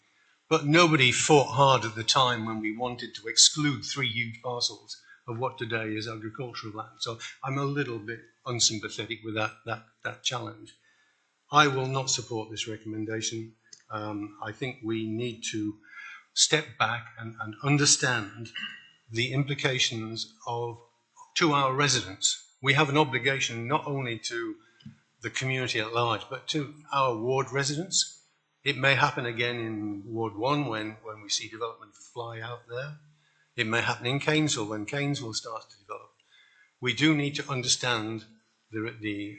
but nobody fought hard at the time when we wanted to exclude 3 huge parcels of what today is agricultural land. So I'm a little bit unsympathetic with that challenge. I will not support this recommendation. I think we need to step back and understand the implications to our residents. We have an obligation not only to the community at large, but to our ward residents. It may happen again in Ward 1 when we see development fly out there. It may happen in Cainsville when Cainsville starts to develop. We do need to understand the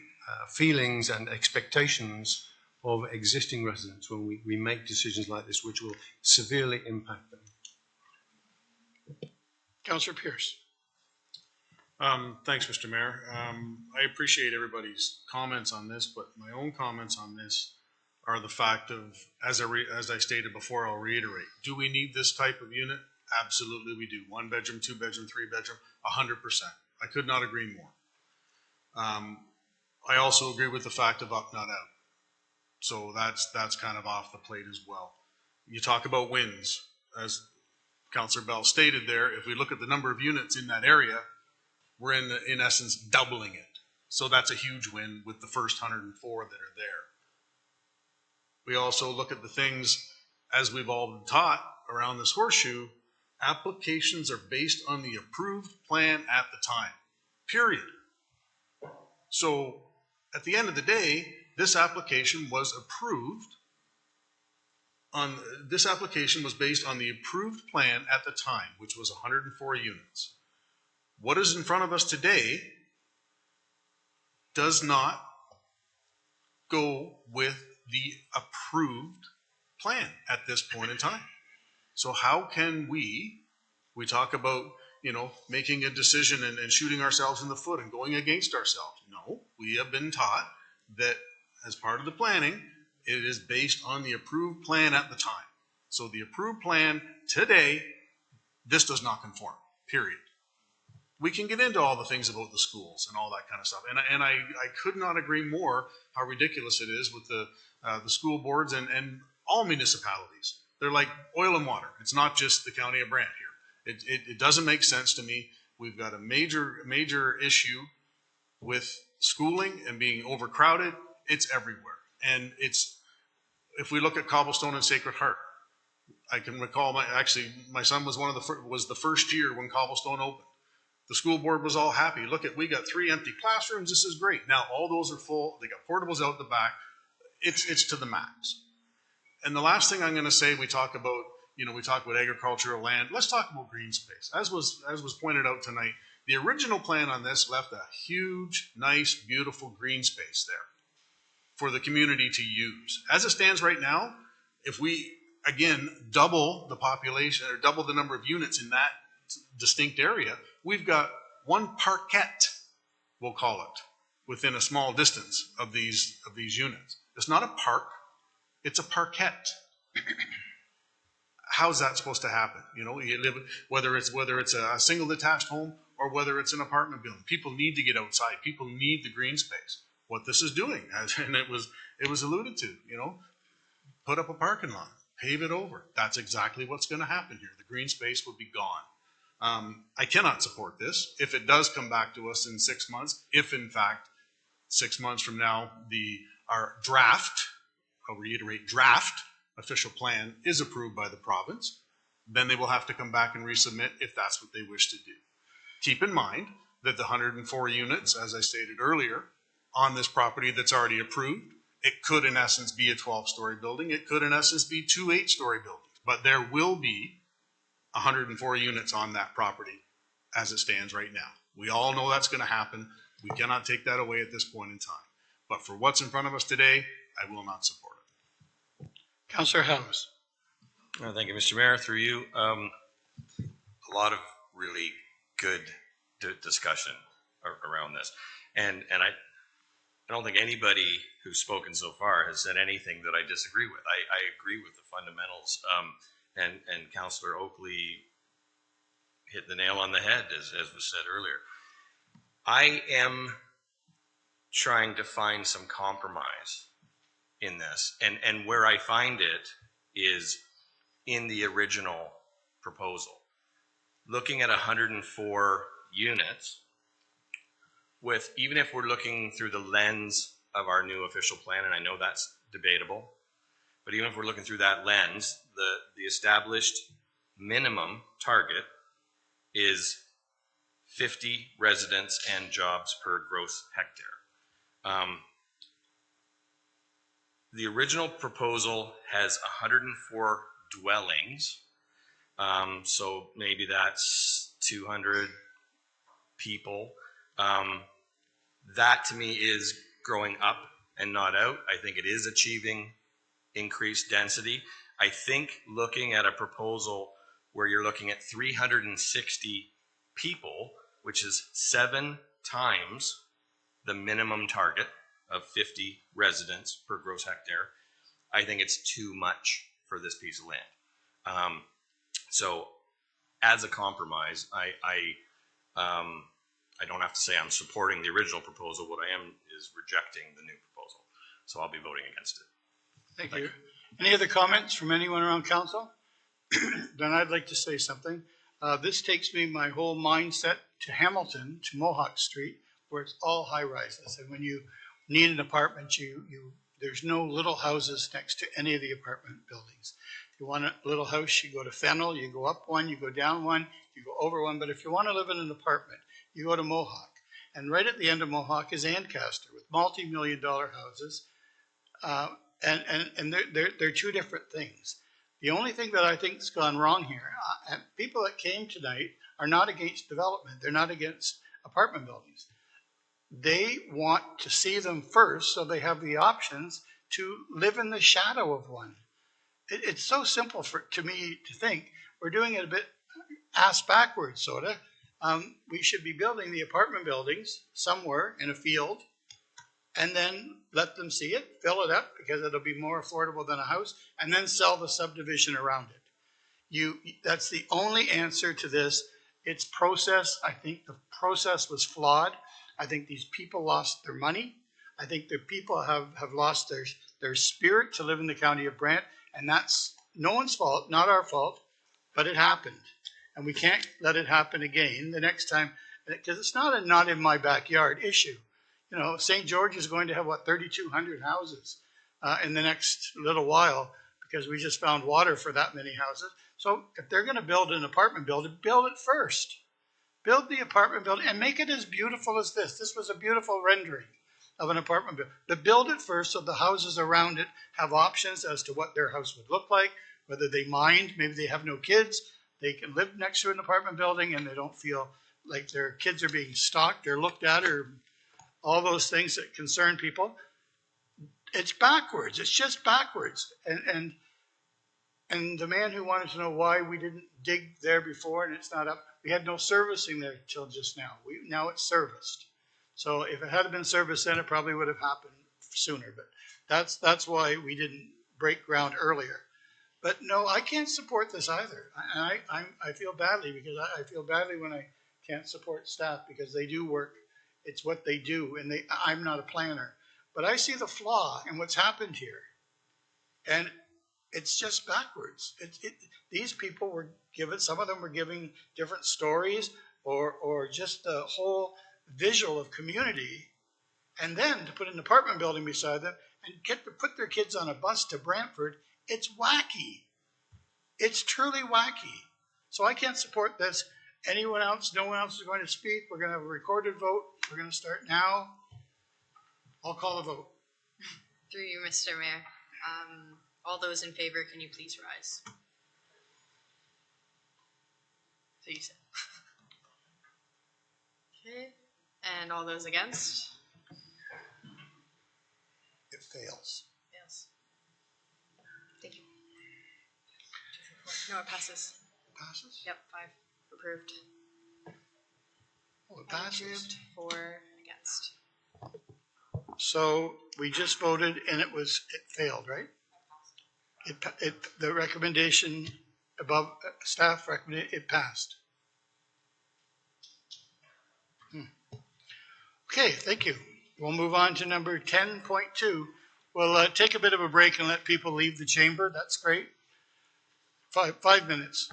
feelings and expectations of existing residents when we make decisions like this, which will severely impact them. Councillor Pierce. Thanks, Mr. Mayor. I appreciate everybody's comments on this, but my own comments on this are the fact of, as I stated before, I'll reiterate, do we need this type of unit? Absolutely we do. 1 bedroom, 2 bedroom, 3 bedroom, 100%. I could not agree more. I also agree with the fact of up, not out. So that's kind of off the plate as well. You talk about wins, as Councillor Bell stated there, if we look at the number of units in that area, we're in essence doubling it. So that's a huge win with the first 104 that are there. We also look at the things, as we've all been taught around this horseshoe, applications are based on the approved plan at the time, period. So at the end of the day, this application was based on the approved plan at the time, which was 104 units. What is in front of us today does not go with the approved plan at this point in time. So how can we talk about, you know, making a decision and shooting ourselves in the foot and going against ourselves. No, we have been taught that as part of the planning, it is based on the approved plan at the time. So the approved plan today, this does not conform, period. We can get into all the things about the schools and all that kind of stuff. And I could not agree more how ridiculous it is with the school boards and all municipalities. They're like oil and water. It's not just the county of Brant here. It doesn't make sense to me. We've got a major issue with schooling and being overcrowded. It's everywhere. And if we look at Cobblestone and Sacred Heart, I can recall my son was was the first year when Cobblestone opened. The school board was all happy. Look we got 3 empty classrooms. This is great. Now all those are full. They got portables out the back. It's to the max. And the last thing I'm going to say, we talk about agricultural land. Let's talk about green space. As was pointed out tonight, the original plan on this left a huge, nice, beautiful green space there for the community to use. As it stands right now, if we, again, double the population or double the number of units in that distinct area, we've got one parkette, we'll call it, within a small distance of these units. It's not a park, it's a parkette. How's that supposed to happen? You know, you live, whether it's a single detached home or whether it's an apartment building. People need to get outside. People need the green space. What this is doing, and it was alluded to, you know, put up a parking lot, pave it over. That's exactly what's going to happen here. The green space would be gone. I cannot support this. If it does come back to us in 6 months, if in fact 6 months from now, our draft, I'll reiterate, draft official plan is approved by the province, then they will have to come back and resubmit if that's what they wish to do. Keep in mind that the 104 units, as I stated earlier, on this property that's already approved, it could in essence be a 12-story building. It could in essence be 2 8-story buildings. But there will be 104 units on that property as it stands right now. We all know that's going to happen. We cannot take that away at this point in time. But for what's in front of us today, I will not support it. Councillor House. Thank you, Mr. Mayor. Through you, a lot of really good discussion around this, and I don't think anybody who's spoken so far has said anything that I disagree with. I agree with the fundamentals, and Councillor Oakley hit the nail on the head, as was said earlier. I am trying to find some compromise in this, and where I find it is in the original proposal. Looking at 104 units, with, even if we're looking through the lens of our new official plan, and I know that's debatable, but even if we're looking through that lens, the established minimum target is 50 residents and jobs per gross hectare. The original proposal has 104 dwellings, so maybe that's 200 people. That to me is growing up and not out. I think it is achieving increased density. I think looking at a proposal where you're looking at 360 people, which is 7 times the minimum target of 50 residents per gross hectare, I think it's too much for this piece of land. So as a compromise, I don't have to say I'm supporting the original proposal. What I am is rejecting the new proposal. So I'll be voting against it. Thank you. Any other comments from anyone around council? Then I'd like to say something. This takes me my whole mindset to Hamilton, to Mohawk Street, where it's all high rises. And when you need an apartment, there's no little houses next to any of the apartment buildings. If you want a little house, you go to Fennel, you go up one, you go down one, you go over one. But if you want to live in an apartment, you go to Mohawk. And right at the end of Mohawk is Ancaster with multi-million-dollar houses. And they're two different things. The only thing that I think has gone wrong here, and people that came tonight are not against development. They're not against apartment buildings. They want to see them first so they have the options to live in the shadow of one. It's so simple to me to think we're doing it a bit ass backwards, sort of. We should be building the apartment buildings somewhere in a field and then let them see it, fill it up because it'll be more affordable than a house, and then sell the subdivision around it. That's the only answer to this. It's process. I think the process was flawed. I think these people lost their money. I think the people have lost their spirit to live in the county of Brant, and that's no one's fault, not our fault, but it happened. And we can't let it happen again the next time, because it's not a not in my backyard issue. You know, St. George is going to have, 3,200 houses in the next little while because we just found water for that many houses. So if they're going to build an apartment building, build it first. Build the apartment building and make it as beautiful as this. This was a beautiful rendering of an apartment building. But build it first so the houses around it have options as to what their house would look like, whether they mind, maybe they have no kids. They can live next to an apartment building and they don't feel like their kids are being stalked or looked at or all those things that concern people. It's backwards. It's just backwards. And the man who wanted to know why we didn't dig there before and it's not up, we had no servicing there till just now. Now it's serviced. So if it had been serviced then, it probably would have happened sooner. But that's why we didn't break ground earlier. But no, I can't support this either. I feel badly because I feel badly when I can't support staff because they do work. It's what they do, and I'm not a planner. But I see the flaw in what's happened here. And it's just backwards. These people were given, some of them were giving different stories or just the whole visual of community and then to put an apartment building beside them and get to put their kids on a bus to Brantford, it's wacky. It's truly wacky. So I can't support this. Anyone else? No one else is going to speak. We're going to have a recorded vote. We're going to start now. I'll call a vote. Through you, Mr. Mayor. All those in favor, can you please rise? So you said. Okay. And all those against? It fails. Yes. Thank you. No, it passes. Passes? Yep, 5 approved. Oh, it passes. Approved, 4 against. So we just voted and it failed, right? The recommendation above staff recommended, it passed. Okay, thank you. We'll move on to number 10.2. We'll take a bit of a break and let people leave the chamber. That's great. 5 minutes.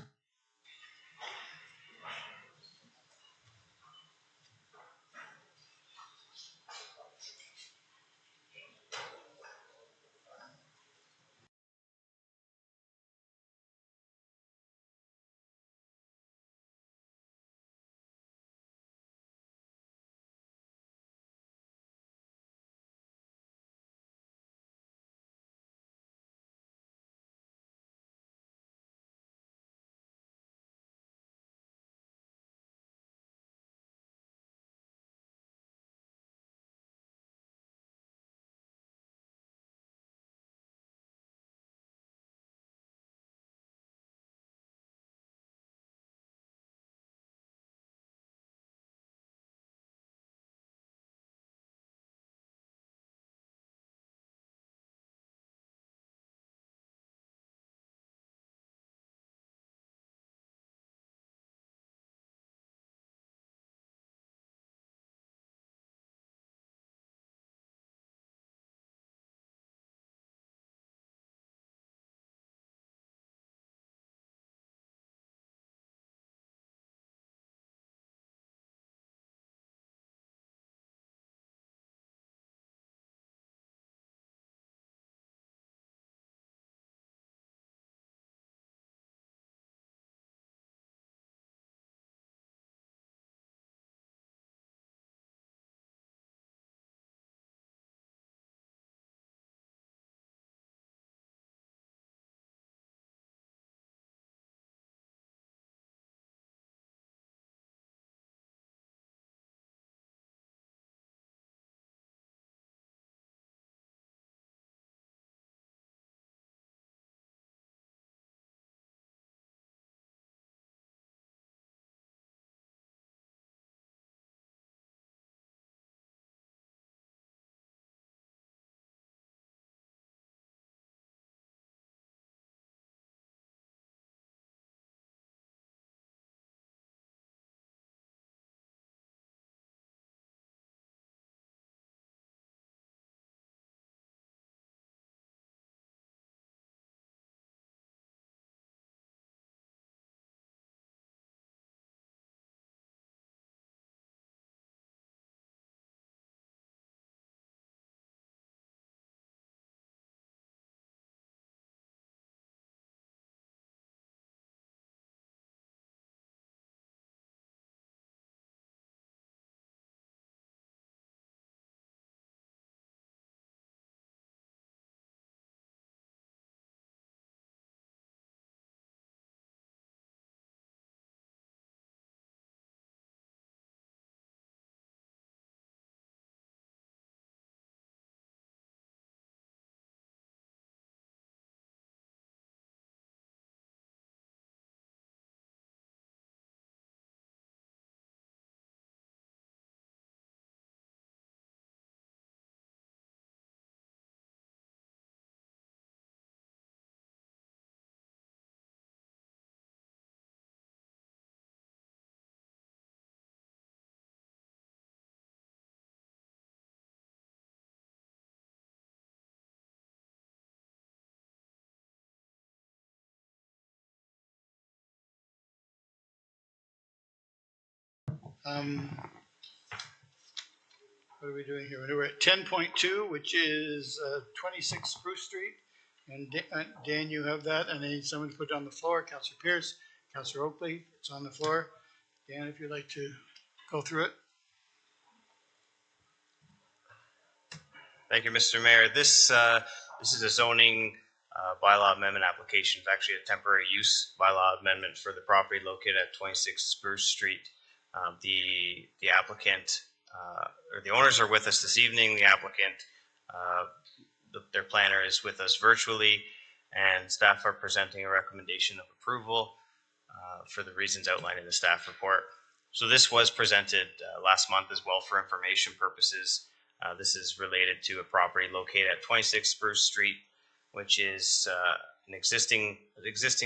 what are we doing here? We're at 10.2, which is 26 Spruce Street. And Dan, you have that, and I need someone to put it on the floor. Councillor Pierce, Councillor Oakley, it's on the floor. Dan, if you'd like to go through it. Thank you, Mr. Mayor. This is a zoning bylaw amendment application. It's actually a temporary use bylaw amendment for the property located at 26 Spruce Street. The applicant or the owners are with us this evening. The applicant, their planner is with us virtually, and staff are presenting a recommendation of approval for the reasons outlined in the staff report. So this was presented last month as well for information purposes. This is related to a property located at 26 Spruce Street, which is an existing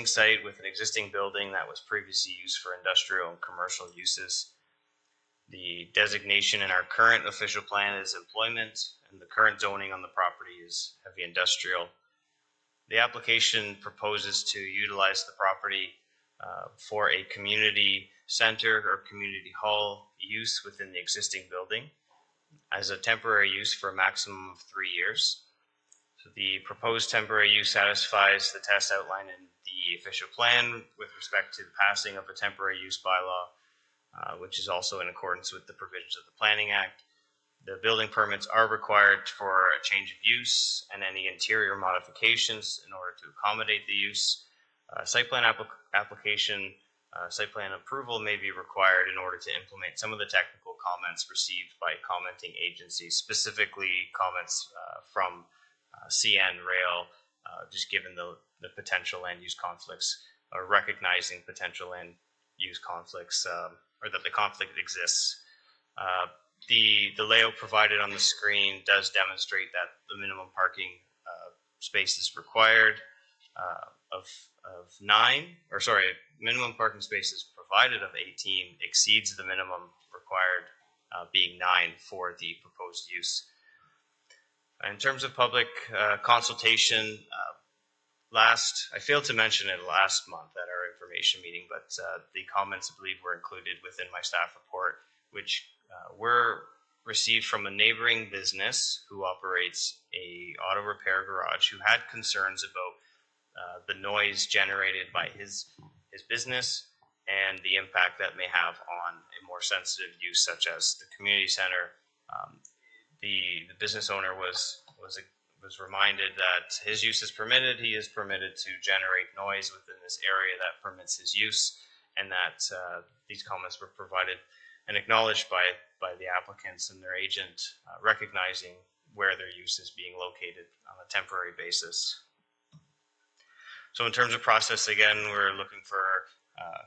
site with an existing building that was previously used for industrial and commercial uses. The designation in our current official plan is employment, and the current zoning on the property is heavy industrial. The application proposes to utilize the property for a community center or community hall use within the existing building as a temporary use for a maximum of 3 years. So the proposed temporary use satisfies the test outlined in the official plan with respect to the passing of a temporary use bylaw, which is also in accordance with the provisions of the Planning Act. The building permits are required for a change of use and any interior modifications in order to accommodate the use. Site plan approval may be required in order to implement some of the technical comments received by commenting agencies, specifically comments from CN Rail, just given the potential land use conflicts, or recognizing potential land use conflicts, or that the conflict exists. The layout provided on the screen does demonstrate that the minimum parking space is required minimum parking spaces provided of 18 exceeds the minimum required, being 9 for the proposed use. In terms of public consultation, I failed to mention it last month at our information meeting, but the comments I believe were included within my staff report, which were received from a neighboring business who operates a auto repair garage, who had concerns about the noise generated by his business and the impact that may have on a more sensitive use such as the community center. The business owner was reminded that his use is permitted. He is permitted to generate noise within this area that permits his use, and that these comments were provided and acknowledged by the applicants and their agent, recognizing where their use is being located on a temporary basis. So in terms of process, again, we're looking for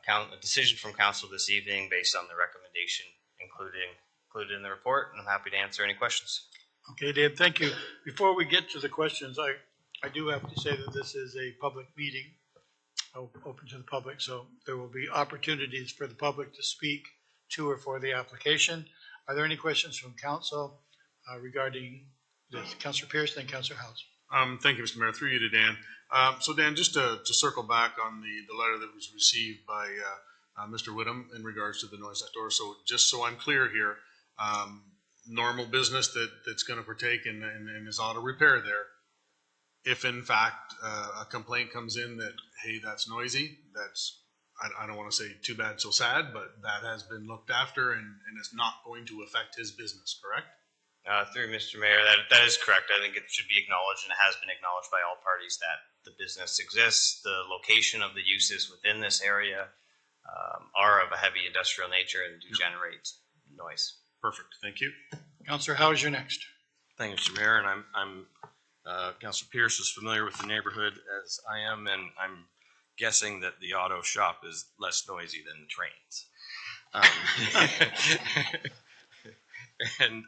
a decision from council this evening based on the recommendation included in the report, and I'm happy to answer any questions. Okay, Dave, thank you. Before we get to the questions, I do have to say that this is a public meeting, open to the public, so there will be opportunities for the public to speak to or for the application. Are there any questions from council regarding this? Councillor Pierce, then Councillor House. Thank you, Mr. Mayor. Through you to Dan. So Dan, just to circle back on the letter that was received by Mr. Whittam in regards to the noise next door. So just so I'm clear here, normal business that's going to partake in his auto repair there, if in fact a complaint comes in that, hey, that's noisy, that's, I don't want to say too bad, so sad, but that has been looked after and is not going to affect his business, correct? Through Mr. Mayor, that is correct. I think it should be acknowledged, and it has been acknowledged by all parties, that the business exists. The location of the uses within this area are of a heavy industrial nature and do generate noise. Perfect. Thank you. Councillor House, you're next. Thank you, Mr. Mayor, and I'm Councillor Pierce is familiar with the neighborhood as I am, and I'm guessing that the auto shop is less noisy than the trains. And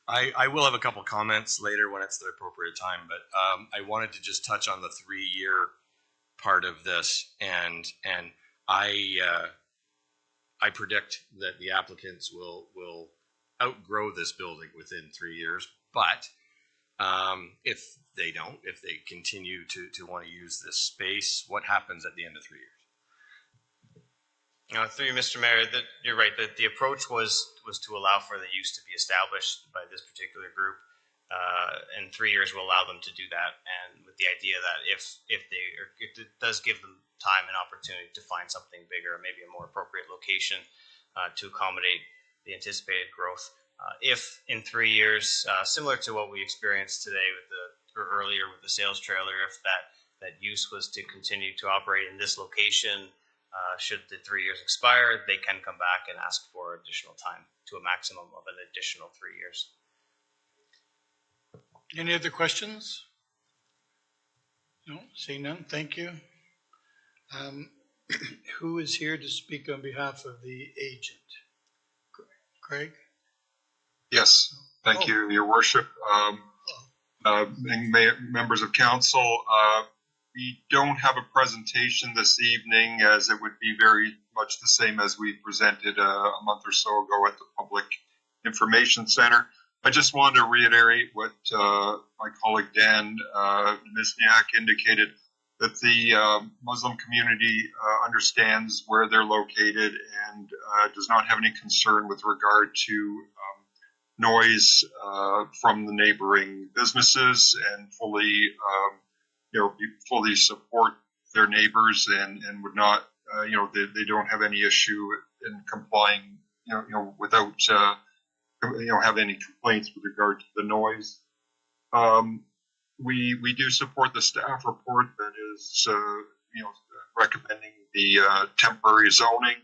I will have a couple comments later when it's the appropriate time, but I wanted to just touch on the 3-year part of this, and I predict that the applicants will outgrow this building within 3 years, but if they don't, if they continue to want to use this space, what happens at the end of 3 years? Through you, Mr. Mayor, that you're right. That the approach was to allow for the use to be established by this particular group. In 3 years, we'll allow them to do that, and with the idea that if it does give them time and opportunity to find something bigger, maybe a more appropriate location to accommodate the anticipated growth. If in 3 years, similar to what we experienced today or earlier with the sales trailer, if that use was to continue to operate in this location, should the 3 years expire, they can come back and ask for additional time to a maximum of an additional 3 years. Any other questions? No, seeing none, thank you. Who is here to speak on behalf of the agent? Craig? Yes, thank you, Your Worship. Members of council, we don't have a presentation this evening, as it would be very much the same as we presented a month or so ago at the Public Information Center. I just wanted to reiterate what my colleague Dan Misniak indicated, that the Muslim community understands where they're located and does not have any concern with regard to noise from the neighboring businesses, and fully support their neighbors, and would not they don't have any issue in complying without have any complaints with regard to the noise. We do support the staff report that is recommending the temporary zoning.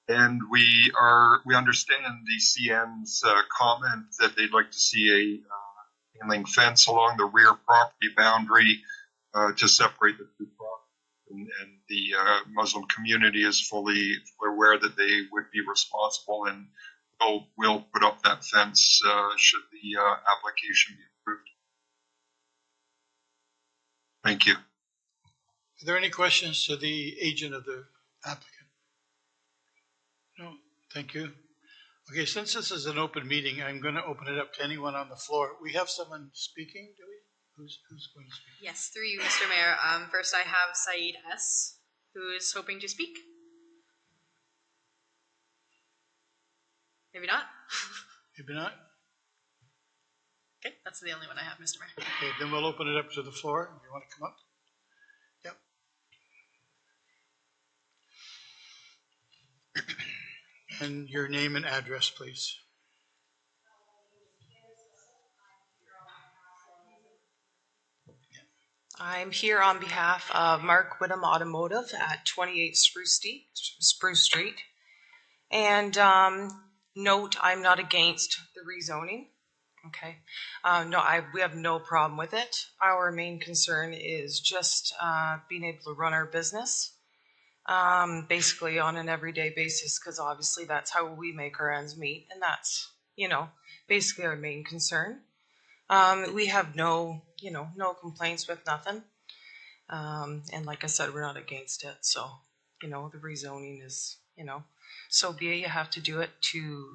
And we understand the CN's comment that they'd like to see a chain link fence along the rear property boundary to separate the two properties. And the Muslim community is fully aware that they would be responsible, and will put up that fence should the application be approved. Thank you. Are there any questions to the agent of the applicant? No, thank you. Okay, since this is an open meeting, I'm going to open it up to anyone on the floor. We have someone speaking, do we? Who's going to speak? Yes, through you, Mr. Mayor. First, I have Saeed S., who is hoping to speak. Maybe not. Maybe not. Okay, that's the only one I have, Mr. Mayor. Okay, then we'll open it up to the floor. If you want to come up. Yep. And your name and address, please. I'm here on behalf of Mark Whittam Automotive at 28 Spruce Street. And note, I'm not against the rezoning. Okay. We have no problem with it. Our main concern is just being able to run our business basically on an everyday basis, because obviously that's how we make our ends meet, and that's basically our main concern. We have no complaints with nothing, and like I said, we're not against it. So the rezoning is so be it. You have to do it to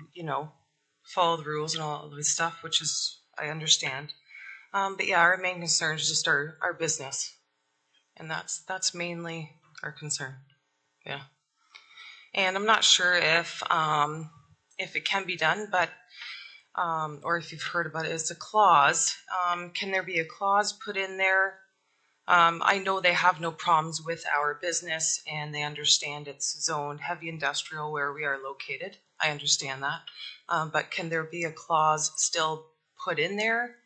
follow the rules and all of this stuff, which is I understand. But yeah, our main concern is just our business, and that's mainly our concern. Yeah. And I'm not sure if it can be done, but or if you've heard about it, it's a clause. Can there be a clause put in there? I know they have no problems with our business, and they understand it's zoned heavy industrial where we are located. I understand that. But can there be a clause still put in there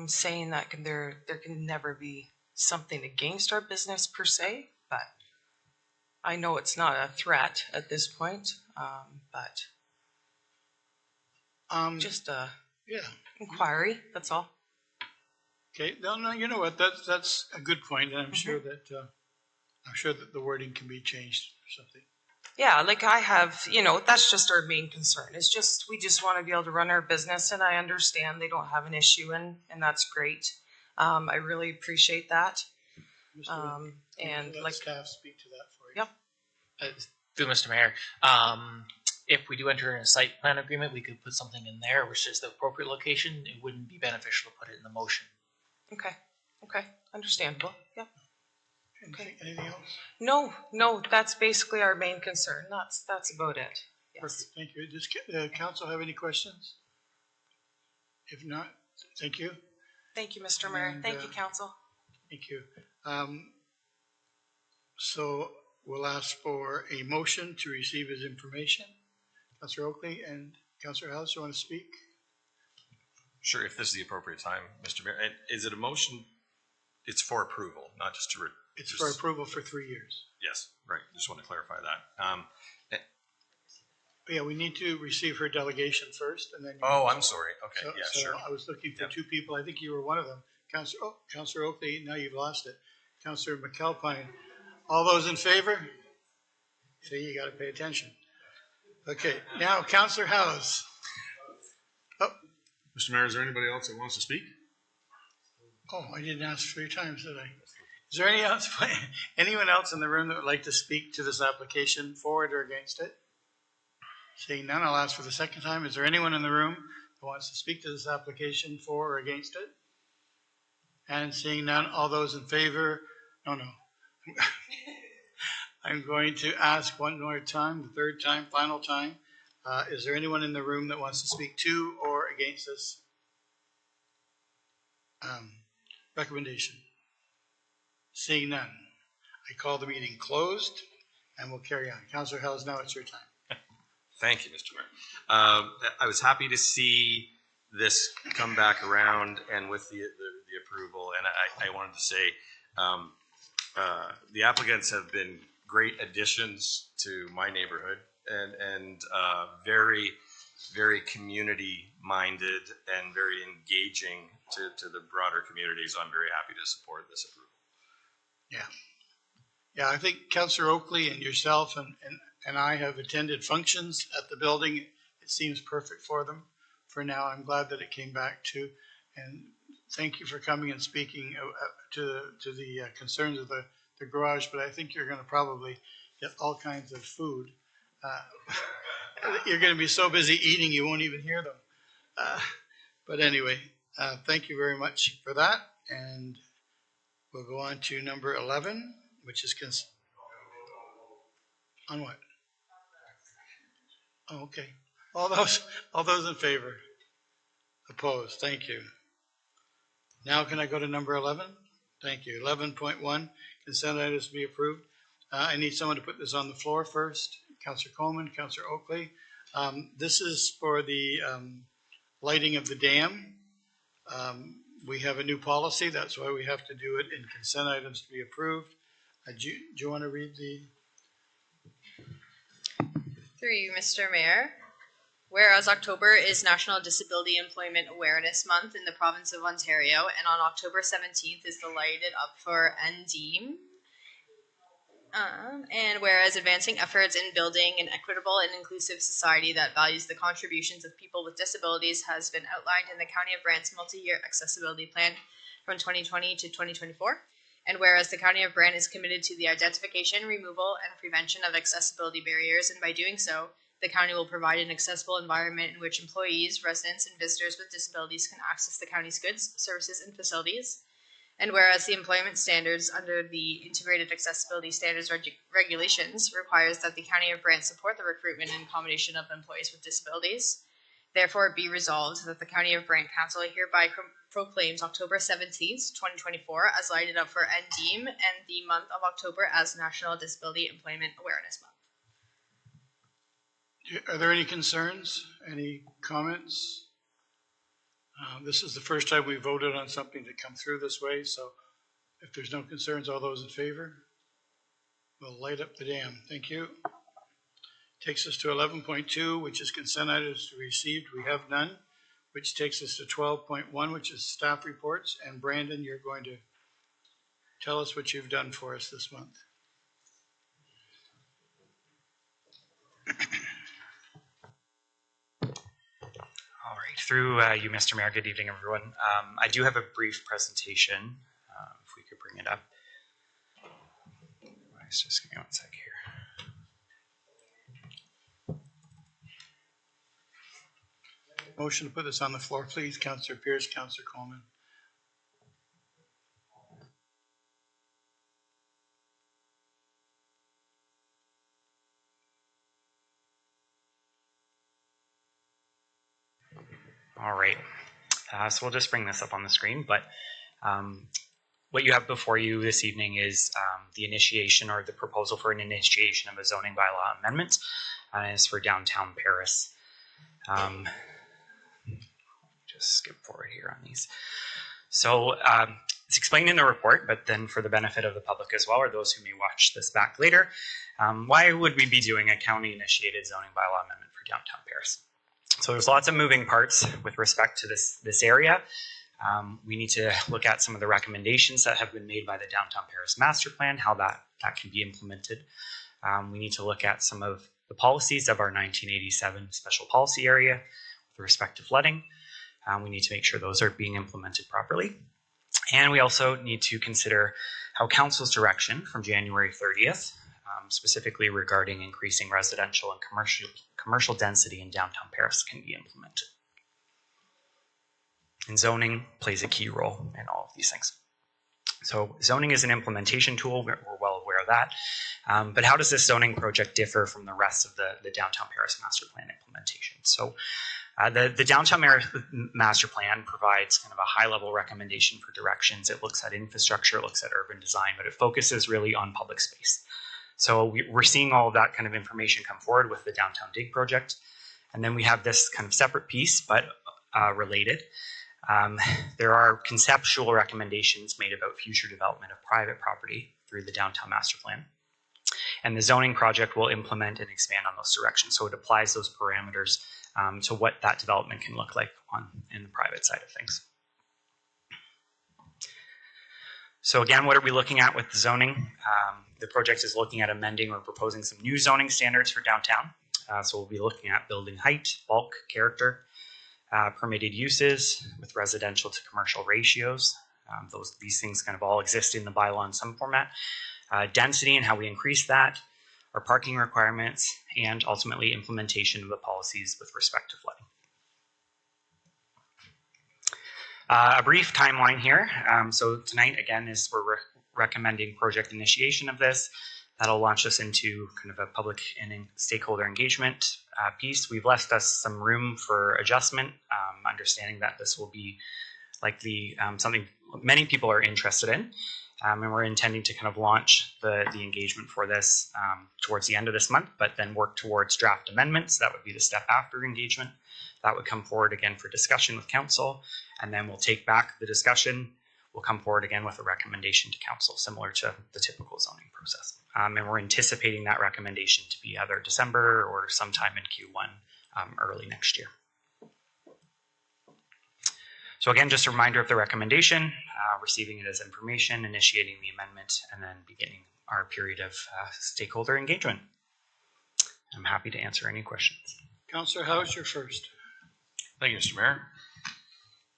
saying that there can never be something against our business per se? But I know it's not a threat at this point, but just a inquiry, that's all. Okay, no, you know what? That's a good point, and I'm sure that the wording can be changed or something. Yeah, like I have, that's just our main concern. It's just we just want to be able to run our business, and I understand they don't have an issue, and that's great. I really appreciate that. And let staff speak to that for you. Yep. Through Mr. Mayor, if we do enter in a site plan agreement, we could put something in there, which is the appropriate location. It wouldn't be beneficial to put it in the motion. Okay, understandable. Yep. Anything else? No, that's basically our main concern. That's about it. Yes. Perfect, thank you. Does council have any questions? If not, thank you. Thank you, Mr. Mayor. And, Thank you, council. Thank you. So we'll ask for a motion to receive his information. Councillor Oakley and Councillor House, you want to speak? Sure, if this is the appropriate time, Mr. Mayor. And is it a motion? It's for approval, not just to. It's for approval for 3 years. Yes, right. Just want to clarify that. Yeah, we need to receive her delegation first, and then. Oh, I'm sorry. Okay, So- yeah, so sure. I was looking for two people. I think you were one of them. Councillor Oakley, now you've lost it. Councillor McAlpine. All those in favor? See, you got to pay attention. Okay, now Councillor House. Mr. Mayor, is there anybody else that wants to speak? Oh, I didn't ask 3 times, did I? Is there anyone else in the room that would like to speak to this application, for it or against it? Seeing none, I'll ask for the second time. Is there anyone in the room who wants to speak to this application, for or against it? And seeing none, all those in favor? No. I'm going to ask one more time, the third time, final time. Is there anyone in the room that wants to speak to or against this recommendation? Seeing none, I call the meeting closed and we'll carry on. Councillor Hells, now it's your time. Thank you, Mr. Mayor. I was happy to see this come back around and with the approval. And I wanted to say the applicants have been great additions to my neighborhood and very, very community minded and very engaging to the broader community. So I'm very happy to support this approval. Yeah, I think Councillor Oakley and yourself and I have attended functions at the building. It seems perfect for them for now. I'm glad that it came back too. And thank you for coming and speaking to the concerns of the garage, but I think you're going to probably get all kinds of food. You're going to be so busy eating you won't even hear them. But anyway, thank you very much for that. And we'll go on to number 11, which is on what? Oh, okay. All those in favor? Opposed? Thank you. Now can I go to number 11? Thank you. 11.1, consent items to be approved. I need someone to put this on the floor first. Councillor Coleman, Councillor Oakley. This is for the lighting of the dam. We have a new policy. That's why we have to do it in consent items to be approved. Do you want to read the? Through you, Mr. Mayor. Whereas October is National Disability Employment Awareness Month in the province of Ontario, and on October 17th is the Lighted Up for NDEAM. And whereas advancing efforts in building an equitable and inclusive society that values the contributions of people with disabilities has been outlined in the County of Brant's multi-year accessibility plan from 2020 to 2024. And whereas the County of Brant is committed to the identification, removal, and prevention of accessibility barriers, and by doing so, the county will provide an accessible environment in which employees, residents, and visitors with disabilities can access the county's goods, services, and facilities. And whereas the employment standards under the Integrated Accessibility Standards Regulations requires that the County of Brant support the recruitment and accommodation of employees with disabilities, therefore be resolved that the County of Brant Council hereby proclaims October 17th, 2024 as Lighted Up for NDEAM and the month of October as National Disability Employment Awareness Month. Are there any concerns? Any comments? This is the first time we voted on something to come through this way, so if there's no concerns, all those in favor? We'll light up the dam. Thank you. Takes us to 11.2, which is consent items to be received. We have none, which takes us to 12.1, which is staff reports. And Brandon, you're going to tell us what you've done for us this month. All right, through you, Mr. Mayor, good evening, everyone. I do have a brief presentation, if we could bring it up. Just give me 1 sec here. Motion to put this on the floor, please. Councillor Pierce, Councillor Coleman. All right. So we'll just bring this up on the screen, but what you have before you this evening is the initiation or the proposal for an initiation of a zoning bylaw amendment. And it's for downtown Paris. Just skip forward here on these. So it's explained in the report, but then for the benefit of the public as well, or those who may watch this back later, why would we be doing a county-initiated zoning bylaw amendment for downtown Paris? So there's lots of moving parts with respect to this area. We need to look at some of the recommendations that have been made by the Downtown Paris Master Plan, how that can be implemented. We need to look at some of the policies of our 1987 special policy area with respect to flooding. We need to make sure those are being implemented properly. And we also need to consider how council's direction from January 30th, specifically regarding increasing residential and commercial density in downtown Paris, can be implemented. And zoning plays a key role in all of these things. So zoning is an implementation tool, we're well aware of that. But how does this zoning project differ from the rest of the Downtown Paris Master Plan implementation? So the Downtown Master Plan provides kind of a high-level recommendation for directions. It looks at infrastructure, it looks at urban design, but it focuses really on public space. So we're seeing all of that kind of information come forward with the Downtown Dig project. And then we have this kind of separate piece, but related. There are conceptual recommendations made about future development of private property through the Downtown Master Plan. And the zoning project will implement and expand on those directions. So it applies those parameters to what that development can look like in the private side of things. So again, what are we looking at with the zoning? The project is looking at amending or proposing some new zoning standards for downtown. So we'll be looking at building height, bulk, character, permitted uses with residential to commercial ratios. These things kind of all exist in the bylaw in some format. Density and how we increase that, our parking requirements, and ultimately implementation of the policies with respect to flooding. A brief timeline here. So tonight, again, is we're recommending project initiation of this. That'll launch us into kind of a public and stakeholder engagement piece. We've left us some room for adjustment, understanding that this will be likely something many people are interested in. And we're intending to kind of launch the engagement for this towards the end of this month, but then work towards draft amendments. That would be the step after engagement. That would come forward again for discussion with council, and then we'll take back the discussion. We'll come forward again with a recommendation to council, similar to the typical zoning process. And we're anticipating that recommendation to be either December or sometime in Q1 early next year. So again, just a reminder of the recommendation, receiving it as information, initiating the amendment, and then beginning our period of stakeholder engagement. I'm happy to answer any questions. Councillor House, you're first. Thank you, Mr. Mayor.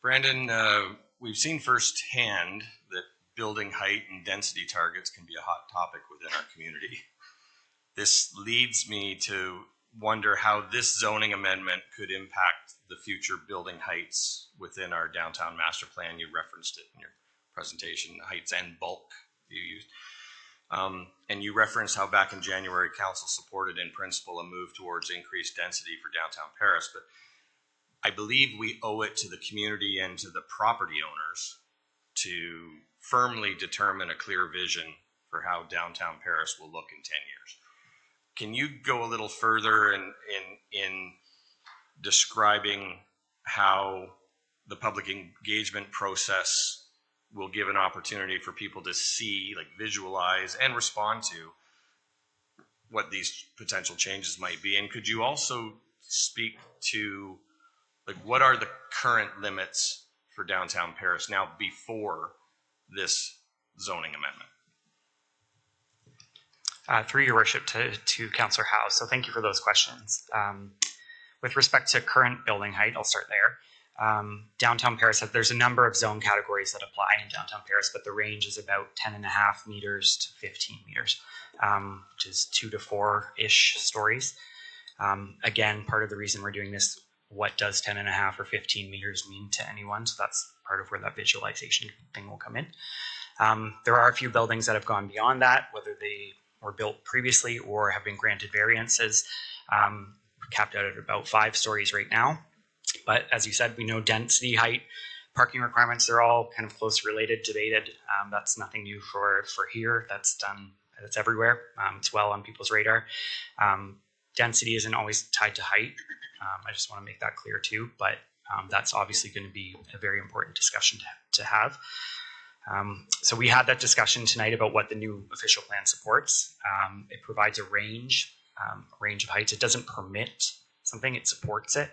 Brandon, we've seen firsthand that building height and density targets can be a hot topic within our community. This leads me to wonder how this zoning amendment could impact the future building heights within our downtown master plan. You referenced it in your presentation, heights and bulk you used. And you referenced how back in January, council supported in principle a move towards increased density for downtown Paris, but I believe we owe it to the community and to the property owners to firmly determine a clear vision for how downtown Paris will look in 10 years. Can you go a little further in describing how the public engagement process will give an opportunity for people to see, like visualize and respond to what these potential changes might be? And could you also speak to like what are the current limits for downtown Paris now before this zoning amendment? Through your worship to Councillor House, so thank you for those questions. With respect to current building height, I'll start there. Downtown Paris, there's a number of zone categories that apply in downtown Paris, but the range is about 10.5 meters to 15 meters, which is 2 to 4-ish stories. Again, part of the reason we're doing this, what does 10.5 or 15 meters mean to anyone? So that's part of where that visualization thing will come in. There are a few buildings that have gone beyond that, whether they were built previously or have been granted variances, capped out at about 5 stories right now. But as you said, we know density, height, parking requirements, they're all kind of close related, debated. That's nothing new for here. That's everywhere. It's well on people's radar. Density isn't always tied to height. I just want to make that clear too, but that's obviously going to be a very important discussion to have. So we had that discussion tonight about what the new official plan supports. It provides a range of heights. It doesn't permit something, it supports it.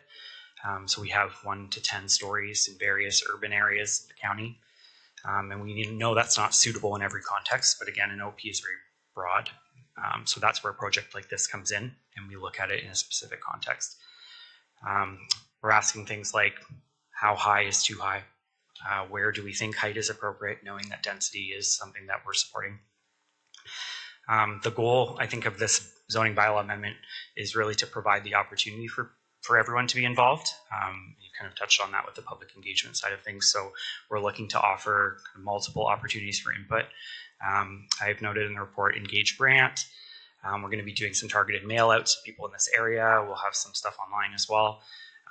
So we have 1 to 10 stories in various urban areas of the county. And we know that's not suitable in every context, but again, an OP is very broad. So that's where a project like this comes in, and we look at it in a specific context. We're asking things like, how high is too high? Where do we think height is appropriate, knowing that density is something that we're supporting? The goal, I think, of this zoning bylaw amendment is really to provide the opportunity for everyone to be involved. You kind of touched on that with the public engagement side of things. So we're looking to offer multiple opportunities for input. I've noted in the report, Engage Grant. We're going to be doing some targeted mail outs to people in this area. We'll have some stuff online as well.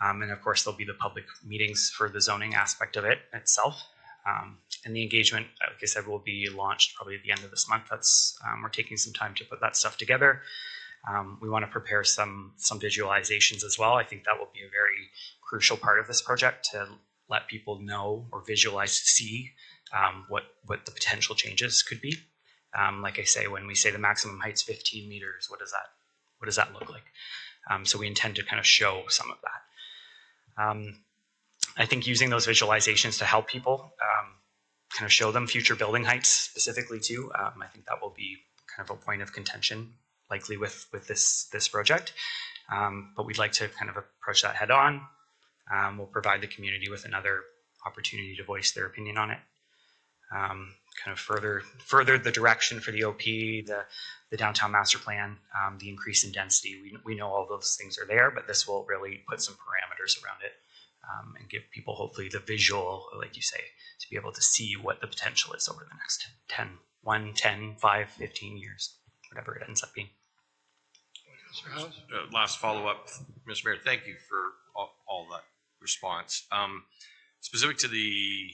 And of course, there'll be the public meetings for the zoning aspect of it itself. And the engagement, like I said, will be launched probably at the end of this month. We're taking some time to put that stuff together. We want to prepare some visualizations as well. I think that will be a very crucial part of this project, to let people know or visualize, see what the potential changes could be. Like I say, when we say the maximum height's 15 meters, what does that look like? So we intend to kind of show some of that. I think using those visualizations to help people kind of show them future building heights specifically too. I think that will be kind of a point of contention likely with this project. But we'd like to kind of approach that head on. We'll provide the community with another opportunity to voice their opinion on it. Kind of further the direction for the OP, the downtown master plan, the increase in density. We know all those things are there, but this will really put some parameters around it and give people hopefully the visual, like you say, to be able to see what the potential is over the next 10, 5, 15 years, whatever it ends up being. Last follow-up, Mr. Mayor, thank you for all that response. Specific to the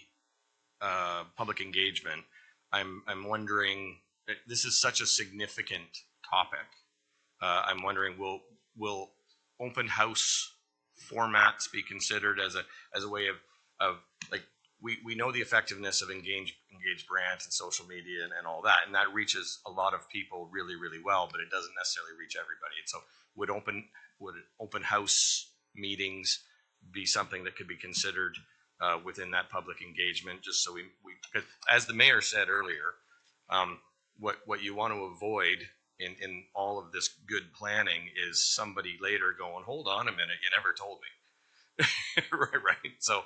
public engagement, I'm wondering, this is such a significant topic. I'm wondering, will open house formats be considered as a way of like, we know the effectiveness of Engage Grant and social media and all that, and that reaches a lot of people really, really well, but it doesn't necessarily reach everybody. And so would open house meetings be something that could be considered within that public engagement, just so we because as the mayor said earlier, what you want to avoid in all of this good planning is somebody later going, hold on a minute, you never told me. right. So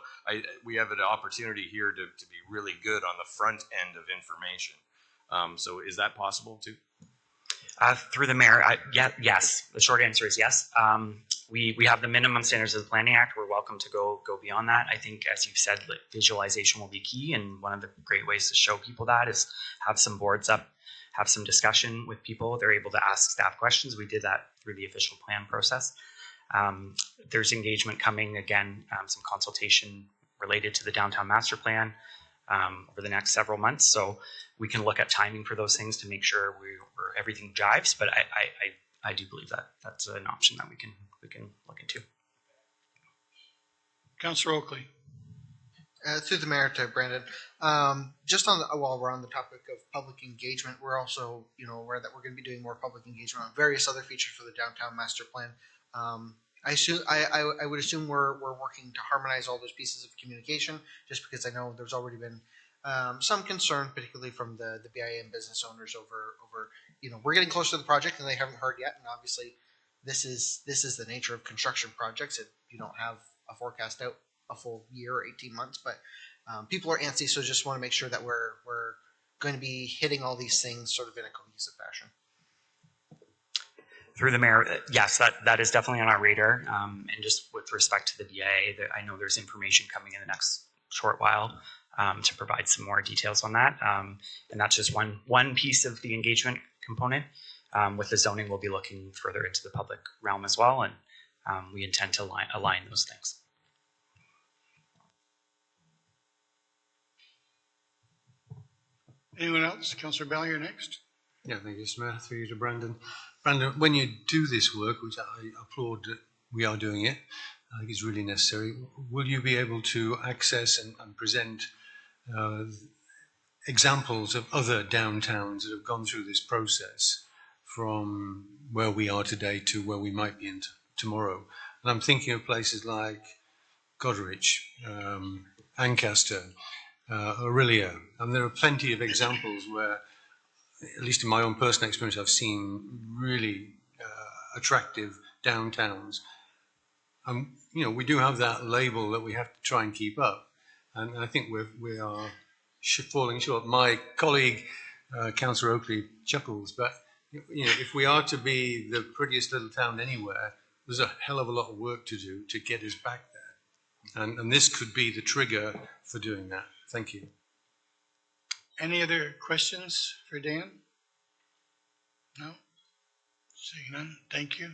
we have an opportunity here to be really good on the front end of information. So is that possible too? Through the mayor, yes. The short answer is yes. We have the minimum standards of the Planning Act. We're welcome to go beyond that. I think, as you've said, visualization will be key, and one of the great ways to show people that is have some boards up, have some discussion with people. They're able to ask staff questions. We did that through the official plan process. There's engagement coming, again, some consultation related to the downtown master plan over the next several months. So we can look at timing for those things to make sure everything jives. But I do believe that that's an option that we can look into. Councillor Oakley. Through the mayor to Brandon, just while we're on the topic of public engagement, we're also aware that we're going to be doing more public engagement on various other features for the downtown master plan. I would assume we're working to harmonize all those pieces of communication, just because I know there's already been some concern, particularly from the BIA and business owners over we're getting close to the project and they haven't heard yet, and obviously this is the nature of construction projects. You don't have a forecast out a full year or 18 months, but people are antsy, so just want to make sure that we're going to be hitting all these things sort of in a cohesive fashion. Through the mayor, yes, that is definitely on our radar. And just with respect to the BIA, I know there's information coming in the next short while to provide some more details on that. And that's just one piece of the engagement component. With the zoning, we'll be looking further into the public realm as well, and we intend to align those things. Anyone else? Councillor Bell, you're next. Yeah, thank you, Mr. Mayor. Through you to Brandon. Brandon, when you do this work, which I applaud that we are doing it, I think it's really necessary, will you be able to access and present examples of other downtowns that have gone through this process from where we are today to where we might be in tomorrow? And I'm thinking of places like Goderich, Ancaster, Aurelia, and there are plenty of examples where, at least in my own personal experience, I've seen really attractive downtowns. You know, we do have that label that we have to try and keep up, and I think we are falling short. My colleague, Councillor Oakley, chuckles, but you know, if we are to be the prettiest little town anywhere, there's a hell of a lot of work to do to get us back there, and this could be the trigger for doing that. Thank you. Any other questions for Dan? No? Seeing none, thank you.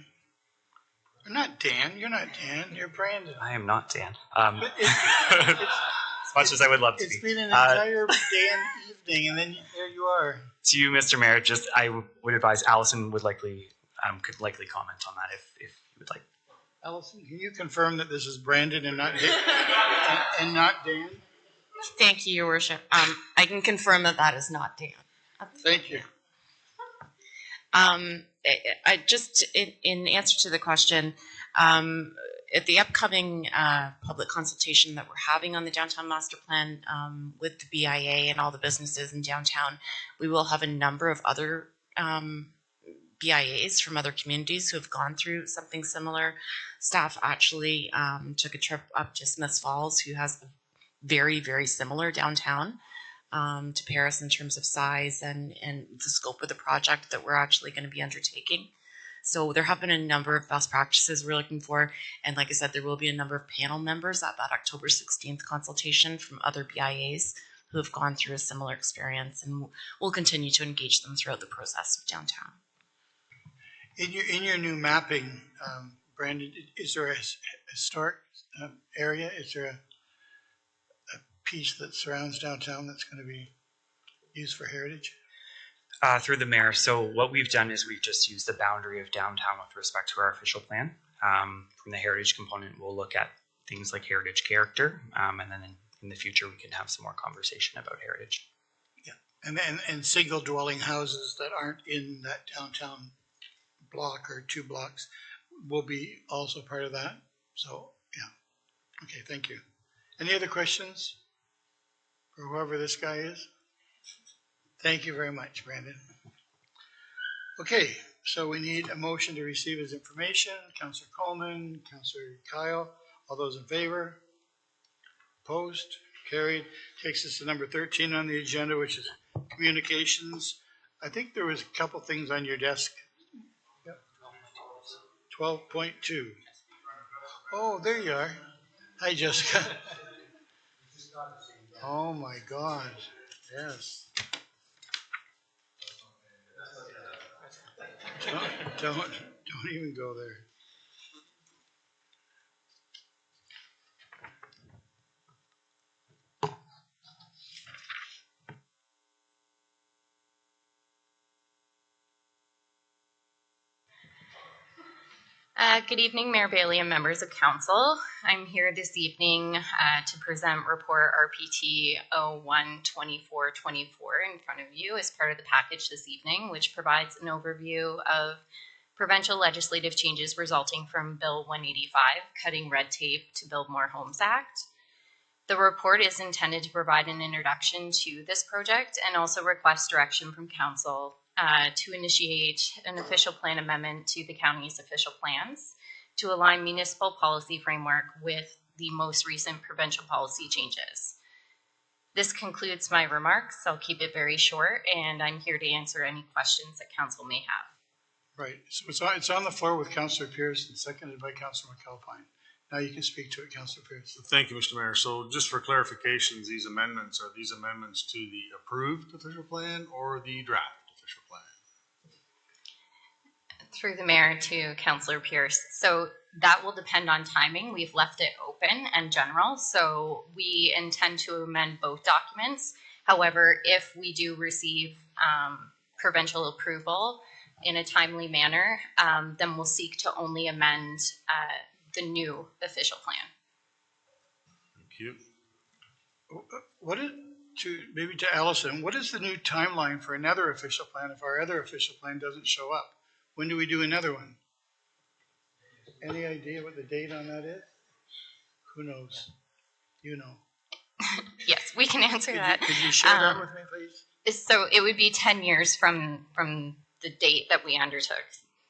You're not Dan, you're not Dan, you're Brandon. I am not Dan. But As much as I would love to It's be. been an entire Dan evening, and then there you are. To you, Mr. Mayor, just I would advise Allison would likely could likely comment on that if you would like. Allison, can you confirm that this is Brandon and not and not Dan? Thank you, Your Worship. I can confirm that that is not Dan. Thank you. I just, in answer to the question, at the upcoming public consultation that we're having on the downtown master plan with the BIA and all the businesses in downtown, we will have a number of other BIAs from other communities who have gone through something similar. Staff actually took a trip up to Smiths Falls, who has a very, very similar downtown to Paris in terms of size and the scope of the project that we're actually going to be undertaking. So there have been a number of best practices we're looking for. And like I said, there will be a number of panel members at that October 16th consultation from other BIAs who have gone through a similar experience, and we'll continue to engage them throughout the process of downtown. In your new mapping, Brandon, is there a historic area? Is there a piece that surrounds downtown that's going to be used for heritage? Through the mayor. So what we've done is we've just used the boundary of downtown with respect to our official plan. From the heritage component, we'll look at things like heritage character, and then in the future we can have some more conversation about heritage. Yeah, and single dwelling houses that aren't in that downtown block or 2 blocks will be also part of that. So yeah, okay, thank you. Any other questions for whoever this guy is? Thank you very much, Brandon. Okay, so we need a motion to receive his information. Councillor Coleman, Councillor Kyle, all those in favor? Opposed? Carried. Takes us to number 13 on the agenda, which is communications. I think there was a couple things on your desk. Yep. 12.2. Oh, there you are. Hi, Jessica. Oh my God. Yes. Don't even go there. Good evening, Mayor Bailey and members of council. I'm here this evening to present report RPT 01-2424 in front of you as part of the package this evening, which provides an overview of provincial legislative changes resulting from Bill 185, Cutting Red Tape to Build More Homes Act. The report is intended to provide an introduction to this project and also request direction from council to initiate an official plan amendment to the county's official plans to align municipal policy framework with the most recent provincial policy changes. This concludes my remarks. I'll keep it very short, and I'm here to answer any questions that council may have. Right, so it's on the floor with Councillor Pierce and seconded by Councillor McAlpine. Now you can speak to it, Councillor Pierce. Thank you, Mr. Mayor. So just for clarifications, these amendments, are these amendments to the approved official plan or the draft official plan? Through the mayor to Councillor Pierce. So that will depend on timing. We've left it open and general, so we intend to amend both documents. However, if we do receive provincial approval in a timely manner, then we'll seek to only amend the new official plan. Thank you. What is, maybe to Allison, what is the new timeline for another official plan if our other official plan doesn't show up? When do we do another one? Any idea what the date on that is? Who knows? You know. Yes, we can answer that. Could you share that with me, please? So it would be 10 years from the date that we undertook.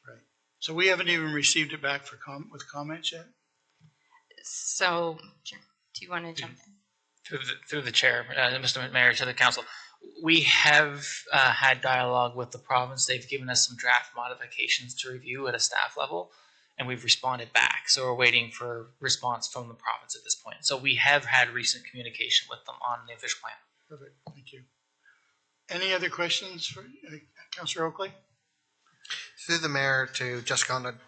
Right. So we haven't even received it back for with comments yet? So, do you want to jump in? Through the chair, Mr. Mayor, to the council, we have had dialogue with the province. They've given us some draft modifications to review at a staff level, and we've responded back. So we're waiting for response from the province at this point. So we have had recent communication with them on the official plan. Perfect, thank you. Any other questions for Councillor Oakley? Through the mayor to Jessica on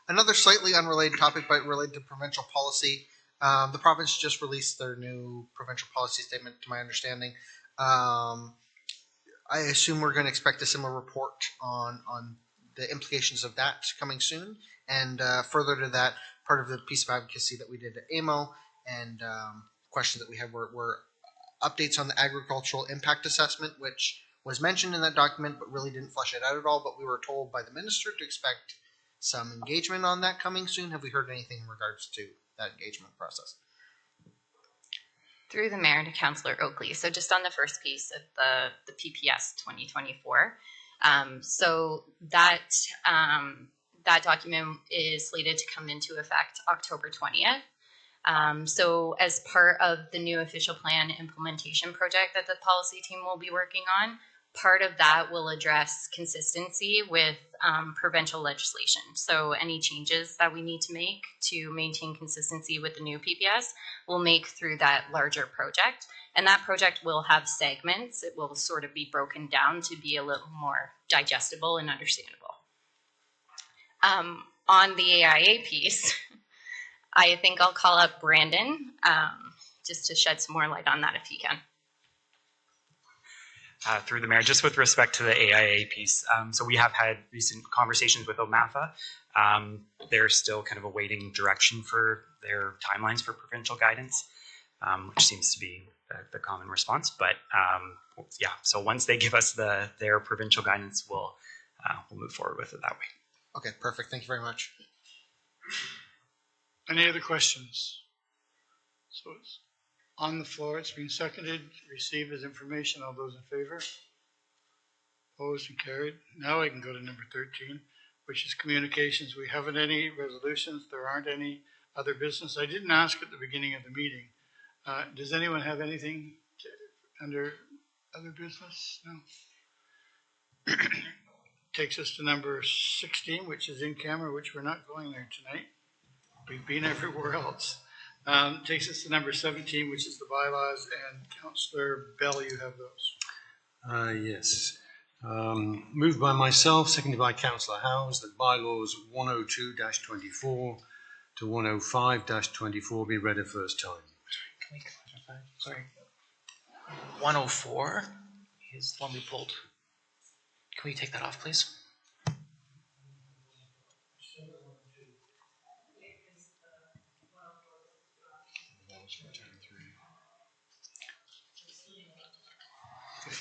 another slightly unrelated topic, but related to provincial policy. The province just released their new provincial policy statement, to my understanding. I assume we're going to expect a similar report on the implications of that coming soon. And further to that, part of the piece of advocacy that we did at AMO and questions that we had were updates on the agricultural impact assessment, which was mentioned in that document, but really didn't flesh it out at all. But we were told by the minister to expect some engagement on that coming soon. Have we heard anything in regards to that engagement process? Through the mayor to Councillor Oakley. So just on the first piece of the PPS 2024. So that that document is slated to come into effect October 20th. So as part of the new official plan implementation project that the policy team will be working on, part of that will address consistency with provincial legislation. So any changes that we need to make to maintain consistency with the new PPS, we'll make through that larger project. And that project will have segments. It will sort of be broken down to be a little more digestible and understandable. On the AIA piece, I think I'll call up Brandon just to shed some more light on that if he can. Through the mayor, just with respect to the AIA piece, so we have had recent conversations with OMAFA. They're still kind of awaiting direction for their timelines for provincial guidance, which seems to be the common response. But yeah, so once they give us their provincial guidance, we'll move forward with it that way. Okay, perfect. Thank you very much. Any other questions? So it's on the floor. It's been seconded. Received as information. All those in favor? Opposed and carried. Now I can go to number 13, which is communications. We haven't any resolutions. There aren't any other business. I didn't ask at the beginning of the meeting. Does anyone have anything under other business? No. Takes us to number 16, which is in camera, which we're not going there tonight. We've been everywhere else. Takes us to number 17, which is the bylaws, and Councillor Bell, you have those. Yes. Moved by myself, seconded by Councillor Howes, that bylaws 102-24 to 105-24 be read a first time. Can we clarify? Sorry. 104 is the one we pulled. Can we take that off, please?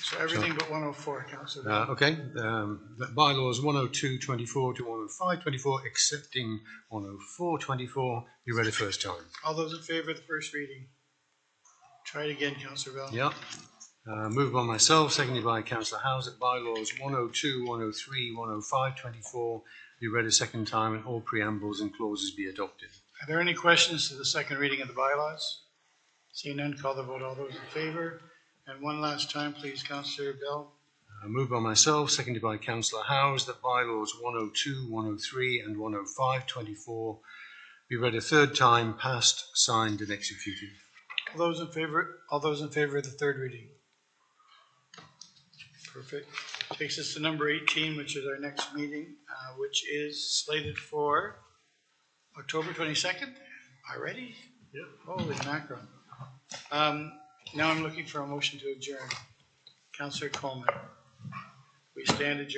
So everything but 104, Councillor. Okay. Bylaws 102-24 to 105-24, excepting 104-24, be read a first time. All those in favor of the first reading? Try it again, Councillor Bell. Yeah. Moved by myself, seconded by Councillor Howes, that bylaws 102, 103, 105-24 be read a second time and all preambles and clauses be adopted. Are there any questions to the second reading of the bylaws? Seeing none, call the vote. All those in favor? And one last time, please, Councillor Bell. Moved by myself, seconded by Councillor Howes, that bylaws 102, 103 and 105-24 be read a third time, passed, signed and executed. All those in favor of the third reading? Perfect. Takes us to number 18, which is our next meeting, which is slated for October 22nd. Already? Yep. Holy mackerel. Now I'm looking for a motion to adjourn. Councillor Coleman. We stand adjourned.